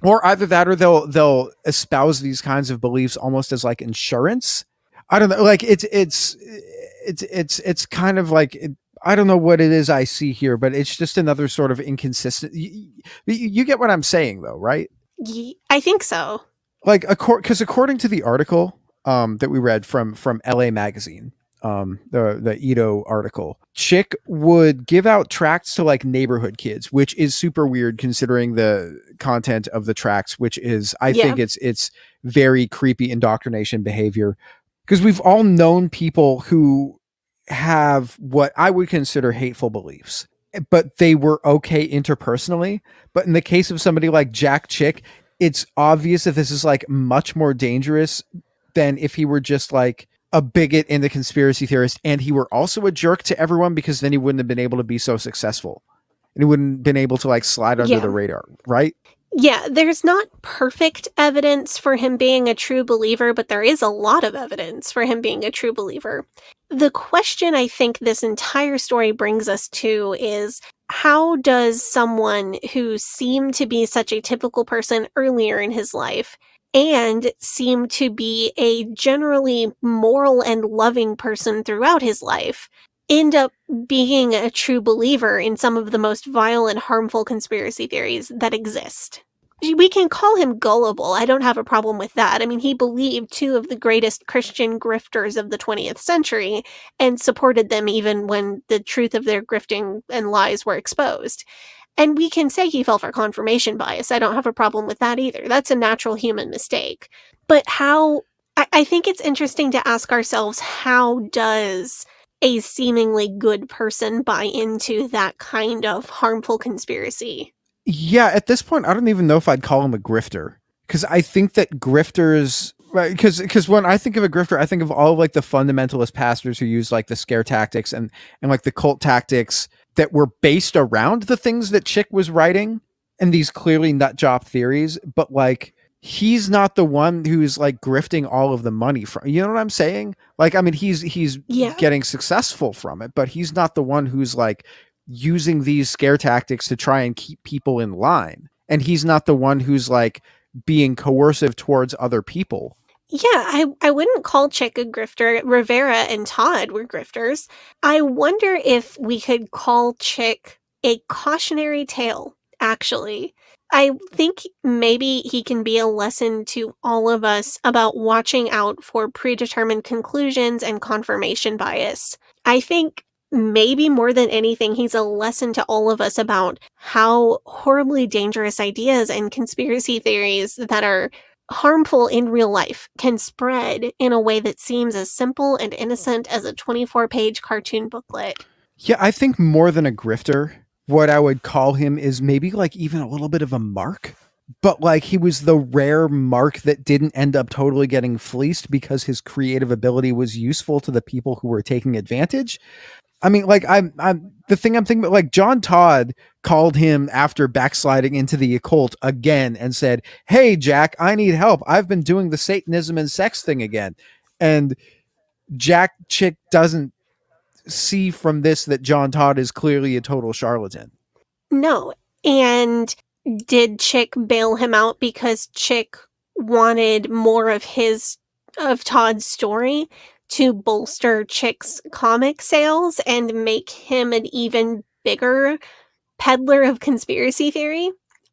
Or either that, or they'll espouse these kinds of beliefs almost as like insurance. I don't know, like it's kind of like, I don't know what it is I see here, but it's just another sort of inconsistent. You get what I'm saying, though, right?
I think so.
Like, because according to the article that we read from LA Magazine, the Ito article, Chick would give out tracts to like neighborhood kids, which is super weird considering the content of the tracts, which is, I think it's very creepy indoctrination behavior, because we've all known people who have what I would consider hateful beliefs, but they were okay interpersonally. But in the case of somebody like Jack Chick, it's obvious that this is like much more dangerous than if he were just like a bigot and a conspiracy theorist, and he were also a jerk to everyone, because then he wouldn't have been able to be so successful, and he wouldn't have been able to like slide under the radar, right?
Yeah, there's not perfect evidence for him being a true believer, but there is a lot of evidence for him being a true believer. The question I think this entire story brings us to is, how does someone who seemed to be such a typical person earlier in his life and seemed to be a generally moral and loving person throughout his life end up being a true believer in some of the most vile and harmful conspiracy theories that exist? We can call him gullible. I don't have a problem with that. I mean, he believed two of the greatest Christian grifters of the 20th century and supported them even when the truth of their grifting and lies were exposed. And we can say he fell for confirmation bias. I don't have a problem with that either. That's a natural human mistake. But I think it's interesting to ask ourselves, how does a seemingly good person buy into that kind of harmful conspiracy?
Yeah, at this point, I don't even know if I'd call him a grifter, because I think that grifters, right? Because when I think of a grifter, I think of all of like the fundamentalist pastors who use like the scare tactics and like the cult tactics that were based around the things that Chick was writing, and these clearly nut job theories. But like, he's not the one who's like grifting all of the money from. You know what I'm saying? Like, I mean, he's getting successful from it, but he's not the one who's like using these scare tactics to try and keep people in line. And he's not the one who's like being coercive towards other people.
Yeah, I wouldn't call Chick a grifter. Rivera and Todd were grifters. I wonder if we could call Chick a cautionary tale, actually. I think maybe he can be a lesson to all of us about watching out for predetermined conclusions and confirmation bias. I think maybe more than anything, he's a lesson to all of us about how horribly dangerous ideas and conspiracy theories that are harmful in real life can spread in a way that seems as simple and innocent as a 24-page cartoon booklet.
Yeah, I think more than a grifter, what I would call him is maybe like even a little bit of a mark. But like, he was the rare mark that didn't end up totally getting fleeced because his creative ability was useful to the people who were taking advantage. I mean, like, I'm the thing I'm thinking about, like, John Todd called him after backsliding into the occult again and said, "Hey, Jack, I need help. I've been doing the Satanism and sex thing again." And Jack Chick doesn't see from this that John Todd is clearly a total charlatan.
No. And did Chick bail him out because Chick wanted more of Todd's story to bolster Chick's comic sales and make him an even bigger peddler of conspiracy theory?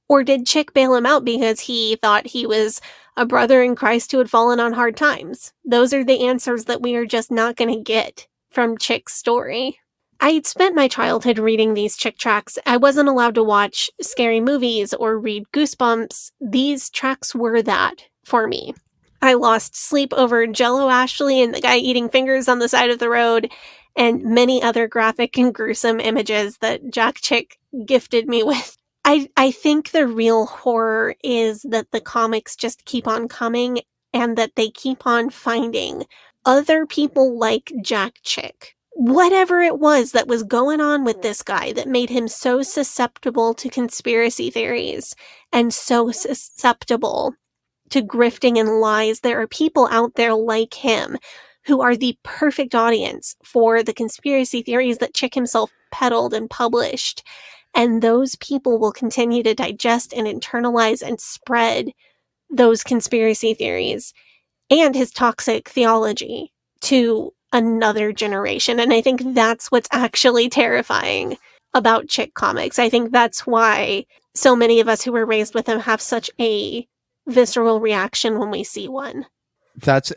Or did Chick bail him out because he thought he was a brother in Christ who had fallen on hard times? Those are the answers that we are just not going to get from Chick's story. I had spent my childhood reading these Chick tracts. I wasn't allowed to watch scary movies or read Goosebumps. These tracts were that for me. I lost sleep over Jello Ashley and the guy eating fingers on the side of the road, and many other graphic and gruesome images that Jack Chick gifted me with. I think the real horror is that the comics just keep on coming, and that they keep on finding other people like Jack Chick. Whatever it was that was going on with this guy that made him so susceptible to conspiracy theories and so susceptible to grifting and lies. There are people out there like him who are the perfect audience for the conspiracy theories that Chick himself peddled and published. And those people will continue to digest and internalize and spread those conspiracy theories and his toxic theology to another generation. And I think that's what's actually terrifying about Chick comics. I think that's why so many of us who were raised with him have such a visceral reaction when we see one.
That's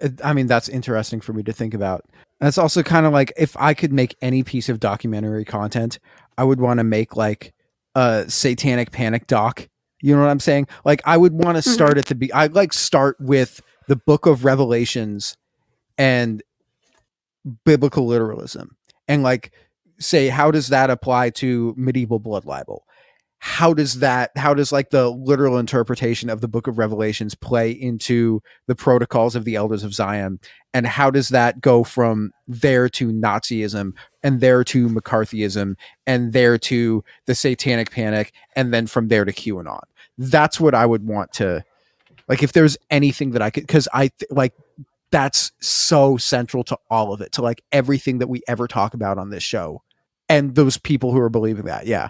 interesting for me to think about. And it's also kind of like, if I could make any piece of documentary content, I would want to make like a satanic panic doc. You know what I'm saying? Like, I would want to start I'd like start with the book of Revelations and biblical literalism, and like say, how does that apply to medieval blood libel? How does like the literal interpretation of the book of Revelations play into the protocols of the elders of Zion? And how does that go from there to Nazism, and there to McCarthyism, and there to the satanic panic, and then from there to Q Anon? That's what I would want to, like, if there's anything that I could, because like that's so central to all of it, to like everything that we ever talk about on this show, and those people who are believing that.
Yeah,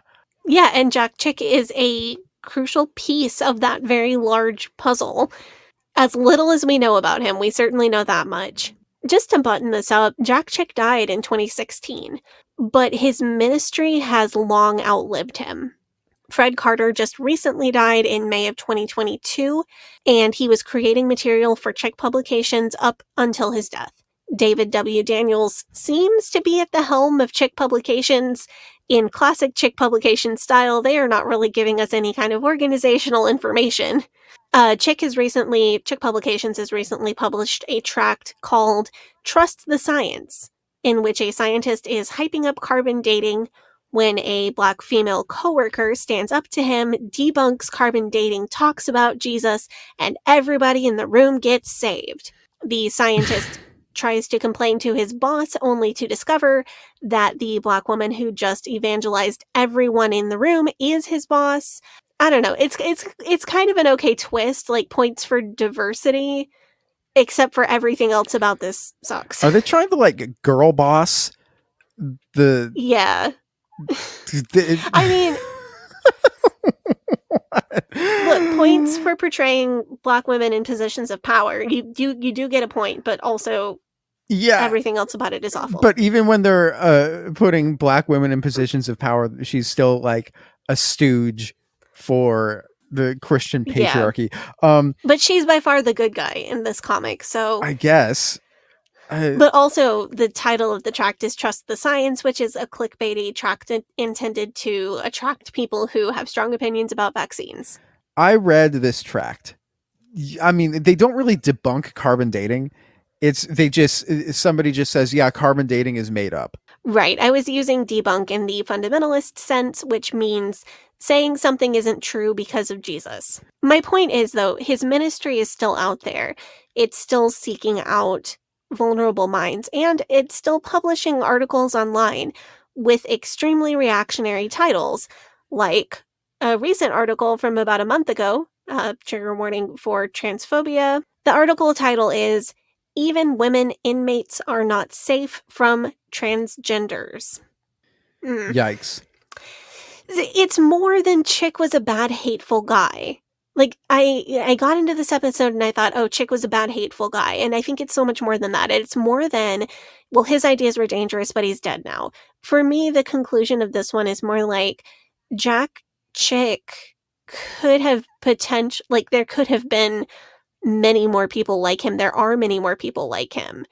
and Jack Chick is a crucial piece of that very large puzzle. As little as we know about him, we certainly know that much. Just to button this up, Jack Chick died in 2016, but his ministry has long outlived him. Fred Carter just recently died in May of 2022, and he was creating material for Chick Publications up until his death. David W. Daniels seems to be at the helm of Chick Publications. In classic Chick Publication style, they are not really giving us any kind of organizational information. Chick Publications has recently published a tract called Trust the Science, in which a scientist is hyping up carbon dating when a Black female coworker stands up to him, debunks carbon dating, talks about Jesus, and everybody in the room gets saved. The scientist tries to complain to his boss, only to discover that the Black woman who just evangelized everyone in the room is his boss. I don't know. It's kind of an okay twist, like points for diversity, except for everything else about this sucks.
Are they trying to like girl boss the?
Yeah. I mean, look, points for portraying Black women in positions of power. You do get a point, but also,
yeah,
everything else about it is awful.
But even when they're putting Black women in positions of power, she's still like a stooge for the Christian patriarchy.
Yeah. But she's by far the good guy in this comic, so
I guess.
But also, the title of the tract is Trust the Science, which is a clickbaity tract intended to attract people who have strong opinions about vaccines.
I read this tract. I mean, they don't really debunk carbon dating. Somebody just says, yeah, carbon dating is made up.
Right. I was using debunk in the fundamentalist sense, which means saying something isn't true because of Jesus. My point is, though, his ministry is still out there. It's still seeking out vulnerable minds, and it's still publishing articles online with extremely reactionary titles, like a recent article from about a month ago, trigger warning for transphobia. The article title is Even Women Inmates Are Not Safe from Transgenders.
Yikes.
It's more than Chick was a bad, hateful guy. Like, I got into this episode and I thought, oh, Chick was a bad, hateful guy. And I think it's so much more than that. It's more than, well, his ideas were dangerous, but he's dead now. For me, the conclusion of this one is more like Jack Chick could have there could have been many more people like him. There are many more people like him.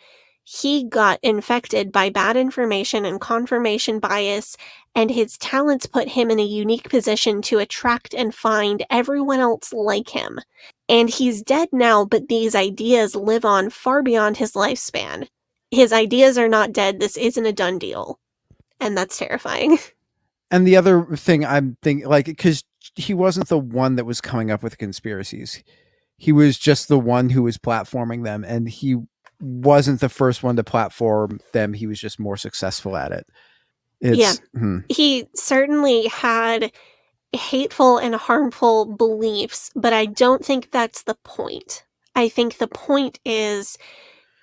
He got infected by bad information and confirmation bias, and his talents put him in a unique position to attract and find everyone else like him. And he's dead now, but these ideas live on far beyond his lifespan. His ideas are not dead. This isn't a done deal. And that's terrifying.
And the other thing I'm thinking, like, because he wasn't the one that was coming up with conspiracies. He was just the one who was platforming them, and he wasn't the first one to platform them. He was just more successful at it.
He certainly had hateful and harmful beliefs, but I don't think that's the point. I think the point is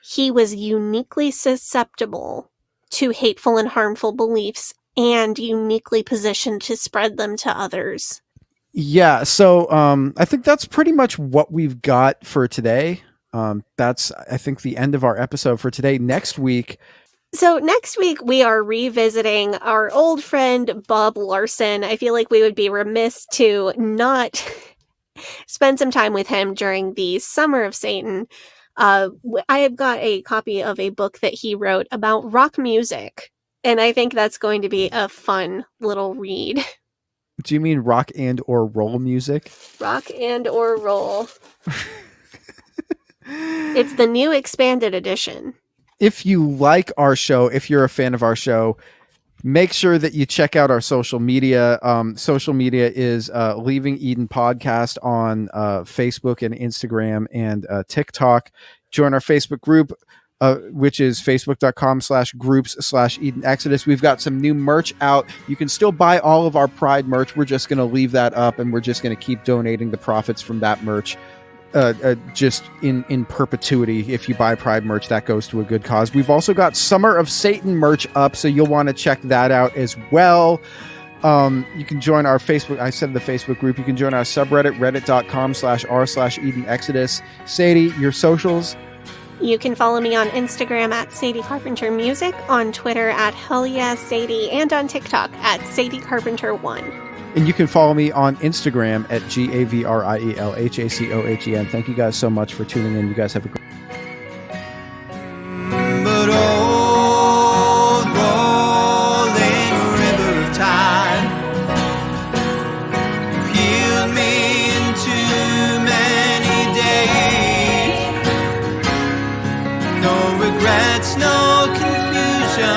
he was uniquely susceptible to hateful and harmful beliefs and uniquely positioned to spread them to others.
Yeah, so I think that's pretty much what we've got for today. That's, I think, the end of our episode for today. Next week,
we are revisiting our old friend Bob Larson. I feel like we would be remiss to not spend some time with him during the Summer of Satan. I have got a copy of a book that he wrote about rock music, and I think that's going to be a fun little read.
do you mean rock and or roll music?
Rock and or roll. It's the new expanded edition.
If you like our show, if you're a fan of our show, make sure that you check out our social media. Social media is Leaving Eden Podcast on Facebook and Instagram and TikTok. Join our Facebook group, which is facebook.com/groups/Eden Exodus. We've got some new merch out. You can still buy all of our Pride merch. We're just going to leave that up, and we're just going to keep donating the profits from that merch. Just in perpetuity. If you buy Pride merch, that goes to a good cause. We've also got Summer of Satan merch up, so you'll want to check that out as well. You can join our Facebook. I said the Facebook group. You can join our subreddit, reddit.com/r/Eden Exodus. Sadie, your socials.
You can follow me on Instagram at Sadie Carpenter Music, on Twitter at HellYeahSadie, and on TikTok at Sadie Carpenter1.
And you can follow me on Instagram at GAVRIELHACOHEN. Thank you guys so much for tuning in. You guys have a great
But old rolling river of time healed me in too many days. No regrets, no confusion.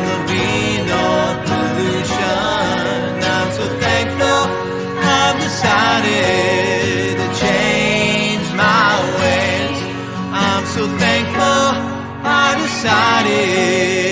There'll be no pollution. I'm so thankful I've decided to change my ways. I'm so thankful I decided